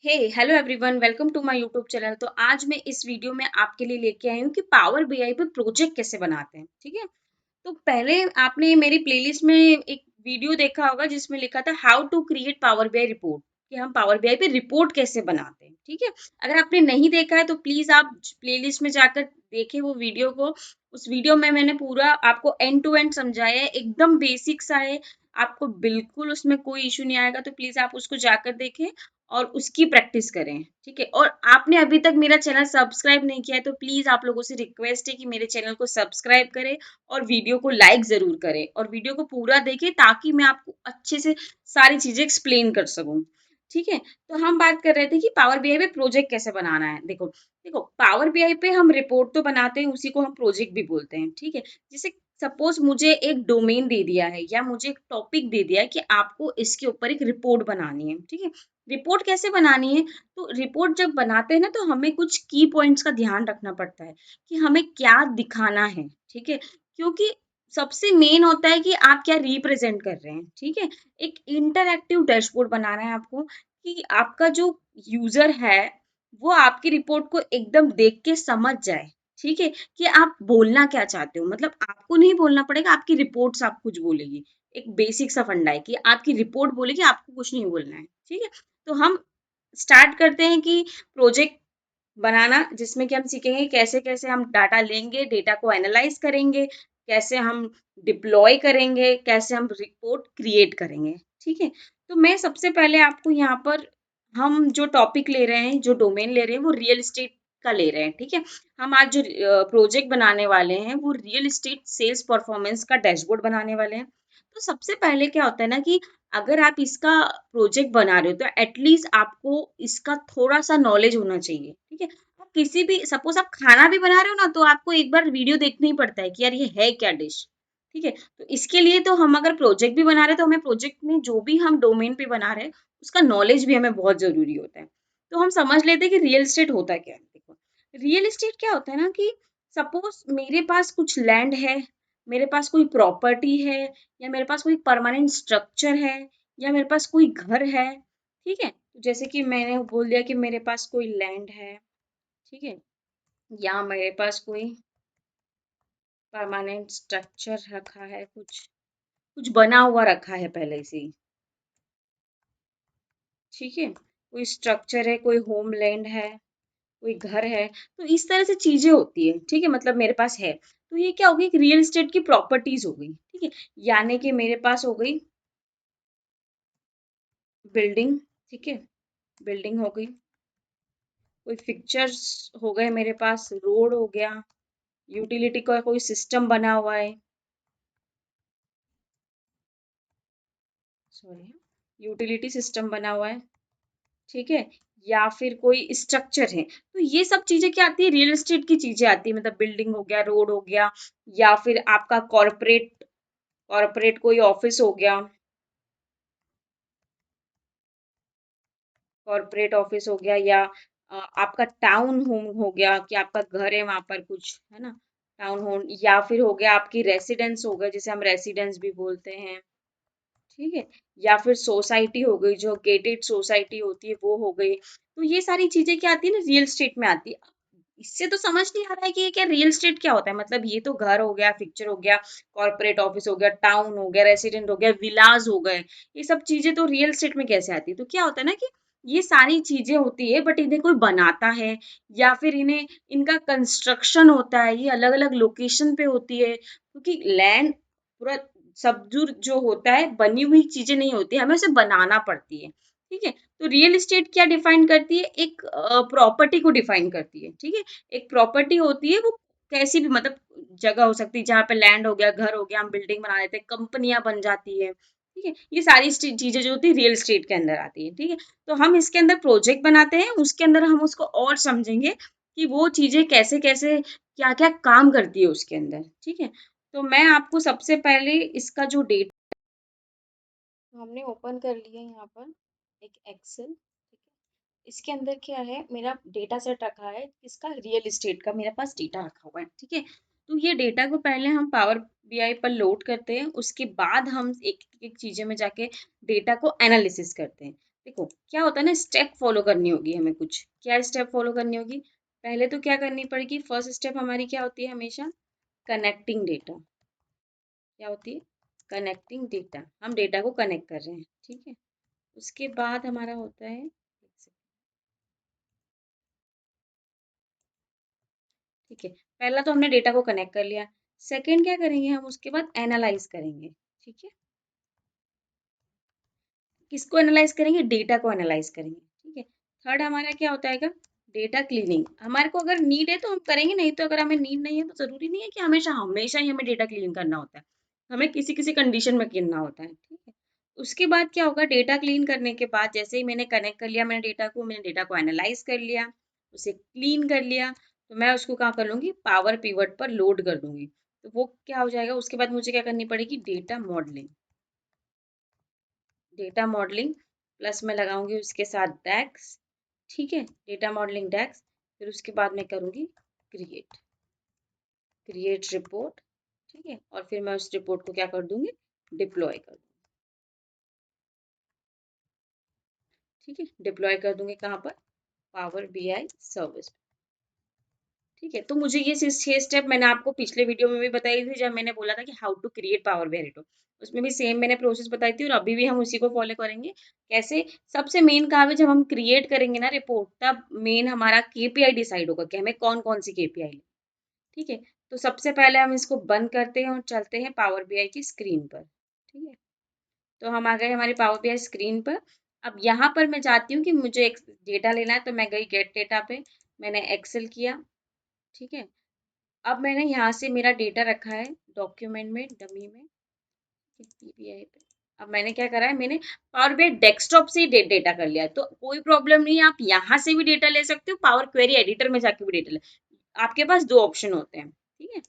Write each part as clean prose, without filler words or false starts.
Hey hello everyone, welcome to my YouTube channel. तो आज मैं इस वीडियो में आपके लिए लेके आई हूँ कि पावर बीआई पे प्रोजेक्ट कैसे बनाते हैं। ठीक है, तो पहले आपने मेरी प्लेलिस्ट में एक वीडियो देखा होगा जिसमें लिखा था how to create Power BI report, कि हम पावर बीआई पे रिपोर्ट कैसे बनाते हैं। ठीक है, अगर आपने नहीं देखा है तो प्लीज आप प्लेलिस्ट में जाकर देखें वो वीडियो को। उस वीडियो में मैंने पूरा आपको एंड टू एंड समझाया है, एकदम बेसिक सा है, आपको बिल्कुल उसमें कोई इशू नहीं आएगा। तो प्लीज आप उसको जाकर देखें और उसकी प्रैक्टिस करें। ठीक है, और आपने अभी तक मेरा चैनल सब्सक्राइब नहीं किया है तो प्लीज आप लोगों से रिक्वेस्ट है कि मेरे चैनल को सब्सक्राइब करें और वीडियो को लाइक जरूर करें और वीडियो को पूरा देखें ताकि मैं आपको अच्छे से सारी चीजें एक्सप्लेन कर सकूं। ठीक है, तो हम बात कर रहे थे कि पावर बीआई पे प्रोजेक्ट कैसे बनाना है। देखो देखो, पावर बीआई पे हम रिपोर्ट तो बनाते हैं, उसी को हम प्रोजेक्ट भी बोलते हैं। ठीक है, जैसे सपोज मुझे एक डोमेन दे दिया है या मुझे एक टॉपिक दे दिया है कि आपको इसके ऊपर एक रिपोर्ट बनानी है। ठीक है, रिपोर्ट कैसे बनानी है, तो रिपोर्ट जब बनाते हैं ना तो हमें कुछ की पॉइंट्स का ध्यान रखना पड़ता है कि हमें क्या दिखाना है। ठीक है, क्योंकि सबसे मेन होता है कि आप क्या रिप्रेजेंट कर रहे हैं। ठीक है, एक इंटरएक्टिव डैशबोर्ड बनाना है आपको कि आपका जो यूजर है वो आपकी रिपोर्ट को एकदम देख के समझ जाए। ठीक है, कि आप बोलना क्या चाहते हो, मतलब आपको नहीं बोलना पड़ेगा, आपकी रिपोर्ट आप कुछ बोलेगी। एक बेसिक सा फंडा है कि आपकी रिपोर्ट बोलेगी, आपको कुछ नहीं बोलना है। ठीक है, तो हम स्टार्ट करते हैं कि प्रोजेक्ट बनाना, जिसमें कि हम सीखेंगे कैसे कैसे हम डाटा लेंगे, डेटा को एनालाइज करेंगे, कैसे हम डिप्लॉय करेंगे, कैसे हम रिपोर्ट क्रिएट करेंगे। ठीक है, तो मैं सबसे पहले आपको यहाँ पर, हम जो टॉपिक ले रहे हैं, जो डोमेन ले रहे हैं वो रियल एस्टेट का ले रहे हैं। ठीक है, हम आज जो प्रोजेक्ट बनाने वाले हैं वो रियल एस्टेट सेल्स परफॉर्मेंस का डैशबोर्ड बनाने वाले हैं। तो सबसे पहले क्या होता है ना कि अगर आप इसका प्रोजेक्ट बना रहे हो तो एटलीस्ट आपको इसका थोड़ा सा नॉलेज होना चाहिए। ठीक है, आप किसी भी, सपोज आप खाना भी बना रहे हो ना तो आपको एक बार वीडियो देखना ही पड़ता है कि यार ये है क्या डिश। ठीक है, तो इसके लिए तो हम अगर प्रोजेक्ट भी बना रहे हैं तो हमें प्रोजेक्ट में जो भी हम डोमेन पे बना रहे हैं उसका नॉलेज भी हमें बहुत जरूरी होता है। तो हम समझ लेते हैं कि रियल एस्टेट होता क्या है। देखो, रियल एस्टेट क्या होता है ना कि सपोज मेरे पास कुछ लैंड है, मेरे पास कोई प्रॉपर्टी है, या मेरे पास कोई परमानेंट स्ट्रक्चर है, या मेरे पास कोई घर है। ठीक है, जैसे कि मैंने बोल दिया कि मेरे पास कोई लैंड है। ठीक है, या मेरे पास कोई परमानेंट स्ट्रक्चर रखा है, कुछ कुछ बना हुआ रखा है पहले से ही। ठीक है, कोई स्ट्रक्चर है, कोई होमलैंड है, कोई घर है, तो इस तरह से चीजें होती है। ठीक है, मतलब मेरे पास है, तो ये क्या होगी, एक रियल एस्टेट की प्रॉपर्टीज हो गई। ठीक है, यानी कि मेरे पास हो गई बिल्डिंग। ठीक है, बिल्डिंग हो गई, कोई फिक्चर्स हो गए, मेरे पास रोड हो गया, यूटिलिटी का कोई सिस्टम बना हुआ है, सॉरी, यूटिलिटी सिस्टम बना हुआ है। ठीक है, या फिर कोई स्ट्रक्चर है, तो ये सब चीजें क्या आती है, रियल एस्टेट की चीजें आती है। मतलब बिल्डिंग हो गया, रोड हो गया, या फिर आपका कॉर्पोरेट कॉर्पोरेट कोई ऑफिस हो गया, कॉर्पोरेट ऑफिस हो गया, या आपका टाउन होम हो गया कि आपका घर है वहां पर कुछ है ना, टाउन होम, या फिर हो गया आपकी रेसिडेंस हो गए, जिसे हम रेसिडेंस भी बोलते हैं। ठीक है, या फिर सोसाइटी हो गई, जो गेटेड सोसाइटी होती है वो हो गई। तो ये सारी चीजें क्या आती है ना, रियल स्टेट में आती है। इससे तो समझ नहीं आ रहा है कि ये क्या रियल स्टेट क्या होता है। मतलब ये तो घर हो गया, पिक्चर हो गया, कॉर्पोरेट ऑफिस हो गया, टाउन हो गया, रेसिडेंट हो गया, विलाज हो गए, ये सब चीजें तो रियल स्टेट में कैसे आती है। तो क्या होता है ना कि ये सारी चीजें होती है बट इन्हें कोई बनाता है, या फिर इन्हें, इनका कंस्ट्रक्शन होता है, ये अलग अलग लोकेशन पे होती है, क्योंकि लैंड पूरा सब जो होता है बनी हुई चीजें नहीं होती, हमें उसे बनाना पड़ती है। ठीक है, तो रियल एस्टेट क्या डिफाइन करती है, एक प्रॉपर्टी को डिफाइन करती है। ठीक है, एक प्रॉपर्टी होती है, वो कैसी भी, मतलब जगह हो सकती है जहाँ पे लैंड हो गया, घर हो गया, हम बिल्डिंग बना देते हैं, कंपनियां बन जाती है। ठीक है, ये सारी चीजें जो होती है रियल एस्टेट के अंदर आती है। ठीक है, तो हम इसके अंदर प्रोजेक्ट बनाते हैं, उसके अंदर हम उसको और समझेंगे कि वो चीजें कैसे कैसे क्या क्या काम करती है उसके अंदर। ठीक है, तो मैं आपको सबसे पहले इसका जो डेटा हमने ओपन कर लिया है यहाँ पर, एक एक्सेल। ठीक है, इसके अंदर क्या है, मेरा डेटा सेट रखा है, इसका रियल एस्टेट का मेरे पास डेटा रखा हुआ है। ठीक है, तो ये डेटा को पहले हम पावर बीआई पर लोड करते हैं, उसके बाद हम एक एक चीजें में जाके डेटा को एनालिसिस करते हैं। देखो क्या होता है ना, स्टेप फॉलो करनी होगी हमें, कुछ क्या स्टेप फॉलो करनी होगी। पहले तो क्या करनी पड़ेगी, फर्स्ट स्टेप हमारी क्या होती है हमेशा, कनेक्टिंग डेटा। क्या होती है, कनेक्टिंग डेटा, हम डेटा को कनेक्ट कर रहे हैं, ठीक है। उसके बाद हमारा होता है, ठीक है, पहला तो हमने डेटा को कनेक्ट कर लिया। सेकंड क्या करेंगे हम, उसके बाद एनालाइज करेंगे, ठीक है। किसको एनालाइज करेंगे, डेटा को एनालाइज करेंगे, ठीक है। थर्ड हमारा क्या होता है, डेटा क्लीनिंग। हमारे को अगर नीड है तो हम करेंगे, नहीं तो अगर हमें नीड नहीं है तो जरूरी नहीं है कि हमेशा हमेशा ही हमें डेटा क्लीन करना होता है, हमें किसी किसी कंडीशन में करना होता है, ठीक है। उसके बाद क्या होगा, डेटा क्लीन करने के बाद जैसे ही मैंने कनेक्ट कर लिया, मैंने डेटा को एनालाइज कर लिया, उसे क्लीन कर लिया, तो मैं उसको क्या कर लूंगी, पावर पिवट पर लोड कर दूंगी। तो वो क्या हो जाएगा, उसके बाद मुझे क्या करनी पड़ेगी, data modelling. Data modelling plus मैं लगाऊंगी उसके साथ डैक्स, ठीक है, डेटा मॉडलिंग डैक्स। फिर उसके बाद मैं करूंगी क्रिएट, क्रिएट रिपोर्ट, ठीक है, और फिर मैं उस रिपोर्ट को क्या कर दूंगी, डिप्लॉय कर दूंगी, ठीक है, डिप्लॉय कर दूंगी कहाँ पर, पावर बीआई सर्विस, ठीक है। तो मुझे ये 6 स्टेप मैंने आपको पिछले वीडियो में भी बताई थी, जब मैंने बोला था कि how to create Power BI report, उसमें भी सेम मैंने प्रोसेस बताई थी और अभी भी हम उसी को फॉलो करेंगे। कैसे, सबसे मेन काम है जब हम क्रिएट करेंगे ना रिपोर्ट, तब मेन हमारा केपीआई डिसाइड होगा कि हमें कौन कौन सी केपीआई लें, ठीक है। तो सबसे पहले हम इसको बंद करते हैं और चलते हैं पावर बीआई की स्क्रीन पर, ठीक है। तो हम आ गए हमारी पावर बीआई स्क्रीन पर। अब यहाँ पर मैं चाहती हूँ कि मुझे एक डेटा लेना है, तो मैं गई गेट डेटा पे, मैंने एक्सेल किया, ठीक है। अब मैंने यहाँ से मेरा डेटा रखा है डॉक्यूमेंट में, डमी में, पीपीआई पे। अब मैंने क्या करा है, मैंने पावर बीआई डेस्कटॉप से ही डेटा कर लिया है, तो कोई प्रॉब्लम नहीं है, आप यहाँ से भी डेटा ले सकते हो, पावर क्वेरी एडिटर में जाके भी डेटा ले, आपके पास दो ऑप्शन होते हैं, ठीक है।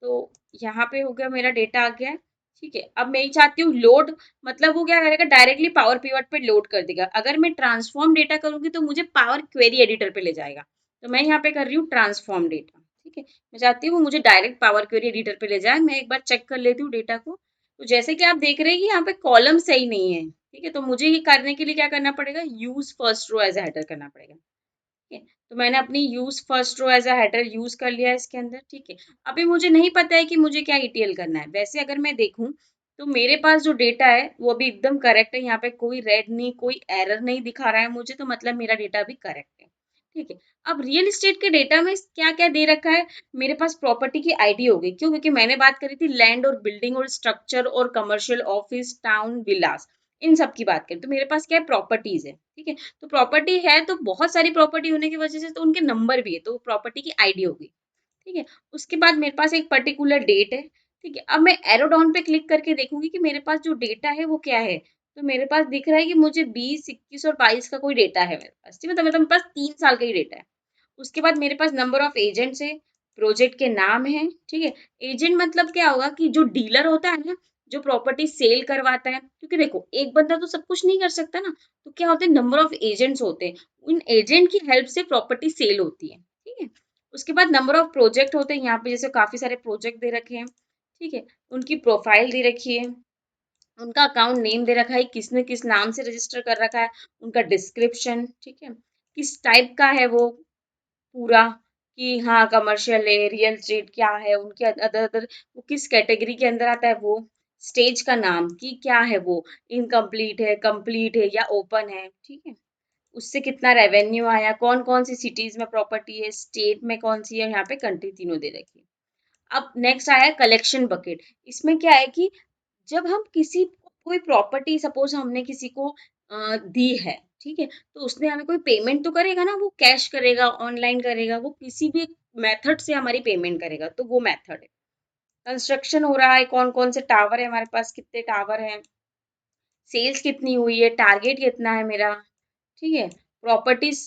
तो यहाँ पे हो गया, मेरा डेटा आ गया है, ठीक है। अब मैं ही चाहती हूँ लोड, मतलब वो क्या करेगा, डायरेक्टली पावर पिवट पे लोड कर देगा। अगर मैं ट्रांसफॉर्म डेटा करूंगी तो मुझे पावर क्वेरी एडिटर पे ले जाएगा, तो मैं यहाँ पे कर रही हूँ ट्रांसफॉर्म डेटा, ठीक है। मैं चाहती हूँ मुझे डायरेक्ट पावर क्वेरी एडिटर पे ले जाए। मैं एक बार चेक कर लेती हूँ डेटा को। तो जैसे कि आप देख रहे हैं कि यहाँ पे कॉलम सही नहीं है, ठीक है, तो मुझे ये करने के लिए क्या करना पड़ेगा, use first row as header करना पड़ेगा, ठीक है। तो मैंने अपनी use first row as a header use कर लिया है इसके अंदर, ठीक है। अभी मुझे नहीं पता है कि मुझे क्या ईटीएल करना है। वैसे अगर मैं देखूं तो मेरे पास जो डेटा है वो अभी एकदम करेक्ट है, यहाँ पे कोई रेड नहीं, कोई एरर नहीं दिखा रहा है मुझे, तो मतलब मेरा डेटा अभी करेक्ट है, ठीक है। अब रियल एस्टेट के डेटा में क्या क्या दे रखा है, मेरे पास प्रॉपर्टी की आईडी होगी, क्यों, क्योंकि मैंने बात करी थी लैंड और बिल्डिंग और स्ट्रक्चर और कमर्शियल ऑफिस टाउन विलास, इन सब की बात करें तो मेरे पास क्या है, प्रॉपर्टीज है, ठीक है। तो प्रॉपर्टी है तो बहुत सारी प्रॉपर्टी होने की वजह से तो उनके नंबर भी है, तो प्रॉपर्टी की आईडी होगी, ठीक है। उसके बाद मेरे पास एक पर्टिकुलर डेट है, ठीक है। अब मैं एरो डाउन पे क्लिक करके देखूंगी कि मेरे पास जो डेटा है वो क्या है। तो मेरे पास दिख रहा है कि मुझे 20, 21 और 22 का कोई डेटा है मेरे पास, ठीक है। तो मतलब मेरे पास 3 साल का ही डेटा है। उसके बाद मेरे पास नंबर ऑफ एजेंट्स है, प्रोजेक्ट के नाम है, ठीक है। एजेंट मतलब क्या होगा कि जो डीलर होता है ना, जो प्रॉपर्टी सेल करवाता है, क्योंकि देखो एक बंदा तो सब कुछ नहीं कर सकता ना, तो क्या होते हैं, नंबर ऑफ एजेंट्स होते हैं, उन एजेंट की हेल्प से प्रॉपर्टी सेल होती है, ठीक है। उसके बाद नंबर ऑफ प्रोजेक्ट होते हैं, यहाँ पे जैसे काफी सारे प्रोजेक्ट दे रखे हैं, ठीक है। उनकी प्रोफाइल दे रखी है, उनका अकाउंट नेम दे रखा है, किसने किस नाम से रजिस्टर कर रखा है, उनका डिस्क्रिप्शन, ठीक है, किस टाइप का है वो पूरा, कि हाँ कमर्शियल है, रियल एस्टेट क्या है, उनके अदर अदर वो किस कैटेगरी के अंदर आता है, वो स्टेज का नाम कि क्या है, वो इनकम्प्लीट है, कंप्लीट है या ओपन है, ठीक है। उससे कितना रेवेन्यू आया, कौन कौन सी सिटीज में प्रॉपर्टी है, स्टेट में कौन सी है, यहाँ पे कंट्री तीनों दे रखी है। अब नेक्स्ट आया कलेक्शन बकेट। इसमें क्या है कि जब हम किसी कोई प्रॉपर्टी, सपोज हमने किसी को दी है, ठीक है, तो उसने हमें कोई पेमेंट तो करेगा ना, वो कैश करेगा, ऑनलाइन करेगा, वो किसी भी मेथड से हमारी पेमेंट करेगा, तो वो मेथड है। कंस्ट्रक्शन हो रहा है, कौन कौन से टावर है हमारे पास, कितने टावर हैं, सेल्स कितनी हुई है, टारगेट कितना है मेरा, ठीक है। प्रॉपर्टीज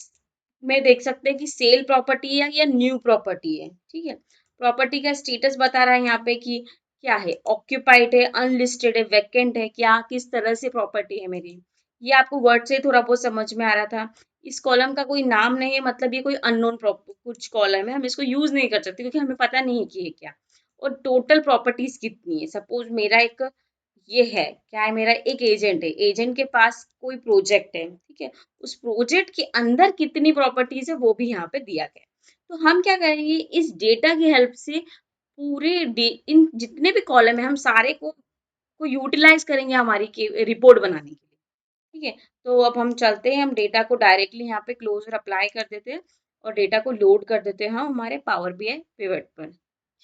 में देख सकते हैं कि सेल प्रॉपर्टी है या न्यू प्रॉपर्टी है, ठीक है। प्रॉपर्टी का स्टेटस बता रहा है यहाँ पे कि क्या है, ऑक्यूपाइड है, अनलिस्टेड है, वैकेंट है, क्या किस तरह से प्रॉपर्टी है मेरी। ये आपको वर्ड से थोड़ा बहुत समझ में आ रहा था। इस कॉलम का कोई नाम नहीं है, मतलब ये कोई अननोन कुछ कॉलम है, हम इसको यूज नहीं कर सकते क्योंकि हमें पता नहीं है कि ये क्या। और टोटल प्रॉपर्टीज कितनी है, सपोज मेरा एक ये है क्या है, मेरा एक एजेंट है, एजेंट के पास कोई प्रोजेक्ट है, ठीक है, उस प्रोजेक्ट के अंदर कितनी प्रॉपर्टीज है वो भी यहाँ पे दिया गया है। तो हम क्या करेंगे, इस डेटा की हेल्प से इन जितने भी कॉलम है हम सारे को यूटिलाइज करेंगे हमारी रिपोर्ट बनाने के लिए। ठीक है, तो अब हम चलते हैं, हम डेटा को डायरेक्टली यहाँ पे क्लोजर अप्लाई कर देते हैं और डेटा को लोड कर देते हैं हम हमारे पावर बीआई पिवट पर।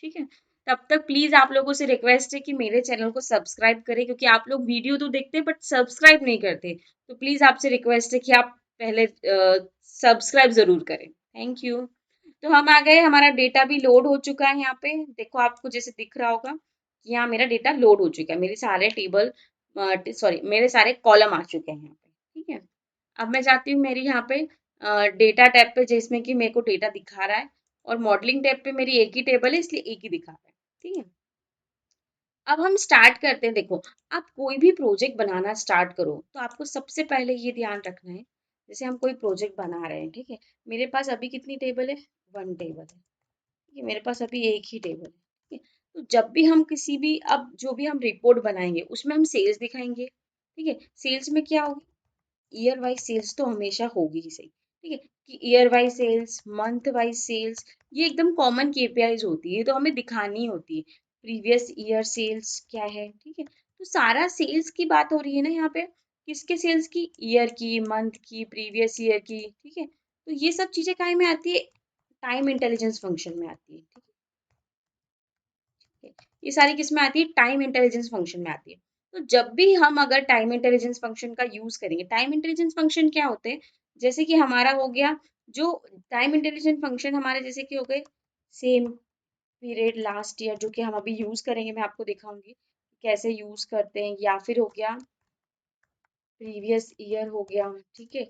ठीक है, तब तक प्लीज आप लोगों से रिक्वेस्ट है कि मेरे चैनल को सब्सक्राइब करें, क्योंकि आप लोग वीडियो तो देखते हैं बट सब्सक्राइब नहीं करते। तो प्लीज आपसे रिक्वेस्ट है कि आप पहले सब्सक्राइब जरूर करें। Thank you. तो हम आ गए, हमारा डेटा भी लोड हो चुका है। यहाँ पे देखो, आपको जैसे दिख रहा होगा कि यहाँ मेरा डेटा लोड हो चुका है, मेरे सारे टेबल सॉरी मेरे सारे कॉलम आ चुके हैं यहाँ पे। ठीक है, अब मैं जाती हूँ मेरी यहाँ पे डेटा टैब पे, जिसमें कि मेरे को डेटा दिखा रहा है, और मॉडलिंग टैब पे मेरी एक ही टेबल है इसलिए एक ही दिखा रहा है। ठीक है, अब हम स्टार्ट करते हैं। देखो, आप कोई भी प्रोजेक्ट बनाना स्टार्ट करो तो आपको सबसे पहले ये ध्यान रखना है, जैसे हम कोई प्रोजेक्ट बना रहे हैं, ठीक है, मेरे पास अभी कितनी टेबल है, 1 टेबल है। ठीक है, मेरे पास अभी एक ही टेबल है। ठीक है, तो जब भी हम किसी भी, अब जो भी हम रिपोर्ट बनाएंगे उसमें हम सेल्स दिखाएंगे। ठीक है, सेल्स में क्या होगी, ईयर वाइज सेल्स तो हमेशा होगी ही सही। ठीक है, कि year wise sales, month wise sales, ये एकदम कॉमन केपीआईज होती है, तो हमें दिखानी होती है। प्रीवियस ईयर सेल्स क्या है, ठीक है, तो सारा सेल्स की बात हो रही है ना यहाँ पे, किसके सेल्स की, ईयर की, मंथ की, प्रीवियस ईयर की। ठीक है, तो ये सब चीजें काहे में आती है, टाइम इंटेलिजेंस फंक्शन में आती है। ठीक है, ये सारी किस में आती है, टाइम इंटेलिजेंस फंक्शन में आती है। तो जब भी हम अगर टाइम इंटेलिजेंस फंक्शन का यूज करेंगे, टाइम इंटेलिजेंस फंक्शन क्या होते हैं, जैसे कि हमारा हो गया जो टाइम इंटेलिजेंस फंक्शन हमारे, जैसे कि हो गए सेम पीरियड लास्ट ईयर, जो कि हम अभी यूज करेंगे, मैं आपको दिखाऊंगी कैसे यूज करते हैं, या फिर हो गया प्रीवियस ईयर हो गया, ठीक है,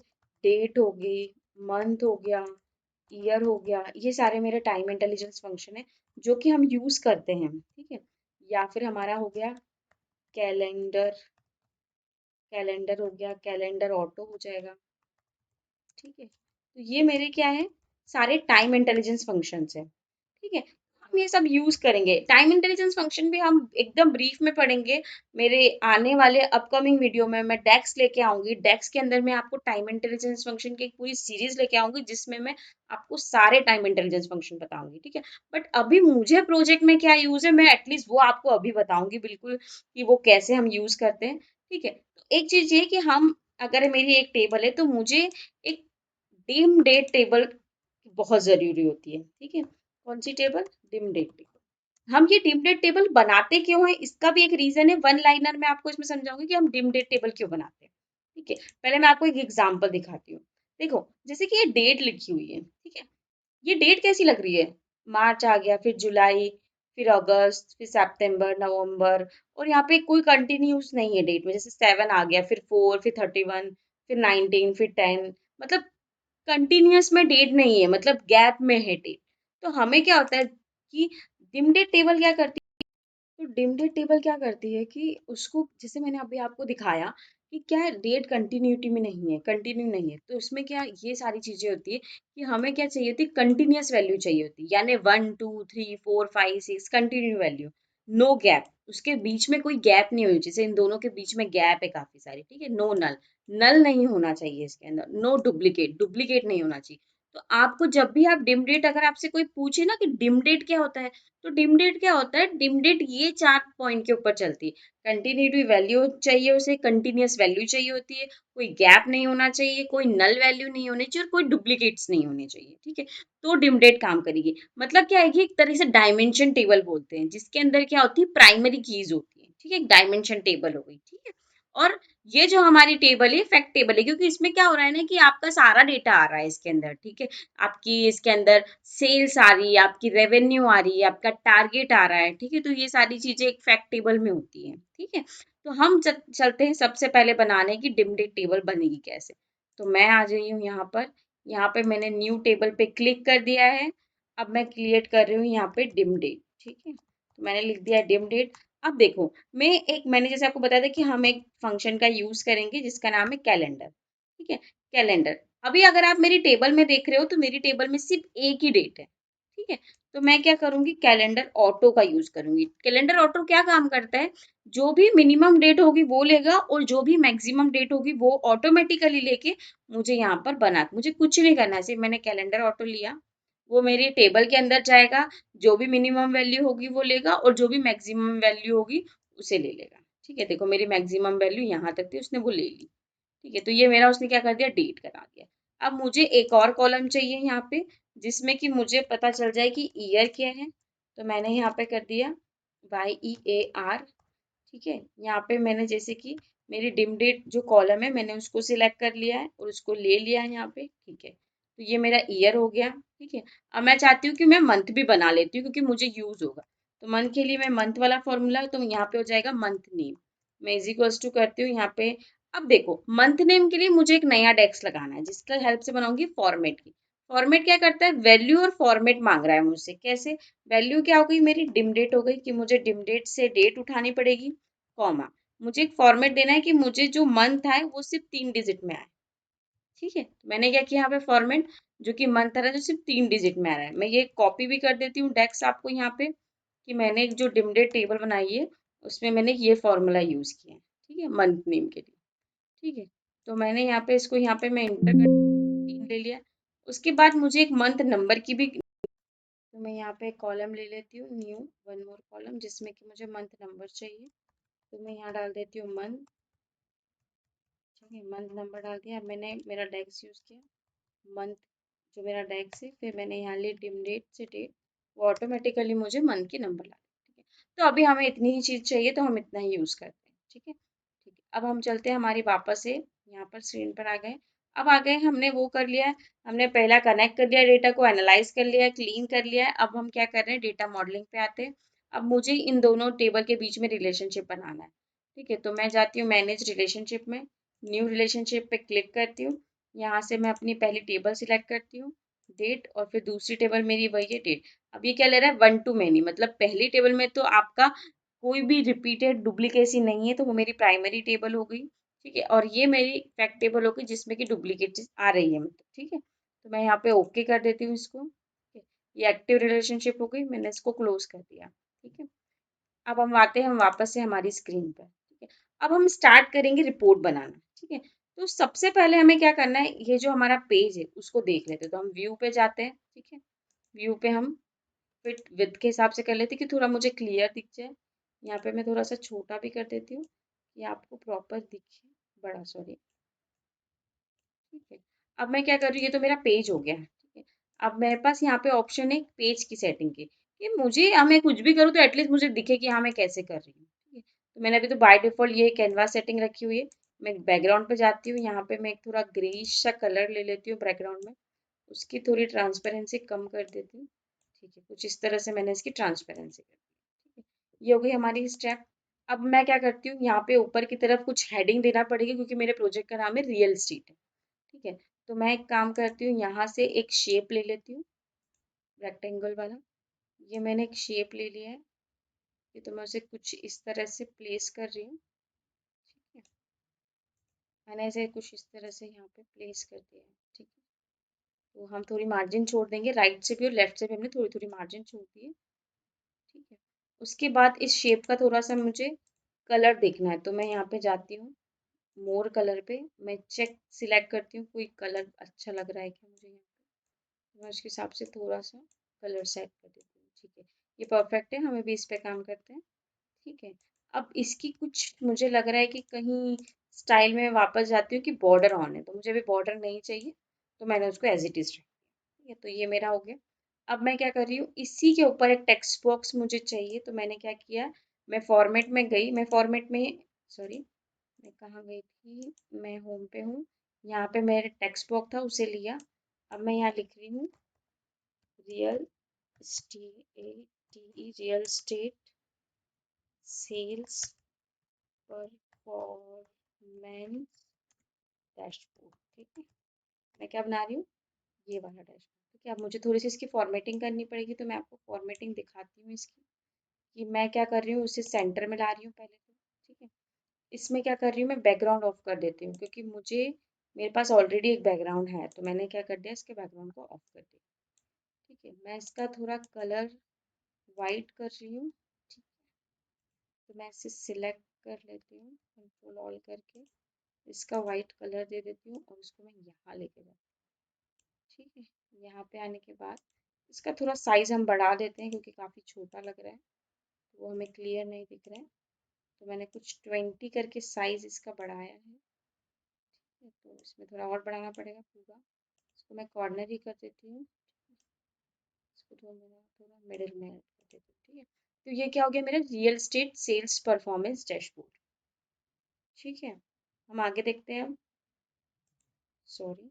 डेट हो गई, मंथ हो गया, ईयर हो गया, ये सारे मेरे टाइम इंटेलिजेंस फंक्शन है जो कि हम यूज करते हैं। ठीक है, या फिर हमारा हो गया कैलेंडर, कैलेंडर हो गया, कैलेंडर ऑटो हो जाएगा। ठीक है, तो ये मेरे क्या है, सारे टाइम इंटेलिजेंस फंक्शंस है। ठीक है, हम ये सब यूज करेंगे। टाइम इंटेलिजेंस फंक्शन भी हम एकदम ब्रीफ में पढ़ेंगे मेरे आने वाले अपकमिंग वीडियो में। मैं डेक्स लेके आऊंगी, डेक्स के अंदर मैं आपको टाइम इंटेलिजेंस फंक्शन की एक पूरी सीरीज लेके आऊंगी, जिसमें मैं आपको सारे टाइम इंटेलिजेंस फंक्शन बताऊंगी। ठीक है, बट अभी मुझे प्रोजेक्ट में क्या यूज है, मैं एटलीस्ट वो आपको अभी बताऊंगी बिल्कुल कि वो कैसे हम यूज करते हैं। ठीक है, तो एक चीज ये कि हम, अगर मेरी एक टेबल है तो मुझे एक डिम डेट टेबल बहुत जरूरी होती है। ठीक है, कौन सी टेबल, डिम डेट टेबल। हम ये डिम डेट टेबल बनाते क्यों है, इसका भी एक रीजन है, वन लाइनर में आपको इसमें समझाऊंगी कि हम डिम डेट टेबल क्यों बनाते हैं। ठीक है, पहले मैं आपको एक एग्जांपल दिखाती हूँ। देखो, जैसे कि ये डेट लिखी हुई है, ठीक है, ये डेट कैसी लग रही है, मार्च आ गया, फिर जुलाई, फिर अगस्त, फिर सितंबर, नवंबर, और यहाँ पे कोई कंटिन्यूस नहीं है डेट में, जैसे 7 आ गया, फिर 4, फिर 31, फिर 19, फिर 10, मतलब कंटिन्यूअस में डेट नहीं है, मतलब गैप में है डेट। तो हमें क्या होता है कि डिम डेट टेबल क्या करती है, तो डिम डेट टेबल क्या करती है कि उसको, जैसे मैंने अभी आपको दिखाया कि क्या है, डेट कंटिन्यूटी में नहीं है, कंटिन्यू नहीं है, तो इसमें क्या ये सारी चीजें होती है कि हमें क्या चाहिए होती, कंटिन्यूअस वैल्यू चाहिए होती, यानी 1 2 3 4 5 6 कंटिन्यू वैल्यू, नो गैप, उसके बीच में कोई गैप नहीं होनी चाहिए, जैसे इन दोनों के बीच में गैप है काफी सारी। ठीक है, नो नल, नल नहीं होना चाहिए इसके अंदर, नो डुप्लीकेट, डुप्लीकेट नहीं होना चाहिए। तो आपको जब भी आप डिम डेट, अगर आपसे कोई पूछे ना कि डिम डेट क्या होता है, तो डिम डेट क्या होता है, डिम डेट ये 4 पॉइंट के ऊपर चलती है। कंटिन्यूटी वैल्यू चाहिए, उसे कंटिन्यूअस वैल्यू चाहिए होती है, कोई गैप नहीं होना चाहिए, कोई नल वैल्यू नहीं होनी चाहिए, और कोई डुप्लीकेट्स नहीं होने चाहिए। ठीक है, तो डिम डेट काम करेगी। मतलब क्या है कि एक तरह से डायमेंशन टेबल बोलते हैं, जिसके अंदर क्या होती है, प्राइमरी कीज होती है। ठीक है, एक डायमेंशन टेबल हो गई। ठीक है, और ये जो हमारी टेबल है फैक्ट टेबल है, क्योंकि इसमें क्या हो रहा है ना कि आपका सारा डेटा आ रहा है इसके अंदर। ठीक है, आपकी इसके अंदर सेल्स आ रही है, आपकी रेवेन्यू आ रही है, आपका टारगेट आ रहा है। ठीक है, तो ये सारी चीजें एक फैक्ट टेबल में होती है। ठीक है, तो हम चलते हैं सबसे पहले बनाने की डिम डेट टेबल बनेगी कैसे। तो मैं आ गई हूँ यहाँ पर, यहाँ पे मैंने न्यू टेबल पे क्लिक कर दिया है। अब मैं क्रिएट कर रही हूँ यहाँ पे डिम डेट। ठीक है, तो मैंने लिख दिया डिम डेट। अब देखो, मैंने जैसे आपको बताया था कि हम एक फंक्शन का यूज करेंगे जिसका नाम है कैलेंडर। ठीक है, कैलेंडर, अभी अगर आप मेरी टेबल में देख रहे हो तो मेरी टेबल में सिर्फ एक ही डेट है। ठीक है, तो मैं क्या करूँगी, कैलेंडर ऑटो का यूज़ करूँगी। कैलेंडर ऑटो क्या काम करता है, जो भी मिनिमम डेट होगी वो लेगा और जो भी मैक्सिमम डेट होगी वो ऑटोमेटिकली लेके मुझे यहाँ पर बना, मुझे कुछ नहीं करना है, सिर्फ मैंने कैलेंडर ऑटो लिया, वो मेरी टेबल के अंदर जाएगा, जो भी मिनिमम वैल्यू होगी वो लेगा और जो भी मैक्सिमम वैल्यू होगी उसे ले लेगा। ठीक है, देखो मेरी मैक्सिमम वैल्यू यहाँ तक थी, उसने वो ले ली। ठीक है, तो ये मेरा उसने क्या कर दिया, डेट करा दिया। अब मुझे एक और कॉलम चाहिए यहाँ पे, जिसमें कि मुझे पता चल जाए कि ईयर क्या है। तो मैंने यहाँ पे कर दिया YEAR। ठीक है, यहाँ पे मैंने जैसे कि मेरी डिम डेट जो कॉलम है मैंने उसको सिलेक्ट कर लिया है और उसको ले लिया है यहाँ पे। ठीक है, तो ये मेरा ईयर हो गया। ठीक है, अब मैं चाहती हूँ कि मैं मंथ भी बना लेती हूँ क्योंकि मुझे यूज होगा। तो मंथ के लिए मैं मंथ वाला फॉर्मूला, तो यहाँ पे हो जाएगा मंथ नेम। मैं इज इक्वल्स टू करती हूँ यहाँ पे। अब देखो मंथ नेम के लिए मुझे एक नया डेक्स लगाना है जिसका हेल्प से बनाऊंगी फॉर्मेट की। फॉर्मेट क्या करता है, वैल्यू और फॉर्मेट मांग रहा है मुझसे। कैसे, वैल्यू क्या हो गई, मेरी डिम डेट हो गई कि मुझे डिम डेट से डेट उठानी पड़ेगी, कॉमा मुझे एक फॉर्मेट देना है कि मुझे जो मंथ आए वो सिर्फ 3 डिजिट में आए। ठीक है, तो मैंने क्या किया यहाँ पे फॉर्मेट, जो कि मंथ आ रहा है जो सिर्फ 3 डिजिट में आ रहा है। मैं ये कॉपी भी कर देती हूँ डेक्स आपको यहाँ पे, कि मैंने एक जो डिमडेट टेबल बनाई है उसमें मैंने ये फॉर्मूला यूज किया है। ठीक है, मंथ नेम के लिए। ठीक है, तो मैंने यहाँ पे इसको यहाँ पे मैं इंटर कर 3 ले लिया। उसके बाद मुझे एक मंथ नंबर की भी, तो मैं यहाँ पे कॉलम ले लेती हूँ, न्यू वन मोर कॉलम, जिसमें कि मुझे मंथ नंबर चाहिए। तो मैं यहाँ डाल देती हूँ मंथ। ठीक है, मंथ नंबर डाल दिया। अब मैंने मेरा डेक्स यूज़ किया, मंथ जो मेरा डेक्स है, फिर मैंने यहाँ ली डिम डेट से डेट, वो ऑटोमेटिकली मुझे मंथ के नंबर ला दें। ठीक है, तो अभी हमें इतनी ही चीज़ चाहिए तो हम इतना ही यूज़ करते हैं। ठीक है, ठीक है, अब हम चलते हैं हमारी वापस से यहाँ पर स्क्रीन पर आ गए। अब आ गए, हमने वो कर लिया है, हमने पहला कनेक्ट कर लिया, डेटा को एनालाइज कर लिया, क्लीन कर लिया है। अब हम क्या कर रहे हैं, डेटा मॉडलिंग पे आते हैं। अब मुझे इन दोनों टेबल के बीच में रिलेशनशिप बनाना है। ठीक है, तो मैं जाती हूँ मैनेज रिलेशनशिप में, न्यू रिलेशनशिप पे क्लिक करती हूँ। यहाँ से मैं अपनी पहली टेबल सिलेक्ट करती हूँ, डेट, और फिर दूसरी टेबल मेरी वही है डेट। अब ये क्या ले रहा है, वन टू मैनी, मतलब पहली टेबल में तो आपका कोई भी रिपीटेड डुप्लीकेसी नहीं है, तो वो मेरी प्राइमरी टेबल हो गई। ठीक है, और ये मेरी फैक्ट टेबल हो गई जिसमें कि डुप्लीकेट आ रही है मतलब। ठीक है, तो मैं यहाँ पे ओके कर देती हूँ इसको। ठीक है, ये एक्टिव रिलेशनशिप हो गई, मैंने इसको क्लोज कर दिया। ठीक है, अब हम आते हैं, हम वापस से हमारी स्क्रीन पर। ठीक है, अब हम स्टार्ट करेंगे रिपोर्ट बनाना। ठीक है, तो सबसे पहले हमें क्या करना है, ये जो हमारा पेज है उसको देख लेते हैं। तो हम व्यू पे जाते हैं। ठीक है, व्यू पे हम फिट विड्थ के हिसाब से कर लेते हैं कि थोड़ा मुझे क्लियर दिख जाए। यहाँ पे मैं थोड़ा सा छोटा भी कर देती हूँ कि आपको प्रॉपर दिखे, बड़ा सॉरी। ठीक है, अब मैं क्या कर रही हूँ, ये तो मेरा पेज हो गया। ठीक है, अब मेरे पास यहाँ पे ऑप्शन है पेज की सेटिंग की, कि मुझे मैं कुछ भी करूँ तो एटलीस्ट मुझे दिखे कि हाँ मैं कैसे कर रही हूँ। ठीक है, तो मैंने अभी तो बाय डिफॉल्ट ये कैनवास सेटिंग रखी हुई है। मैं बैकग्राउंड पे जाती हूँ, यहाँ पे मैं एक थोड़ा ग्रेइश सा कलर ले लेती हूँ बैकग्राउंड में, उसकी थोड़ी ट्रांसपेरेंसी कम कर देती हूँ। ठीक है, कुछ इस तरह से मैंने इसकी ट्रांसपेरेंसी कर दी। ठीक है, ये हो गई हमारी स्टेप। अब मैं क्या करती हूँ, यहाँ पे ऊपर की तरफ कुछ हेडिंग देना पड़ेगी क्योंकि मेरे प्रोजेक्ट का नाम है रियल स्टेट है। ठीक है, तो मैं एक काम करती हूँ, यहाँ से एक शेप ले लेती हूँ रेक्टेंगल वाला। ये मैंने एक शेप ले लिया है, ये तो मैं उसे कुछ इस तरह से प्लेस कर रही हूँ। ठीक है, मैंने इसे कुछ इस तरह से यहाँ पे प्लेस कर दिया है। ठीक है, तो हम थोड़ी मार्जिन छोड़ देंगे, राइट से भी और लेफ्ट से भी हमने थोड़ी थोड़ी मार्जिन छोड़ दी है। ठीक है, उसके बाद इस शेप का थोड़ा सा मुझे कलर देखना है, तो मैं यहाँ पे जाती हूँ मोर कलर पे, मैं चेक सिलेक्ट करती हूँ कोई कलर अच्छा लग रहा है क्या मुझे यहाँ पे, मैं उसके हिसाब से थोड़ा सा कलर सेट कर देती हूँ। ठीक है, ये परफेक्ट है, हमें भी इस पे काम करते हैं। ठीक है, अब इसकी कुछ मुझे लग रहा है कि कहीं स्टाइल में वापस जाती हूँ कि बॉर्डर ऑन है, तो मुझे अभी बॉर्डर नहीं चाहिए, तो मैंने उसको एज इट इज रख दिया। ठीक है, तो ये मेरा हो गया। अब मैं क्या कर रही हूँ, इसी के ऊपर एक टेक्स्ट बॉक्स मुझे चाहिए, तो मैंने क्या किया, मैं फॉर्मेट में गई, मैं फॉर्मेट में, सॉरी मैं कहाँ गई थी, मैं होम पे हूँ। यहाँ पे मेरे टेक्स्ट बॉक्स था, उसे लिया। अब मैं यहाँ लिख रही हूँ real estate, real estate sales performance dashboard. ठीक है, मैं क्या बना रही हूँ, ये वाला डैशबोर्ड। ठीक है, अब मुझे थोड़ी सी इसकी फॉर्मेटिंग करनी पड़ेगी, तो मैं आपको फॉर्मेटिंग दिखाती हूँ इसकी, कि मैं क्या कर रही हूँ, उसे सेंटर में ला रही हूँ पहले तो। ठीक है, इसमें क्या कर रही हूँ, मैं बैकग्राउंड ऑफ कर देती हूँ क्योंकि मुझे, मेरे पास ऑलरेडी एक बैकग्राउंड है, तो मैंने क्या कर दिया, इसके बैकग्राउंड को ऑफ कर दिया। ठीक है, मैं इसका थोड़ा कलर वाइट कर रही हूँ। ठीक, तो मैं इसे सिलेक्ट कर लेती हूँ, कंट्रोल ऑल करके इसका वाइट कलर दे देती हूँ और इसको मैं यहाँ लेके जाती हूँ। ठीक है, यहाँ पे आने के बाद इसका थोड़ा साइज हम बढ़ा देते हैं क्योंकि काफ़ी छोटा लग रहा है, तो वो हमें क्लियर नहीं दिख रहा है। तो मैंने कुछ 20 करके साइज इसका बढ़ाया है। तो इसमें थोड़ा और बढ़ाना पड़ेगा पूरा। इसको मैं कॉर्नर ही कर देती हूँ, इसको थोड़ा थोड़ा मिडिल में कर देती हूँ। ठीक है, तो ये क्या हो गया मेरा real estate sales performance dashboard. ठीक है, हम आगे देखते हैं। Sorry,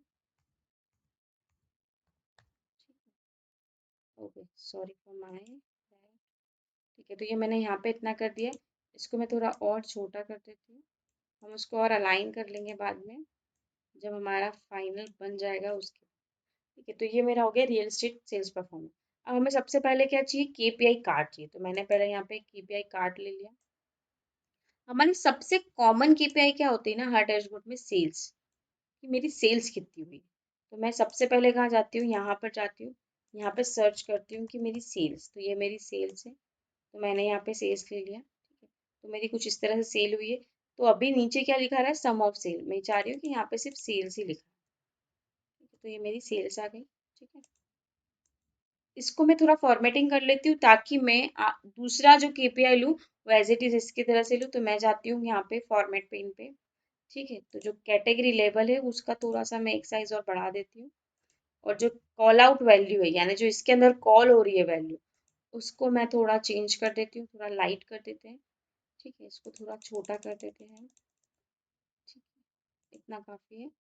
okay, sorry for my bad. ठीक है, तो ये मैंने यहाँ पे इतना कर दिया। इसको मैं थोड़ा और छोटा कर देती हूँ, हम उसको और अलाइन कर लेंगे बाद में जब हमारा फाइनल बन जाएगा उसके। ठीक है, तो ये मेरा हो गया रियल एस्टेट सेल्स परफॉर्मेंस। अब हमें सबसे पहले क्या चाहिए, केपीआई कार्ड चाहिए। तो मैंने पहले यहाँ पे केपीआई कार्ड ले लिया। हमारी सबसे कॉमन केपीआई क्या होती है ना हर डैशबोर्ड में, सेल्स, कि मेरी सेल्स कितनी हुई। तो मैं सबसे पहले कहाँ जाती हूँ, यहाँ पर जाती हूँ, यहाँ पे सर्च करती हूँ कि मेरी सेल्स, तो ये मेरी सेल्स है। तो मैंने यहाँ पे सेल्स ले लिया। ठीक है, तो मेरी कुछ इस तरह से सेल हुई है। तो अभी नीचे क्या लिखा रहा है, सम ऑफ सेल। मैं चाह रही हूँ कि यहाँ पे सिर्फ सेल्स ही लिखा है। तो ये मेरी सेल्स आ गई। ठीक है, इसको मैं थोड़ा फॉर्मेटिंग कर लेती हूँ ताकि मैं दूसरा जो केपीआई लूँ वो एज इट इज इसकी तरह से लूँ। तो मैं जाती हूँ यहाँ पे फॉर्मेट पेन पे। ठीक है, तो जो कैटेगरी लेवल है उसका थोड़ा सा मैं एक साइज और बढ़ा देती हूँ, और जो कॉल आउट वैल्यू है यानी जो इसके अंदर कॉल हो रही है वैल्यू, उसको मैं थोड़ा चेंज कर देती हूँ, थोड़ा लाइट कर देते हैं। ठीक है, इसको थोड़ा छोटा कर देते हैं। ठीक है, इतना काफ़ी है।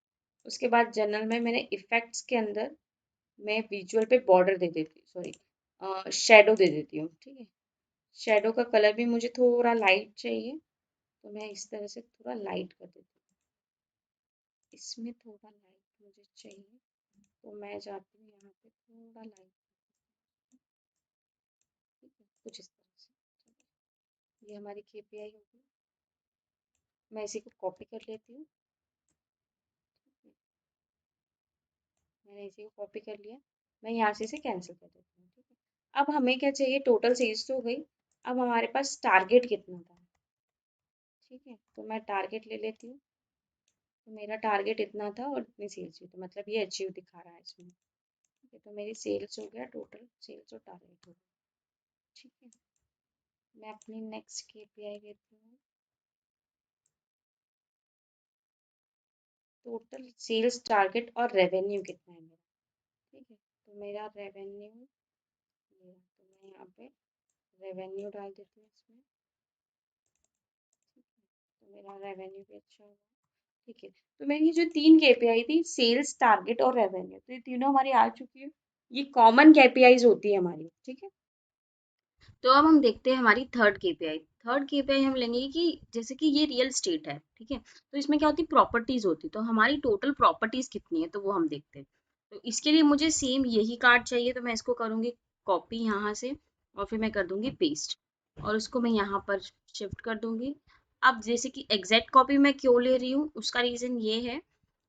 उसके बाद जनरल में मैंने इफेक्ट्स के अंदर मैं विजुअल पे बॉर्डर दे देती हूँ, सॉरी शेडो दे देती हूँ। ठीक है, शेडो का कलर भी मुझे थोड़ा लाइट चाहिए, तो मैं इस तरह से थोड़ा लाइट कर देती हूँ। इसमें थोड़ा लाइट मुझे चाहिए, तो मैं जाती हूँ यहाँ पे थोड़ा लाइट। ठीक है, कुछ इस तरह से। ये हमारी केपीआई होगी। मैं इसी को कॉपी कर लेती हूँ। मैंने इसी को कॉपी कर लिया। मैं यहाँ से इसे कैंसिल कर देती हूँ। ठीक है, अब हमें क्या चाहिए, टोटल सेल्स तो हो गई। अब हमारे पास टारगेट कितना था। ठीक है, तो मैं टारगेट ले लेती हूँ। तो मेरा टारगेट इतना था और इतनी सेल्स हुई, तो मतलब ये अचीव दिखा रहा है इसमें। ठीक है, तो मेरी सेल्स हो गया, टोटल सेल्स और टारगेट हो गया। ठीक है, मैं अपनी नेक्स्ट केपीआई लेती हूँ। टोटल सेल्स, टारगेट और रेवेन्यू कितना है मेरा। ठीक है, तो मेरा रेवेन्यू, मेरा तो मैं यहाँ पे रेवेन्यू डाल देती हूँ इसमें। ठीक है, तो मेरा रेवेन्यू भी अच्छा होगा। ठीक है, तो मेरी जो 3 केपीआई थी, सेल्स, टारगेट और रेवेन्यू, तो ये तीनों हमारी आ चुकी है। ये कॉमन केपीआईज होती है हमारी। ठीक है, तो अब हम देखते हैं हमारी थर्ड केपीआई। थर्ड केपीआई हम लेंगे कि जैसे कि ये रियल स्टेट है। ठीक है, तो इसमें क्या होती है, प्रॉपर्टीज होती है। तो हमारी टोटल प्रॉपर्टीज कितनी है, तो वो हम देखते हैं। तो इसके लिए मुझे सेम यही कार्ड चाहिए, तो मैं इसको करूँगी कॉपी यहाँ से, और फिर मैं कर दूंगी पेस्ट, और उसको मैं यहाँ पर शिफ्ट कर दूंगी। अब जैसे कि एग्जैक्ट कॉपी मैं क्यों ले रही हूँ, उसका रीज़न ये है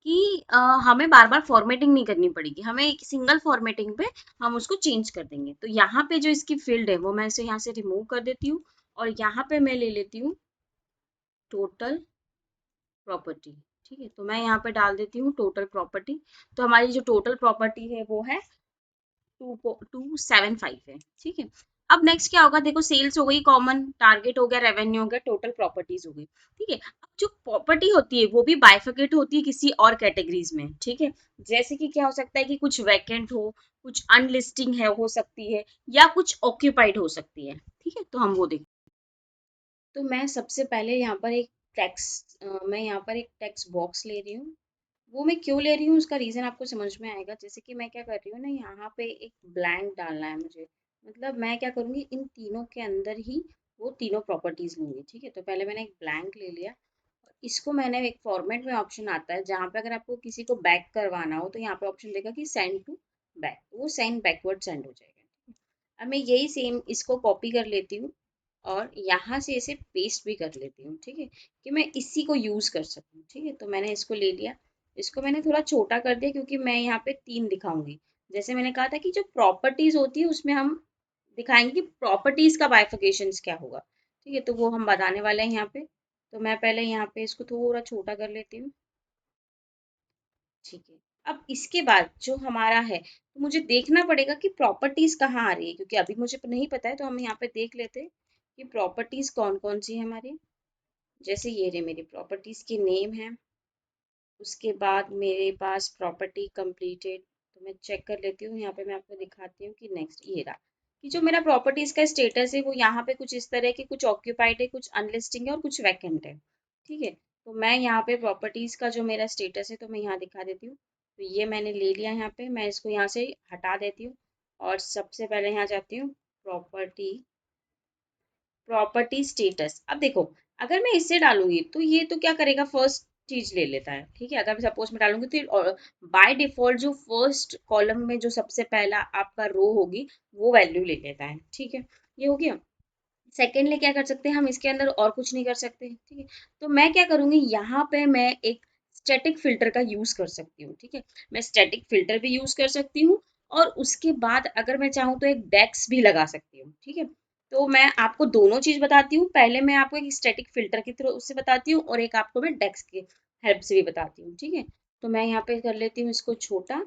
कि हमें बार बार फॉर्मेटिंग नहीं करनी पड़ेगी, हमें एक सिंगल फॉर्मेटिंग पे हम उसको चेंज कर देंगे। तो यहाँ पे जो इसकी फील्ड है वो मैं इसे यहाँ से रिमूव कर देती हूँ, और यहाँ पे मैं ले लेती हूँ टोटल प्रॉपर्टी। ठीक है, तो मैं यहाँ पे डाल देती हूँ टोटल प्रॉपर्टी। तो हमारी जो टोटल प्रॉपर्टी है वो है 275 है। ठीक है, अब नेक्स्ट क्या होगा, देखो सेल्स हो गई कॉमन, टारगेट हो गया, रेवेन्यू हो गया, टोटल प्रॉपर्टीज हो गई। ठीक है, अब जो प्रॉपर्टी होती है वो भी बाइफिकेट होती है किसी और कैटेगरीज में। ठीक है, जैसे कि क्या हो सकता है कि कुछ वैकेंट हो, कुछ अनलिस्टिंग है हो सकती है, या कुछ ऑक्यूपाइड हो सकती है। ठीक है, तो हम वो देखें। तो मैं सबसे पहले यहाँ पर एक मैं यहाँ पर एक टेक्स्ट बॉक्स ले रही हूँ। वो मैं क्यों ले रही हूँ उसका रीज़न आपको समझ में आएगा। जैसे कि मैं क्या कर रही हूँ ना, यहाँ पे एक ब्लैंक डालना है मुझे। मतलब मैं क्या करूँगी, इन तीनों के अंदर ही वो तीनों प्रॉपर्टीज लूँगी। ठीक है, तो पहले मैंने एक ब्लैंक ले लिया, और इसको मैंने एक फॉर्मेट में ऑप्शन आता है जहाँ पे अगर आपको किसी को बैक करवाना हो तो यहाँ पे ऑप्शन देगा कि सेंड टू बैक, तो वो सेंड बैकवर्ड सेंड हो जाएगा। अब मैं यही सेम इसको कॉपी कर लेती हूँ, और यहाँ से इसे पेस्ट भी कर लेती हूँ। ठीक है, कि मैं इसी को यूज़ कर सकूँ। ठीक है, तो मैंने इसको ले लिया, इसको मैंने थोड़ा छोटा कर दिया क्योंकि मैं यहाँ पे 3 दिखाऊंगी। जैसे मैंने कहा था कि जो प्रॉपर्टीज होती है उसमें हम दिखाएंगे कि प्रॉपर्टीज का बाइफिकेशन क्या होगा। ठीक है, तो वो हम बताने वाले हैं यहाँ पे। तो मैं पहले यहाँ पे इसको थोड़ा छोटा कर लेती हूँ। ठीक है, अब इसके बाद जो हमारा है, तो मुझे देखना पड़ेगा कि प्रॉपर्टीज कहाँ आ रही है, क्योंकि अभी मुझे नहीं पता है। तो हम यहाँ पे देख लेते हैं कि प्रॉपर्टीज कौन कौन सी है हमारी। जैसे ये रही मेरी प्रॉपर्टीज की नेम है। उसके बाद मेरे पास प्रॉपर्टी कंप्लीटेड, तो मैं चेक कर लेती हूँ। यहाँ पे मैं आपको दिखाती हूँ कि नेक्स्ट ये रहा कि जो मेरा प्रॉपर्टीज का स्टेटस है वो यहाँ पे कुछ इस तरह के, कुछ ऑक्यूपाइड है, कुछ अनलिस्टिंग है और कुछ वैकेंट है। ठीक है, तो मैं यहाँ पे प्रॉपर्टीज का जो मेरा स्टेटस है तो मैं यहाँ दिखा देती हूँ। तो ये मैंने ले लिया, यहाँ पे मैं इसको यहाँ से हटा देती हूँ और सबसे पहले यहाँ जाती हूँ प्रॉपर्टी, प्रॉपर्टी स्टेटस। अब देखो, अगर मैं इससे डालूंगी तो ये तो क्या करेगा, फर्स्ट चीज ले लेता है। ठीक है, अगर सपोज मैं डालूंगी तो बाय डिफॉल्ट जो फर्स्ट कॉलम में जो सबसे पहला आपका रो होगी वो वैल्यू ले लेता है। ठीक है, ये हो गया। सेकेंडली क्या कर सकते हैं हम, इसके अंदर और कुछ नहीं कर सकते। ठीक है, तो मैं क्या करूंगी, यहाँ पे मैं एक स्टैटिक फिल्टर का यूज कर सकती हूँ। ठीक है, मैं स्टैटिक फिल्टर भी यूज कर सकती हूँ और उसके बाद अगर मैं चाहूँ तो एक डेक्स भी लगा सकती हूँ। ठीक है, तो मैं आपको दोनों चीज बताती हूँ। पहले मैं आपको एक स्टैटिक फिल्टर की थ्रू उससे बताती हूँ और एक आपको मैं डेक्स की हेल्प से भी बताती हूँ। ठीक है, तो मैं यहाँ पे कर लेती हूँ इसको छोटा।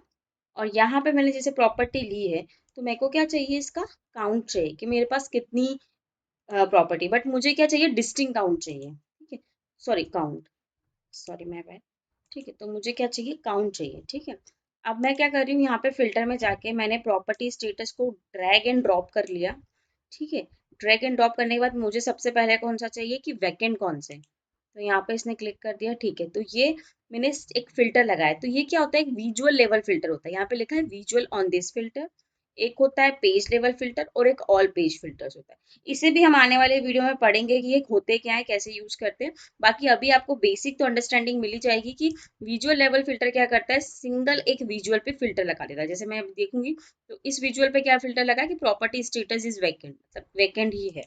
और यहाँ पे मैंने जैसे प्रॉपर्टी ली है, तो मेरे को क्या चाहिए, इसका काउंट चाहिए कि मेरे पास कितनी प्रॉपर्टी, बट मुझे क्या चाहिए, डिस्टिंक्ट काउंट चाहिए। ठीक है, सॉरी काउंट, सॉरी मैं बैड। ठीक है, तो मुझे क्या चाहिए, काउंट चाहिए। ठीक है, अब मैं क्या कर रही हूँ, यहाँ पे फिल्टर में जाके मैंने प्रॉपर्टी स्टेटस को ड्रैग एंड ड्रॉप कर लिया। ठीक है, ड्रैग एंड ड्रॉप करने के बाद मुझे सबसे पहले कौन सा चाहिए कि वैकेंट कौन से, तो यहाँ पे इसने क्लिक कर दिया। ठीक है, तो ये मैंने एक फिल्टर लगाया। तो ये क्या होता है, एक विजुअल लेवल फिल्टर होता है। यहाँ पे लिखा है विजुअल ऑन दिस फिल्टर। एक होता है पेज लेवल फिल्टर और एक ऑल पेज फिल्टर्स होता है। इसे भी हम आने वाले वीडियो में पढ़ेंगे कि ये होते क्या है, कैसे यूज करते हैं। बाकी अभी आपको बेसिक तो अंडरस्टैंडिंग मिली जाएगी कि विजुअल लेवल फिल्टर क्या करता है, सिंगल एक विजुअल पे फिल्टर लगा देता है। जैसे मैं अब देखूंगी तो इस विजुअल पे क्या फिल्टर लगा कि प्रॉपर्टी स्टेटस इज वैकेंट, मतलब वैकेंट ही है।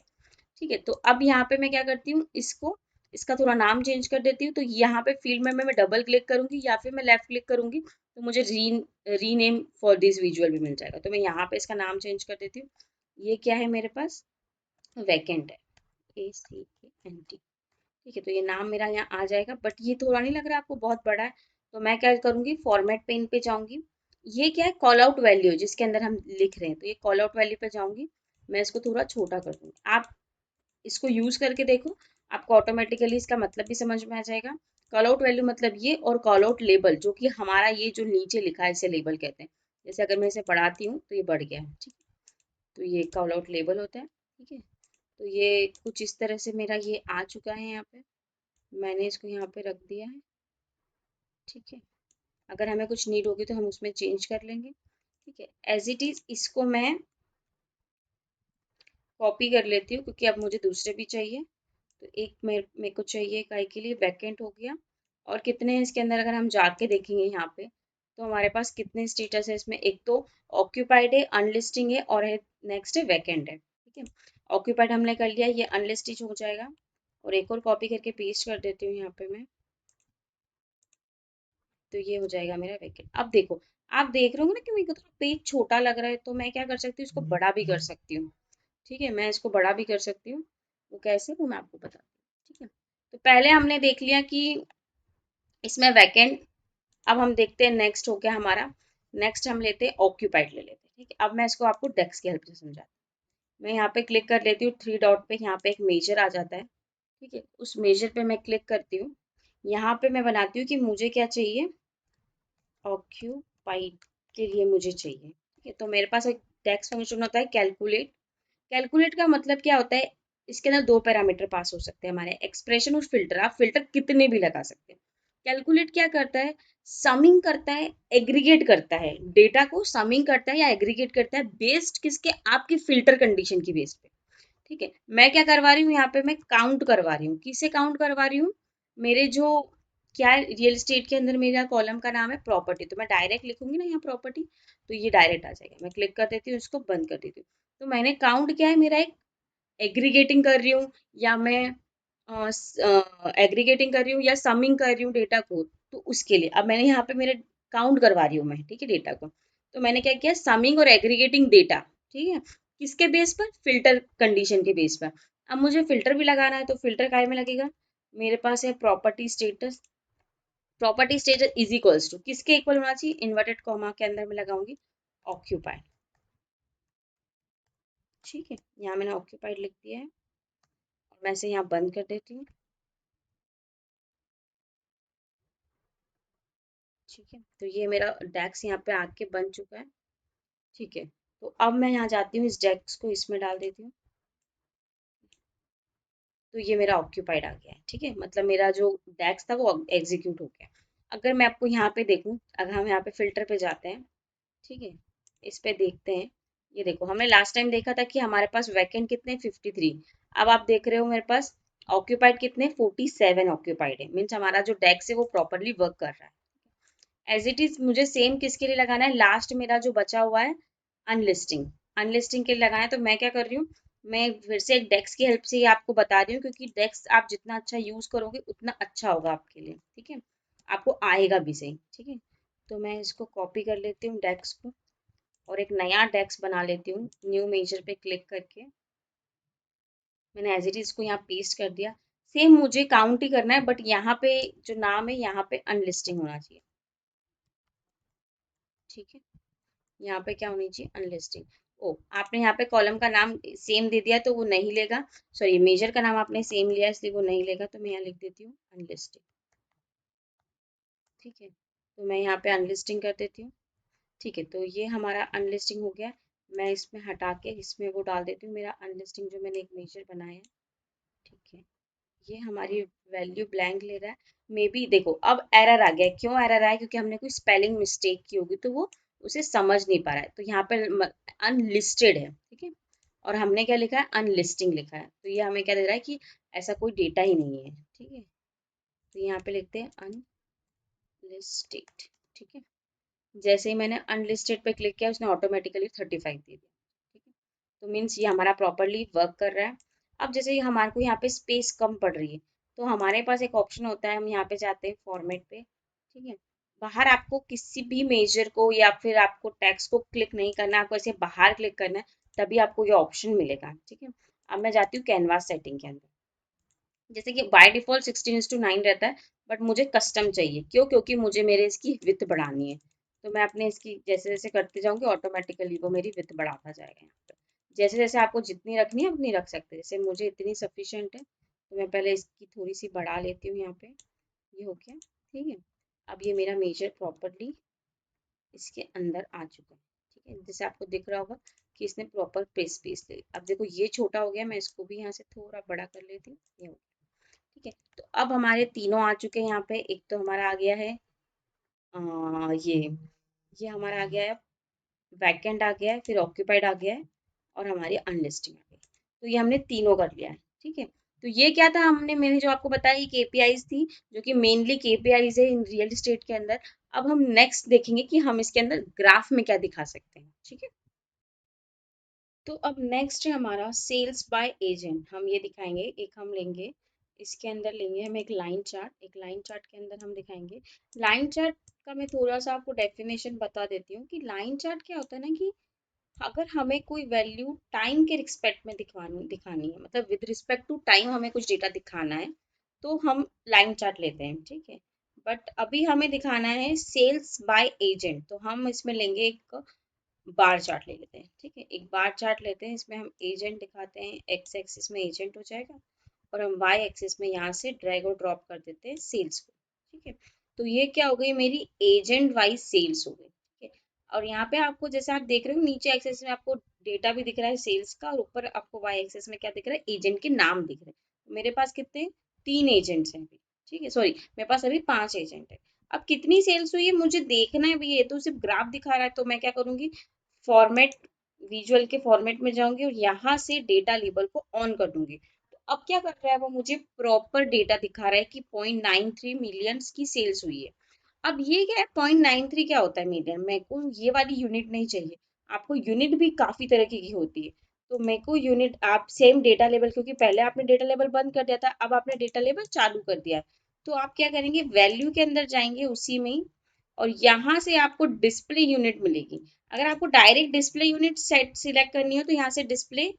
ठीक है, तो अब यहाँ पे मैं क्या करती हूँ, इसको इसका थोड़ा नाम चेंज कर देती हूँ। तो यहाँ पे फील्ड में मैं डबल क्लिक करूंगी या फिर मैं लेफ्ट क्लिक करूंगी तो मुझे रीनेम फॉर दिस विजुअल भी मिल जाएगा। तो मैं यहाँ पे इसका नाम चेंज कर देती हूँ। ये क्या है मेरे पास, वैकेंट है, ACANT। ठीक है, तो ये नाम मेरा यहाँ आ जाएगा, बट ये थोड़ा नहीं लग रहा आपको बहुत बड़ा है। तो मैं क्या करूंगी, फॉर्मेट पेन पे जाऊंगी। ये क्या है, कॉल आउट वैल्यू जिसके अंदर हम लिख रहे हैं, तो ये कॉल आउट वैल्यू पे जाऊंगी। मैं इसको थोड़ा छोटा कर दूंगी। आप इसको यूज करके देखो, आपको ऑटोमेटिकली इसका मतलब भी समझ में आ जाएगा। कॉल आउट वैल्यू मतलब ये, और कॉल आउट लेबल जो कि हमारा ये जो नीचे लिखा है इसे लेबल कहते हैं। जैसे अगर मैं इसे बढ़ाती हूँ तो ये बढ़ गया है। ठीक है, तो ये कॉल आउट लेबल होता है। ठीक है, तो ये कुछ इस तरह से मेरा ये आ चुका है। यहाँ पे मैंने इसको यहाँ पे रख दिया है। ठीक है, अगर हमें कुछ नीड होगी तो हम उसमें चेंज कर लेंगे। ठीक है, एज इट इज इसको मैं कॉपी कर लेती हूँ क्योंकि अब मुझे दूसरे भी चाहिए। तो एक मेरे को चाहिए काय के लिए वैकेंट हो गया। और कितने हैं इसके अंदर, अगर हम जाके देखेंगे यहाँ पे तो हमारे पास कितने स्टेटस है इसमें, एक तो ऑक्यूपाइड है, अनलिस्टिंग है और है नेक्स्ट है वैकेंट है। ठीक है, ऑक्यूपाइड हमने कर लिया, ये अनलिस्टेड हो जाएगा। और एक और कॉपी करके पेस्ट कर देती हूँ यहाँ पे मैं, तो ये हो जाएगा मेरा वैकेंट। अब देखो, आप देख रहे हो ना कि मेरे को थोड़ा पेज छोटा लग रहा है, तो मैं क्या कर सकती हूँ, इसको बड़ा भी कर सकती हूँ। ठीक है, मैं इसको बड़ा भी कर सकती हूँ। वो कैसे, वो मैं आपको बताती हूँ। ठीक है, तो पहले हमने देख लिया कि इसमें वैकेंट। अब हम देखते हैं नेक्स्ट हो गया हमारा। नेक्स्ट हम लेते हैं ऑक्यूपाइड ले लेते हैं। ठीक है, अब मैं इसको आपको डेस्क की हेल्प से समझाती हूँ। मैं यहाँ पे क्लिक कर लेती हूँ, थ्री डॉट पे यहाँ पे एक मेजर आ जाता है। ठीक है, उस मेजर पे मैं क्लिक करती हूँ। यहाँ पे मैं बनाती हूँ कि मुझे क्या चाहिए, ऑक्यूपाइड के लिए मुझे चाहिए। ठीक है, तो मेरे पास एक टेक्स्ट फंक्शन होता है कैलकुलेट। कैलकुलेट का मतलब क्या होता है, इसके अंदर दो पैरामीटर पास हो सकते हैं हमारे, एक्सप्रेशन और फिल्टर। आप फिल्टर कितने भी लगा सकते हैं। कैलकुलेट क्या करता है, समिंग करता है, एग्रीगेट करता है, डेटा को समिंग करता है या एग्रीगेट करता है बेस्ड किसके, आपकी फिल्टर कंडीशन की बेस पे। ठीक है, मैं क्या करवा रही हूँ यहाँ पे, मैं काउंट करवा रही हूँ। किसे काउंट करवा रही हूँ, मेरे जो क्या है, रियल एस्टेट के अंदर मेरा कॉलम का नाम है प्रॉपर्टी, तो मैं डायरेक्ट लिखूंगी ना यहाँ प्रॉपर्टी, तो ये डायरेक्ट आ जाएगा। मैं क्लिक कर देती हूँ, इसको बंद कर देती हूँ। तो मैंने काउंट किया है मेरा एक, एग्रीगेटिंग कर रही हूँ या मैं एग्रीगेटिंग कर रही हूँ या समिंग कर रही हूँ डेटा को, तो उसके लिए अब मैंने यहाँ पे मेरे काउंट करवा रही हूँ मैं। ठीक है, डेटा को। तो मैंने क्या किया, समिंग और एग्रीगेटिंग डेटा, ठीक है, किसके बेस पर, फिल्टर कंडीशन के बेस पर। अब मुझे फिल्टर भी लगाना है, तो फिल्टर काय में लगेगा, मेरे पास है property status. Property status is equals to किसके इक्वल होना चाहिए, इन्वर्टेड कॉमा के अंदर में लगाऊंगी ऑक्यूपाइड, ठीक है, यहाँ मैंने ऑक्यूपाइड लिख दिया है और मैं इसे यहाँ बंद कर देती हूँ, ठीक है। तो ये मेरा डेस्क यहाँ पे आके बन चुका है, ठीक है। तो अब मैं यहाँ जाती हूँ, इस डेस्क को इसमें डाल देती हूँ, तो ये मेरा ऑक्यूपाइड आ गया है, ठीक है, मतलब मेरा जो डेस्क था वो एग्जीक्यूट हो गया। अगर मैं आपको यहाँ पे देखूँ, अगर हम यहाँ पे फिल्टर पे जाते हैं, ठीक है, इस पे देखते हैं, ये देखो हमने लास्ट टाइम देखा था कि हमारे पास वैकेंट कितने 53, अब आप देख रहे हो मेरे पास ऑक्यूपाइड कितने 47 ऑक्यूपाइड है, मीन्स हमारा जो डेस्क है वो प्रॉपरली वर्क कर रहा है। एज इट इज मुझे सेम किसके लिए लगाना है, लास्ट मेरा जो बचा हुआ है अनलिस्टिंग, अनलिस्टिंग के लिए लगाना है। तो मैं क्या कर रही हूँ, मैं फिर से एक डेस्क की हेल्प से ही आपको बता रही हूँ, क्योंकि डेस्क आप जितना अच्छा यूज करोगे उतना अच्छा होगा आपके लिए, ठीक है, आपको आएगा भी सही, ठीक है। तो मैं इसको कॉपी कर लेती हूँ डेस्क को, और एक नया डेस्क बना लेती हूँ, न्यू मेजर पे क्लिक करके मैंने एज इट इज को यहाँ पेस्ट कर दिया। सेम मुझे काउंट ही करना है, बट यहाँ पे जो नाम है यहाँ पे अनलिस्टिंग होना चाहिए, ठीक है, यहाँ पे क्या होनी चाहिए, अनलिस्टिंग। ओ, आपने यहाँ पे कॉलम का नाम सेम दे दिया तो वो नहीं लेगा, सॉरी मेजर का नाम आपने सेम लिया इसलिए वो नहीं लेगा, तो मैं यहाँ लिख देती हूँ अनलिस्टिंग, ठीक है। तो मैं यहाँ पे अनलिस्टिंग कर देती हूँ, ठीक है। तो ये हमारा अनलिस्टिंग हो गया, मैं इसमें हटा के इसमें वो डाल देती हूँ, मेरा अनलिस्टिंग जो मैंने एक मेजर बनाया है, ठीक है। ये हमारी वैल्यू ब्लैंक ले रहा है, मे बी देखो अब एरर आ गया है। क्यों एरर आया, क्योंकि हमने कोई स्पेलिंग मिस्टेक की होगी तो वो उसे समझ नहीं पा रहा है, तो यहाँ पे अनलिस्टेड है, ठीक है, और हमने क्या लिखा है, अनलिस्टिंग लिखा है, तो ये हमें क्या दे रहा है कि ऐसा कोई डेटा ही नहीं है, ठीक है। तो यहाँ पे लिखते हैं अनलिस्टेड, ठीक है। जैसे ही मैंने अनलिस्टेड पे क्लिक किया उसने ऑटोमेटिकली 35 दे दिया, ठीक है। तो मीन्स ये हमारा प्रॉपरली वर्क कर रहा है। अब जैसे हमारे को यहाँ पे स्पेस कम पड़ रही है, तो हमारे पास एक ऑप्शन होता है, हम यहाँ पे जाते हैं फॉर्मेट पे, ठीक है। बाहर आपको किसी भी मेजर को या फिर आपको टेक्स्ट को क्लिक नहीं करना है, आपको ऐसे बाहर क्लिक करना है, तभी आपको ये ऑप्शन मिलेगा, ठीक है। अब मैं जाती हूँ कैनवास सेटिंग के अंदर, जैसे कि बाय डिफॉल्ट 16:9 रहता है, बट मुझे कस्टम चाहिए, क्यों, क्योंकि मुझे मेरे इसकी विड्थ बढ़ानी है, तो मैं अपने इसकी जैसे जैसे करते जाऊंगी ऑटोमेटिकली वो मेरी विड्थ बढ़ाता जाएगा यहाँ पे। जैसे जैसे आपको जितनी रखनी है उतनी रख सकते हैं, जैसे मुझे इतनी सफिशिएंट है, तो मैं पहले इसकी थोड़ी सी बढ़ा लेती हूँ यहाँ पे, ये हो गया, ठीक है। अब ये मेरा मेजर प्रॉपरली इसके अंदर आ चुका है, ठीक है, जैसे आपको दिख रहा होगा कि इसने प्रॉपर स्पेस ले ली। अब देखो ये छोटा हो गया, मैं इसको भी यहाँ से थोड़ा बड़ा कर लेती हूँ, ये हो गया, ठीक है। तो अब हमारे तीनों आ चुके हैं यहाँ पे, एक तो हमारा आ गया है ये हमारा आ गया है वैकेंट, आ गया है, फिर ऑक्यूपाइड आ गया है, और हमारी अनलिस्टिंग आ गई। तो ये हमने तीनों कर लिया है, ठीक है। तो ये क्या था, हमने मैंने जो आपको बताया केपीआईज थी, जो कि मेनली केपीआईज है इन रियल एस्टेट के अंदर। अब हम नेक्स्ट देखेंगे कि हम इसके अंदर ग्राफ में क्या दिखा सकते हैं, ठीक है। तो अब नेक्स्ट है हमारा सेल्स बाय एजेंट, हम ये दिखाएंगे, एक हम लेंगे, इसके अंदर लेंगे हम एक लाइन चार्ट, एक लाइन चार्ट के अंदर हम दिखाएंगे। लाइन चार्ट का मैं थोड़ा सा आपको डेफिनेशन बता देती हूँ कि लाइन चार्ट क्या होता है ना, कि अगर हमें कोई वैल्यू टाइम के रिस्पेक्ट में दिखानी है, मतलब विद रिस्पेक्ट टू टाइम हमें कुछ डेटा दिखाना है, तो हम लाइन चार्ट लेते हैं, ठीक है। बट अभी हमें दिखाना है सेल्स बाय एजेंट, तो हम इसमें लेंगे एक बार चार्ट ले लेते हैं, ठीक है, एक बार चार्ट लेते हैं, इसमें हम एजेंट दिखाते हैं, एक्स एक्सिस में एजेंट हो जाएगा, और हम वाई एक्सिस में यहाँ से ड्रैग और ड्रॉप कर देते हैं सेल्स को, ठीक है। तो ये क्या हो गई, मेरी एजेंट वाइज सेल्स हो गई, ठीक है। और यहाँ पे आपको जैसे आप देख रहे हो नीचे एक्सेस में आपको डेटा भी दिख रहा है सेल्स का, और ऊपर आपको वाई एक्सेस में क्या दिख रहा है, एजेंट के नाम दिख रहे हैं। तो मेरे पास कितने, 3 एजेंट्स हैं अभी, ठीक है, सॉरी मेरे पास अभी 5 एजेंट है। अब कितनी सेल्स हुई है मुझे देखना है भैया, ये तो सिर्फ ग्राफ दिखा रहा है, तो मैं क्या करूंगी, फॉर्मेट, विजुअल के फॉर्मेट में जाऊंगी और यहाँ से डेटा लेबल को ऑन कर दूंगी। तो अब क्या कर रहा है वो, मुझे प्रॉपर डेटा दिखा रहा है कि 0.93 मिलियंस की सेल्स हुई है। अब ये क्या है, 0.93 क्या होता है मिलियन, मेरे को ये वाली यूनिट नहीं चाहिए, आपको यूनिट भी काफी तरह की होती है। तो मेरे को यूनिट, आप सेम डेटा लेवल, क्योंकि पहले आपने डेटा लेवल बंद कर दिया था, अब आपने डेटा लेवल चालू कर दिया है, तो आप क्या करेंगे, वैल्यू के अंदर जाएंगे, उसी में ही और यहाँ से आपको डिस्प्ले यूनिट मिलेगी। अगर आपको direct display unit set select करनी हो तो यहाँ से डिस्प्ले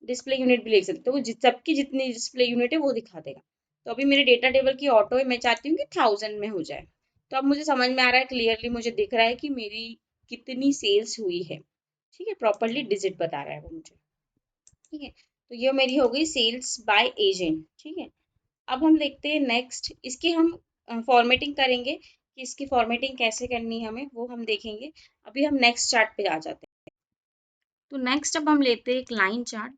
डिस्प्ले यूनिट भी लिख सकते हो, वो सबकी जितनी डिस्प्ले यूनिट है वो दिखा देगा। तो अभी मेरे डेटा टेबल की ऑटो है, मैं चाहती हूँ कि 1000 में हो जाए। तो अब मुझे समझ में आ रहा है, क्लियरली मुझे दिख रहा है कि मेरी कितनी सेल्स हुई है। ठीक है, प्रॉपरली डिजिट बता रहा है वो मुझे। ठीक है, तो ये मेरी हो गई सेल्स बाय एजेंट। ठीक है, अब हम देखते हैं नेक्स्ट, इसकी हम फॉर्मेटिंग करेंगे कि इसकी फॉर्मेटिंग कैसे करनी है हमें, वो हम देखेंगे। अभी हम नेक्स्ट चार्ट पे आ जाते हैं। तो नेक्स्ट अब हम लेते हैं एक लाइन चार्ट।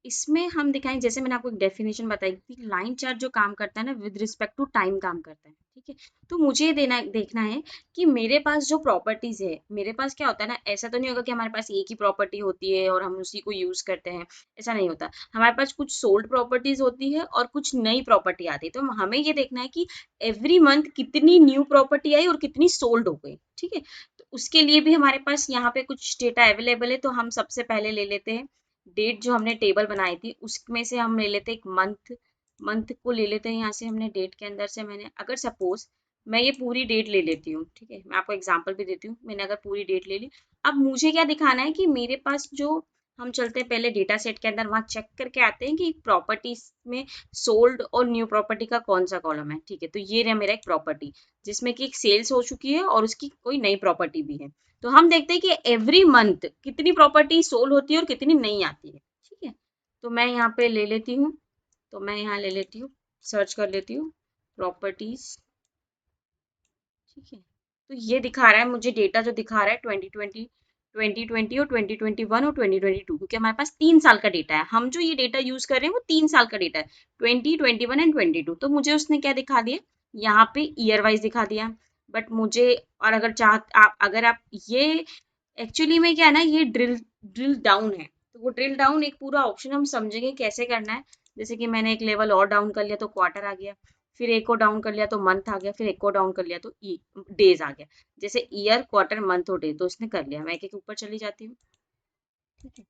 इसमें हम दिखाएं, जैसे मैंने आपको एक डेफिनेशन बताई थी, लाइन चार्ट जो काम करता है ना, विद रिस्पेक्ट टू टाइम काम करता है। ठीक है, तो मुझे देखना है कि मेरे पास जो प्रॉपर्टीज है, मेरे पास क्या होता है ना, ऐसा तो नहीं होगा कि हमारे पास एक ही प्रॉपर्टी होती है और हम उसी को यूज करते हैं, ऐसा नहीं होता। हमारे पास कुछ सोल्ड प्रॉपर्टीज होती है और कुछ नई प्रॉपर्टी आती है। तो हमें ये देखना है कि एवरी मंथ कितनी न्यू प्रॉपर्टी आई और कितनी सोल्ड हो गई। ठीक है, तो उसके लिए भी हमारे पास यहाँ पे कुछ डेटा अवेलेबल है। तो हम सबसे पहले ले लेते हैं डेट, जो हमने टेबल बनाई थी उसमें से हम ले लेते हैं एक मंथ। मंथ को ले लेते हैं यहाँ से, हमने डेट के अंदर से मैंने, अगर सपोज मैं ये पूरी डेट ले लेती हूँ, ठीक है, मैं आपको एग्जांपल भी देती हूँ, मैंने अगर पूरी डेट ले ली, अब मुझे क्या दिखाना है कि मेरे पास जो, हम चलते हैं पहले डेटा सेट के अंदर, वहां चेक करके आते हैं कि प्रॉपर्टीज में सोल्ड और न्यू प्रॉपर्टी का कौन सा कॉलम है। ठीक है, तो ये रहा मेरा एक प्रॉपर्टी जिसमें कि एक सेल्स हो चुकी है और उसकी कोई नई प्रॉपर्टी भी है। तो हम देखते हैं कि एवरी मंथ कितनी प्रॉपर्टी सोल्ड होती है और कितनी नहीं आती है। ठीक है, तो मैं यहाँ पे ले लेती हूँ, तो मैं यहाँ ले लेती हूँ, सर्च कर लेती हूँ प्रॉपर्टीज। ठीक है, तो ये दिखा रहा है मुझे, डेटा जो दिखा रहा है 2020, 2020 और 2021 और 2022, क्योंकि हमारे पास 3 साल का डेटा है। हम जो ये डेटा यूज कर रहे हैं वो 3 साल का डेटा है, 2021 एंड 22। तो मुझे उसने क्या दिखा दिया, यहाँ पे ईयर वाइज दिखा दिया। बट मुझे, और अगर आप, अगर आप ये, एक्चुअली में क्या है ना, ये ड्रिल डाउन है। तो वो ड्रिल डाउन एक पूरा ऑप्शन हम समझेंगे कैसे करना है। जैसे कि मैंने एक लेवल और डाउन कर लिया तो क्वार्टर आ गया, फिर एक को डाउन कर लिया तो मंथ आ गया, फिर एक को डाउन कर लिया तो डेज आ गया। जैसे ईयर, क्वार्टर, मंथ और डे, तो इसने कर लिया। मैं एक एक ऊपर चली जाती हूँ। ठीक है,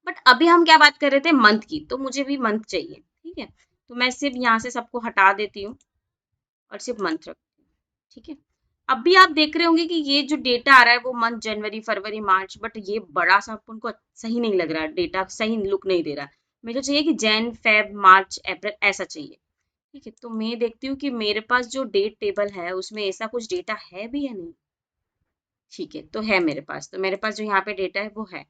बट अभी हम क्या बात कर रहे थे, मंथ की, तो मुझे भी मंथ चाहिए। ठीक है, तो मैं सिर्फ यहाँ से सबको हटा देती हूँ और सिर्फ मंथ रखती हूँ। ठीक है, अब भी आप देख रहे होंगे कि ये जो डेटा आ रहा है वो month, January, February, March, but ये बड़ा सा उनको सही नहीं लग रहा है, डेटा सही लुक नहीं दे रहा। मुझे चाहिए कि जैन, फेब, मार्च, अप्रैल, ऐसा चाहिए। ठीक है, तो मैं देखती हूँ कि मेरे पास जो डेट टेबल है उसमें ऐसा कुछ डेटा है भी या नहीं। ठीक है, तो है मेरे पास, तो मेरे पास जो यहाँ पे डेटा है वो है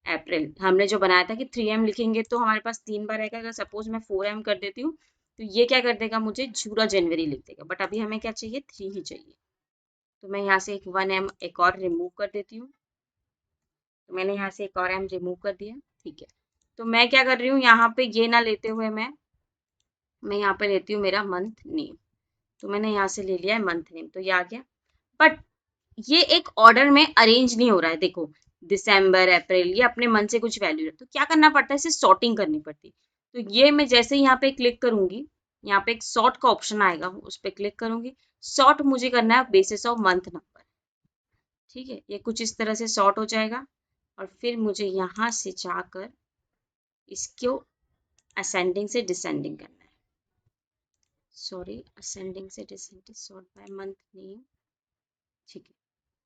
अप्रैल। हमने जो बनाया था कि 3M लिखेंगे तो हमारे पास 3 बार आएगा। अगर सपोज मैं 4M कर देती हूँ तो ये क्या कर देगा, मुझे पूरा जनवरी लिख देगा। बट अभी हमें क्या चाहिए, 3 ही चाहिए। तो मैं यहाँ से एक 1M एक और रिमूव कर देती हूँ। तो मैंने यहाँ से एक और M रिमूव कर दिया। ठीक है, तो मैं क्या कर रही हूँ, यहाँ पे ये ना लेते हुए मैं यहाँ पे लेती हूँ मेरा मंथ नेम। तो मैंने यहाँ से ले लिया है मंथ नेम, तो ये आ गया। बट ये एक ऑर्डर में अरेंज नहीं हो रहा है। देखो, दिसंबर, अप्रैल, ये अपने मन से कुछ वैल्यू है, तो क्या करना पड़ता है, इसे सॉर्टिंग करनी पड़ती है। तो ये मैं जैसे यहाँ पे क्लिक करूंगी, यहाँ पे एक सॉर्ट का ऑप्शन आएगा, उस पर क्लिक करूंगी। सॉर्ट मुझे करना है बेसिस ऑफ मंथ नंबर। ठीक है, ये कुछ इस तरह से सॉर्ट हो जाएगा और फिर मुझे यहाँ से जाकर इसको असेंडिंग से डिसेंडिंग करना है। सॉरी, असेंडिंग से descending, sort by month name. ठीक है,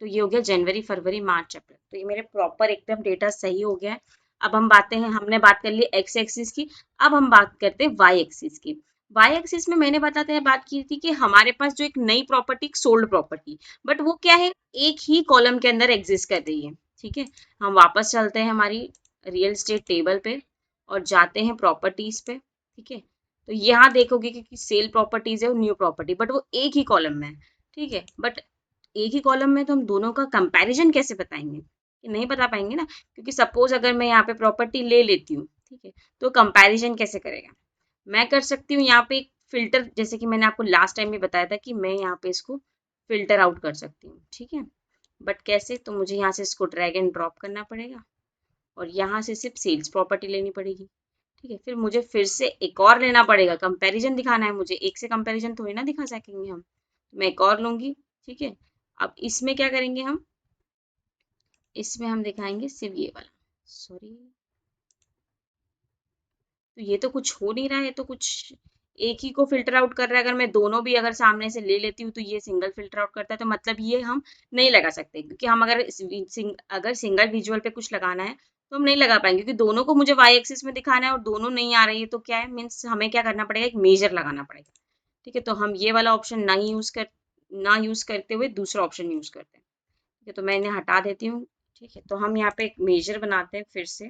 तो ये हो गया जनवरी, फरवरी, मार्च, अप्रैल। तो ये मेरे प्रॉपर एकदम डेटा सही हो गया है। अब हम हमने बात कर ली एक्स एक्सिस की। अब हम बात करते हैं वाई एक्सिस की। वाई एक्सिस में मैंने बताते हैं बात की थी कि हमारे पास जो एक नई प्रॉपर्टी, सोल्ड प्रॉपर्टी, बट वो क्या है, एक ही कॉलम के अंदर एग्जिस्ट कर रही है। ठीक है, हम वापस चलते हैं हमारी रियल एस्टेट टेबल पे और जाते हैं प्रॉपर्टीज पे। ठीक है, तो यहाँ देखोगे कि सेल प्रॉपर्टीज है और न्यू प्रॉपर्टी, बट वो एक ही कॉलम में है। ठीक है, बट एक ही कॉलम में तो हम दोनों का कंपैरिजन कैसे बताएंगे, कि नहीं बता पाएंगे ना, क्योंकि सपोज अगर मैं यहाँ पे प्रॉपर्टी ले लेती हूँ, ठीक है, तो कंपैरिजन कैसे करेगा। मैं कर सकती हूँ यहाँ पे एक फिल्टर, जैसे कि मैंने आपको लास्ट टाइम भी बताया था कि मैं यहाँ पे इसको फिल्टर आउट कर सकती हूँ। ठीक है, बट कैसे, तो मुझे यहाँ से इसको ड्रैग एंड ड्रॉप करना पड़ेगा और यहाँ से सिर्फ सेल्स प्रॉपर्टी लेनी पड़ेगी। ठीक है, फिर मुझे फिर से एक और लेना पड़ेगा, कंपैरिजन दिखाना है मुझे, एक से कंपैरिजन थोड़ी ना दिखा सकेंगे हम। तो मैं एक और लूंगी। ठीक है, अब इसमें क्या करेंगे हम, इसमें हम दिखाएंगे सिर्फ ये वाला। सॉरी, तो ये तो कुछ हो नहीं रहा है, तो कुछ एक ही को फिल्टर आउट कर रहा है, अगर मैं दोनों भी अगर सामने से ले लेती हूँ तो ये सिंगल फिल्टर आउट करता है, तो मतलब ये हम नहीं लगा सकते, क्योंकि हम अगर सिंगल विजुअल पे कुछ लगाना है तो हम नहीं लगा पाएंगे, क्योंकि दोनों को मुझे वाई एक्सिस में दिखाना है और दोनों नहीं आ रही है, तो क्या है, मीन्स हमें क्या करना पड़ेगा, एक मेजर लगाना पड़ेगा। ठीक है, तो हम ये वाला ऑप्शन ना यूज करते हुए दूसरा ऑप्शन यूज करते हैं। ठीक है, तो मैं इन्हें हटा देती हूँ। ठीक है, तो हम यहाँ पे एक मेजर बनाते हैं फिर से,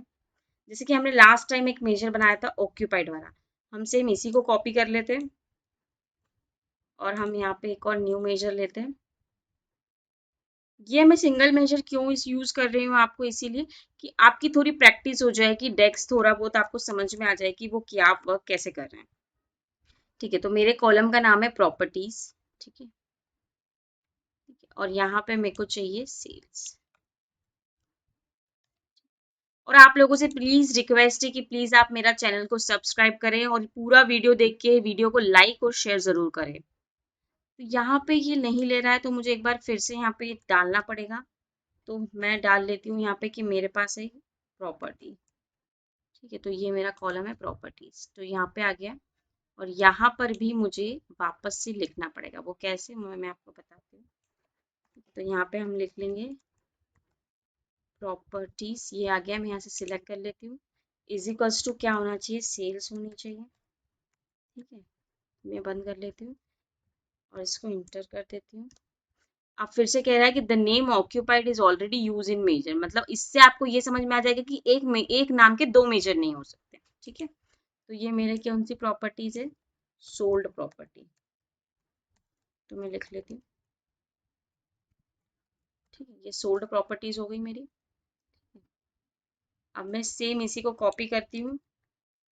जैसे कि हमने लास्ट टाइम एक मेजर बनाया था ऑक्यूपाइड वाला, हम सेम इसी को कॉपी कर लेते हैं और हम यहाँ पे एक और न्यू मेजर लेते हैं। ये मैं सिंगल मेजर क्यों इस यूज कर रही हूँ आपको, इसीलिए कि आपकी थोड़ी प्रैक्टिस हो जाए, कि डेस्क थोड़ा बहुत आपको समझ में आ जाए कि वो क्या वर्क कैसे कर रहे हैं। ठीक है, तो मेरे कॉलम का नाम है प्रॉपर्टीज। ठीक है, ठीक है, और यहाँ पे मेरे को चाहिए सेल्स। और आप लोगों से प्लीज रिक्वेस्ट है कि प्लीज आप मेरा चैनल को सब्सक्राइब करें और पूरा वीडियो देख के वीडियो को लाइक और शेयर जरूर करें। तो यहाँ पे ये नहीं ले रहा है, तो मुझे एक बार फिर से यहाँ पे डालना पड़ेगा। तो मैं डाल लेती हूँ यहाँ पे कि मेरे पास है प्रॉपर्टी। ठीक है, तो ये मेरा कॉलम है प्रॉपर्टीज, तो यहाँ पे आ गया। और यहाँ पर भी मुझे वापस से लिखना पड़ेगा, वो कैसे मैं आपको बताती हूँ। तो यहाँ पे हम लिख लेंगे प्रॉपर्टीज, ये आ गया, मैं यहाँ से सिलेक्ट कर लेती हूँ। इज इक्वल्स टू क्या होना चाहिए, सेल्स होनी चाहिए। ठीक है, मैं बंद कर लेती हूँ और इसको इंटर कर देती हूँ। अब फिर से कह रहा है कि the name occupied is already use in measure, मतलब इससे आपको ये समझ में आ जाएगा कि एक नाम के दो मेजर नहीं हो सकते। ठीक है, तो ये मेरे कौन सी प्रॉपर्टीज है, सोल्ड प्रॉपर्टी, तो मैं लिख लेती हूँ। ठीक है, ये सोल्ड प्रॉपर्टीज हो गई मेरी। अब मैं सेम इसी को कॉपी करती हूँ,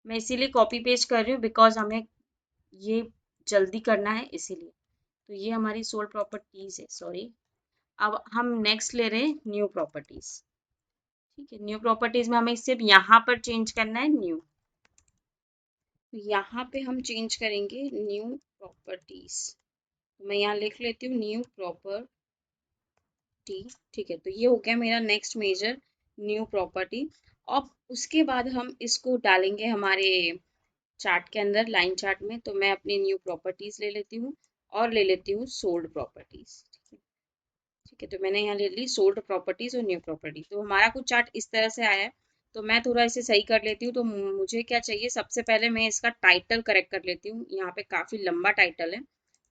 मैं इसीलिए कॉपी पेस्ट कर रही हूँ बिकॉज हमें ये जल्दी करना है इसीलिए। तो ये हमारी सोल्ड प्रॉपर्टीज है, सॉरी। अब हम नेक्स्ट ले रहे हैं न्यू प्रॉपर्टीज। ठीक है, न्यू प्रॉपर्टीज में हमें सिर्फ यहाँ पर चेंज करना है न्यू, तो यहाँ पे हम चेंज करेंगे न्यू प्रॉपर्टीज। तो मैं यहाँ लिख लेती हूँ न्यू प्रॉपर्टी। ठीक है, तो ये हो गया मेरा नेक्स्ट मेजर, न्यू प्रॉपर्टी। अब उसके बाद हम इसको डालेंगे हमारे चार्ट के अंदर, लाइन चार्ट में। तो मैं अपनी न्यू प्रॉपर्टीज ले लेती हूँ और ले लेती हूँ सोल्ड प्रॉपर्टीज। ठीक है, तो मैंने यहाँ ले ली सोल्ड प्रॉपर्टीज और न्यू प्रॉपर्टी, तो हमारा कुछ चार्ट इस तरह से आया है। तो मैं थोड़ा इसे सही कर लेती हूँ। तो मुझे क्या चाहिए, सबसे पहले मैं इसका टाइटल करेक्ट कर लेती हूँ, यहाँ पे काफी लंबा टाइटल है।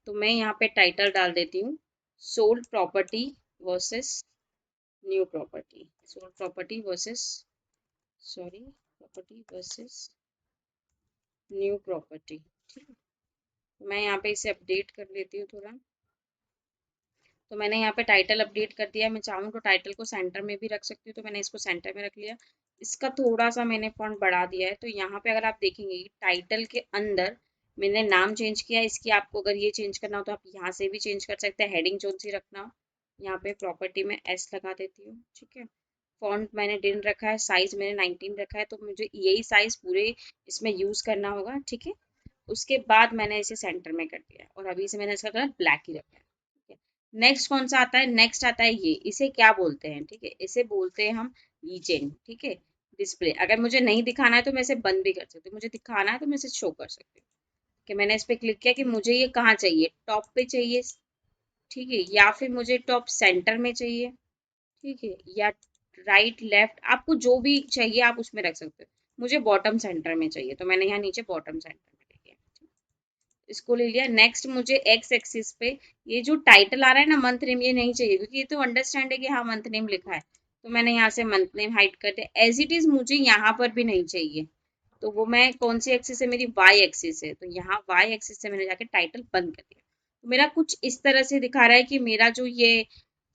तो मैं यहाँ पे टाइटल डाल देती हूँ sold property versus new property, sold property versus, sorry, property versus new property. ठीक है, तो मैं यहाँ पे इसे अपडेट कर लेती हूँ थोड़ा। तो मैंने यहाँ पे टाइटल अपडेट कर दिया, मैं चाहूँ तो टाइटल को सेंटर में भी रख सकती हूँ, तो मैंने इसको सेंटर में रख लिया। इसका थोड़ा सा मैंने फॉन्ट बढ़ा दिया है। तो यहाँ पे अगर आप देखेंगे टाइटल के अंदर मैंने नाम चेंज किया है इसकी, आपको अगर ये चेंज करना हो तो आप यहाँ से भी चेंज कर सकते हैं, हेडिंग जो सी रखना हो। यहाँ पे प्रॉपर्टी में एस लगा देती हूँ। ठीक है, फॉन्ट मैंने 10 रखा है, साइज मैंने 19 रखा है, तो मुझे यही साइज पूरे इसमें यूज करना होगा। ठीक है, उसके बाद मैंने इसे सेंटर में कर दिया और अभी से मैंने इसका कलर ब्लैक ही रखा है। ठीक है, नेक्स्ट कौन सा आता है, नेक्स्ट आता है ये, इसे क्या बोलते हैं, ठीक है, इसे बोलते हैं हम लीजेंड। ठीक है, डिस्प्ले, अगर मुझे नहीं दिखाना है तो मैं इसे बंद भी कर सकती हूँ, मुझे दिखाना है तो मैं इसे शो कर सकती हूँ। कि मैंने इस पे क्लिक किया कि मुझे ये कहाँ चाहिए, टॉप पे चाहिए। ठीक है, या फिर मुझे टॉप सेंटर में चाहिए। ठीक है, या राइट लेफ्ट, आपको जो भी चाहिए आप उसमें रख सकते हो। मुझे बॉटम सेंटर में चाहिए, तो मैंने यहाँ नीचे बॉटम सेंटर में लिख दिया, इसको ले लिया। नेक्स्ट मुझे एक्स एक्सिस पे ये जो टाइटल आ रहा है ना मंथ नेम, ये नहीं चाहिए, क्योंकि ये तो अंडरस्टैंड है कि हाँ मंथ नेम लिखा है। तो मैंने यहाँ से मंथ नेम हाइड कर दिया, एज इट इज मुझे यहाँ पर भी नहीं चाहिए। तो वो मैं कौन सी एक्सिस है, मेरी वाई एक्सिस है, तो यहाँ वाई एक्सिस से मैंने जाके टाइटल बंद कर दिया। तो मेरा कुछ इस तरह से दिखा रहा है कि मेरा जो ये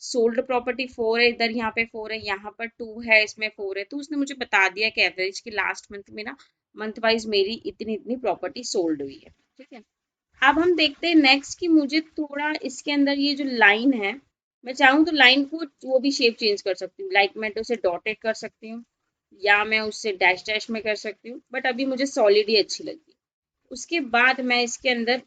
सोल्ड प्रॉपर्टी 4 है, इधर यहाँ पे 4 है, यहाँ पर 2 है, इसमें 4 है, तो उसने मुझे बता दिया कि एवरेज की लास्ट मंथ में ना मंथ वाइज मेरी इतनी इतनी प्रॉपर्टी सोल्ड हुई है। ठीक है, अब हम देखते हैं नेक्स्ट कि मुझे थोड़ा इसके अंदर ये जो लाइन है, मैं चाहूँ तो लाइन को वो भी शेप चेंज कर सकती हूँ, लाइक मैं तो उसे डॉटेड कर सकती हूँ या मैं उससे डैश डैश में कर सकती हूँ, बट अभी मुझे सॉलिड ही अच्छी लगी। उसके बाद मैं इसके अंदर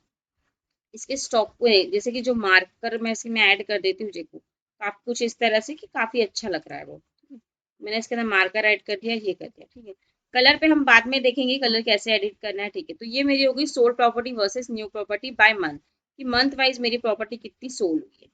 इसके स्टॉक को जैसे कि जो मार्कर मैं इसमें ऐड कर देती हूँ, देखो आप कुछ इस तरह से कि काफी अच्छा लग रहा है वो। ठीक है? मैंने इसके अंदर मार्कर ऐड कर दिया, ये कर दिया। ठीक है, कलर पे हम बाद में देखेंगे कलर कैसे एडिट करना है, ठीक है। तो ये मेरी हो गई sold property versus new property by month, कि मंथ वाइज मेरी प्रॉपर्टी कितनी सोल्ड हुई है।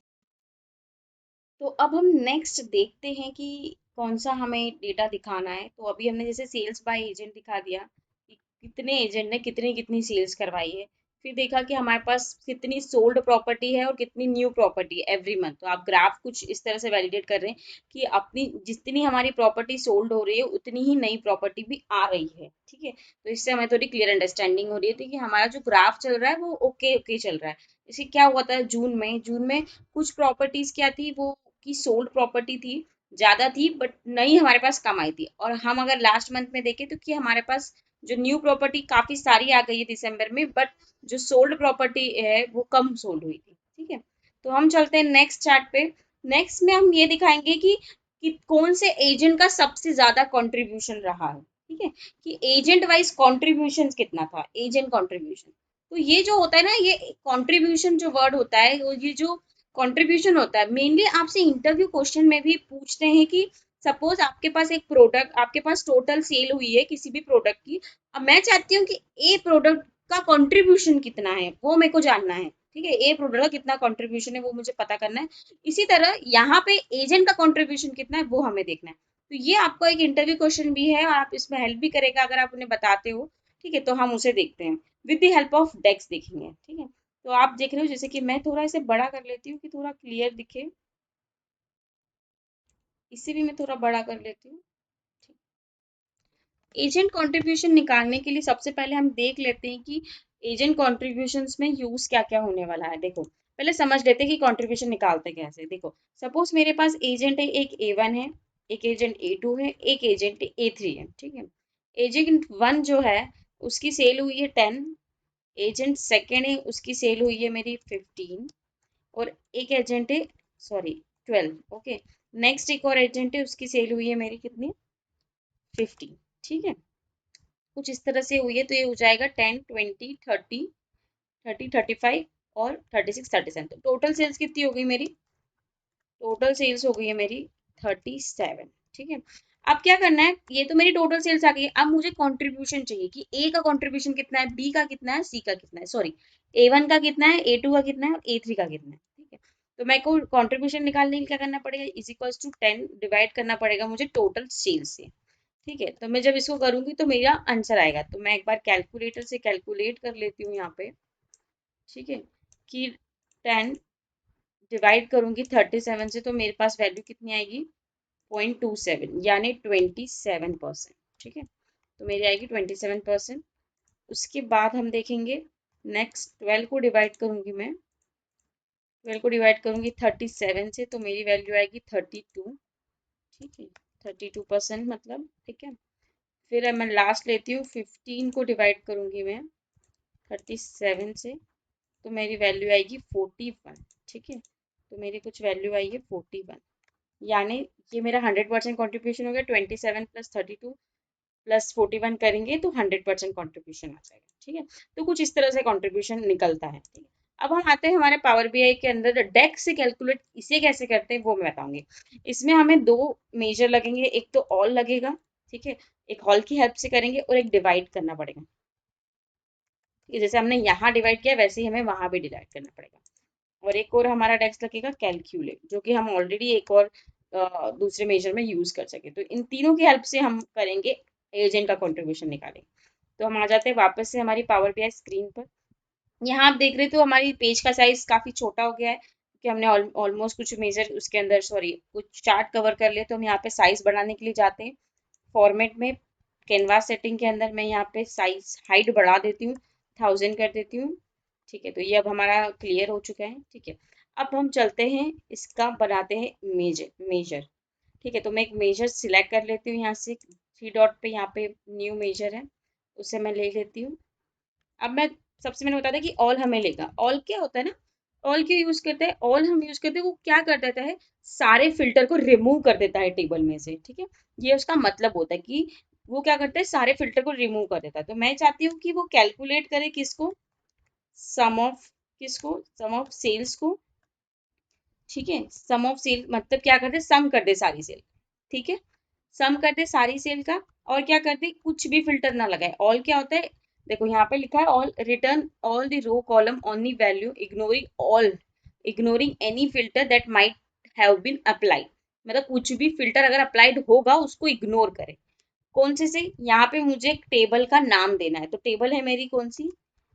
तो अब हम नेक्स्ट देखते हैं कि कौन सा हमें डेटा दिखाना है। तो अभी हमने जैसे सेल्स बाय एजेंट दिखा दिया कि कितने एजेंट ने कितनी कितनी सेल्स करवाई है, फिर देखा कि हमारे पास कितनी सोल्ड प्रॉपर्टी है और कितनी न्यू प्रॉपर्टी है एवरी मंथ। तो आप ग्राफ कुछ इस तरह से वैलिडेट कर रहे हैं कि अपनी जितनी हमारी प्रॉपर्टी सोल्ड हो रही है उतनी ही नई प्रॉपर्टी भी आ रही है, ठीक है। तो इससे हमें थोड़ी क्लियर अंडरस्टैंडिंग हो रही है कि हमारा जो ग्राफ चल रहा है वो ओके ओके चल रहा है। इसे क्या हुआ था जून में कुछ प्रॉपर्टीज क्या थी, वो की सोल्ड प्रॉपर्टी थी, ज्यादा थी, बट नई हमारे पास कम आई थी। और हम अगर लास्ट मंथ में देखें तो कि हमारे पास जो न्यू प्रॉपर्टी काफी सारी आ गई है दिसंबर में, बट जो सोल्ड प्रॉपर्टी है वो कम सोल्ड हुई थी, ठीक है। तो हम चलते हैं नेक्स्ट चार्ट पे। नेक्स्ट में हम ये दिखाएंगे कि कौन से एजेंट का सबसे ज्यादा कंट्रीब्यूशन रहा है, ठीक है, कि एजेंट वाइज कंट्रीब्यूशन कितना था, एजेंट कंट्रीब्यूशन। तो ये जो होता है ना, ये कंट्रीब्यूशन जो वर्ड होता है, ये जो कंट्रीब्यूशन होता है, मेनली आपसे इंटरव्यू क्वेश्चन में भी पूछते हैं कि सपोज आपके पास एक प्रोडक्ट, आपके पास टोटल सेल हुई है किसी भी प्रोडक्ट की। अब मैं चाहती हूँ कि ए प्रोडक्ट का कंट्रीब्यूशन कितना है वो मेरे को जानना है, ठीक है। ए प्रोडक्ट का कितना कंट्रीब्यूशन है वो मुझे पता करना है। इसी तरह यहाँ पे एजेंट का कंट्रीब्यूशन कितना है वो हमें देखना है। तो ये आपको एक इंटरव्यू क्वेश्चन भी है और आप इसमें हेल्प भी करेगा अगर आप उन्हें बताते हो, ठीक है। तो हम उसे देखते हैं, विद द हेल्प ऑफ डेक्स देखेंगे, ठीक है। तो आप देख रहे हो जैसे कि मैं थोड़ा इसे बड़ा कर लेती हूँ कि थोड़ा क्लियर दिखे, इसे भी मैं थोड़ा बड़ा कर लेती हूँ। एजेंट कंट्रीब्यूशन निकालने के लिए सबसे पहले हम देख लेते हैं कि एजेंट कंट्रीब्यूशंस में यूज क्या क्या होने वाला है। देखो पहले समझ लेते हैं कि कंट्रीब्यूशन निकालते कैसे। देखो सपोज मेरे पास एजेंट है, एक A1 है, एक एजेंट A2 है, एक एजेंट A3 है, ठीक है। एजेंट 1 जो है उसकी सेल हुई है 10, एजेंट सेकेंड है उसकी सेल हुई है मेरी 15, और एक एजेंट है, सॉरी 12, ओके। नेक्स्ट एक और एजेंट है उसकी सेल हुई है मेरी कितनी, 50, ठीक है। कुछ इस तरह से हुई है। तो ये हो जाएगा 10, 20, 30, 35 और 36, 37। तो टोटल सेल्स कितनी हो गई मेरी, टोटल सेल्स हो गई है मेरी 37, ठीक है। अब क्या करना है, ये तो मेरी टोटल सेल्स आ गई है। अब मुझे कंट्रीब्यूशन चाहिए कि ए का कंट्रीब्यूशन कितना है, बी का कितना है, सी का कितना है, सॉरी A1 का कितना है, A2 का कितना है और A3 का कितना है, ठीक है। तो मेरे को कंट्रीब्यूशन निकालने के लिए क्या करना पड़ेगा, इज इक्वल्स टू 10 डिवाइड करना पड़ेगा मुझे टोटल सेल्स से, ठीक है। तो मैं जब इसको करूंगी तो मेरा आंसर आएगा। तो मैं एक बार कैलकुलेटर से कैलकुलेट कर लेती हूँ यहाँ पे, ठीक है, कि 10 डिवाइड करूंगी 37 से तो मेरे पास वैल्यू कितनी आएगी, 0.27 यानी 27%, ठीक है। तो मेरी आएगी 27%। उसके बाद हम देखेंगे नेक्स्ट 12 को डिवाइड करूंगी मैं, 12 को डिवाइड करूंगी 37 से तो मेरी वैल्यू आएगी 32, ठीक है, 32% मतलब, ठीक है। फिर मैं लास्ट लेती हूँ 15 को डिवाइड करूंगी मैं 37 से तो मेरी वैल्यू आएगी 41, ठीक है। तो मेरी कुछ वैल्यू आई है 41, यानी ये मेरा 100% कॉन्ट्रीब्यूशन हो गया। 27 प्लस 32 प्लस 41 करेंगे तो 100% कॉन्ट्रीब्यूशन आ जाएगा, ठीक है। तो कुछ इस तरह से कॉन्ट्रीब्यूशन निकलता है, ठीक है। अब हम आते हैं हमारे पावर बीआई के अंदर, डेक्स से कैलकुलेट इसे कैसे करते हैं वो मैं बताऊंगी। इसमें हमें दो मेजर लगेंगे, एक तो ऑल लगेगा, ठीक है, एक ऑल की हेल्प से करेंगे और एक डिवाइड करना पड़ेगा, ठीक है। जैसे हमने यहाँ डिवाइड किया वैसे ही हमें वहां भी डिवाइड करना पड़ेगा। और एक और हमारा डेक्स लगेगा कैलकुलेट, जो कि हम ऑलरेडी एक और दूसरे मेजर में यूज कर सके। तो इन तीनों की हेल्प से हम करेंगे एजेंट का कंट्रीब्यूशन निकालेंगे। तो हम आ जाते हैं वापस से हमारी पावर बीआई स्क्रीन पर। यहाँ आप देख रहे तो हमारी पेज का साइज काफी छोटा हो गया है कि हमने ऑलमोस्ट कुछ मेजर उसके अंदर, सॉरी कुछ चार्ट कवर कर लिए। तो हम यहाँ पे साइज बढ़ाने के लिए जाते हैं फॉर्मेट में, कैनवास सेटिंग के अंदर मैं यहाँ पे साइज हाइट बढ़ा देती हूँ, 1000 कर देती हूँ, ठीक है। तो ये अब हमारा क्लियर हो चुका है, ठीक है। अब हम चलते हैं इसका बनाते हैं मेजर, ठीक है। तो मैं एक मेजर सिलेक्ट कर लेती हूँ यहाँ से, 3 डॉट पे यहाँ पे न्यू मेजर है उसे मैं ले लेती हूँ। अब मैं सबसे मैंने बताया था कि ऑल हमें लेगा। ऑल क्या होता है ना, ऑल क्यों यूज करते हैं, ऑल हम यूज करते हैं वो क्या कर देता है, सारे फिल्टर को रिमूव कर देता है टेबल में से, ठीक है। ये उसका मतलब होता है कि वो क्या करता है, सारे फिल्टर को रिमूव कर देता है। तो मैं चाहती हूँ कि वो कैलकुलेट करे किसको, सम ऑफ, किसको, सम ऑफ सेल्स को, ठीक है। सम ऑफ सेल मतलब क्या कर दे, सम कर दे सारी सेल, ठीक है, सम कर दे सारी सेल का। और क्या करते हैं, कुछ भी फिल्टर ना लगाए। ऑल क्या होता है, देखो यहाँ पे लिखा है all, return all the row column only value ignoring any filter that might have been applied. मतलब कुछ भी फिल्टर अगर अप्लाइड होगा उसको इग्नोर करें। कौन से यहाँ पे मुझे एक टेबल का नाम देना है, तो टेबल है मेरी कौन सी,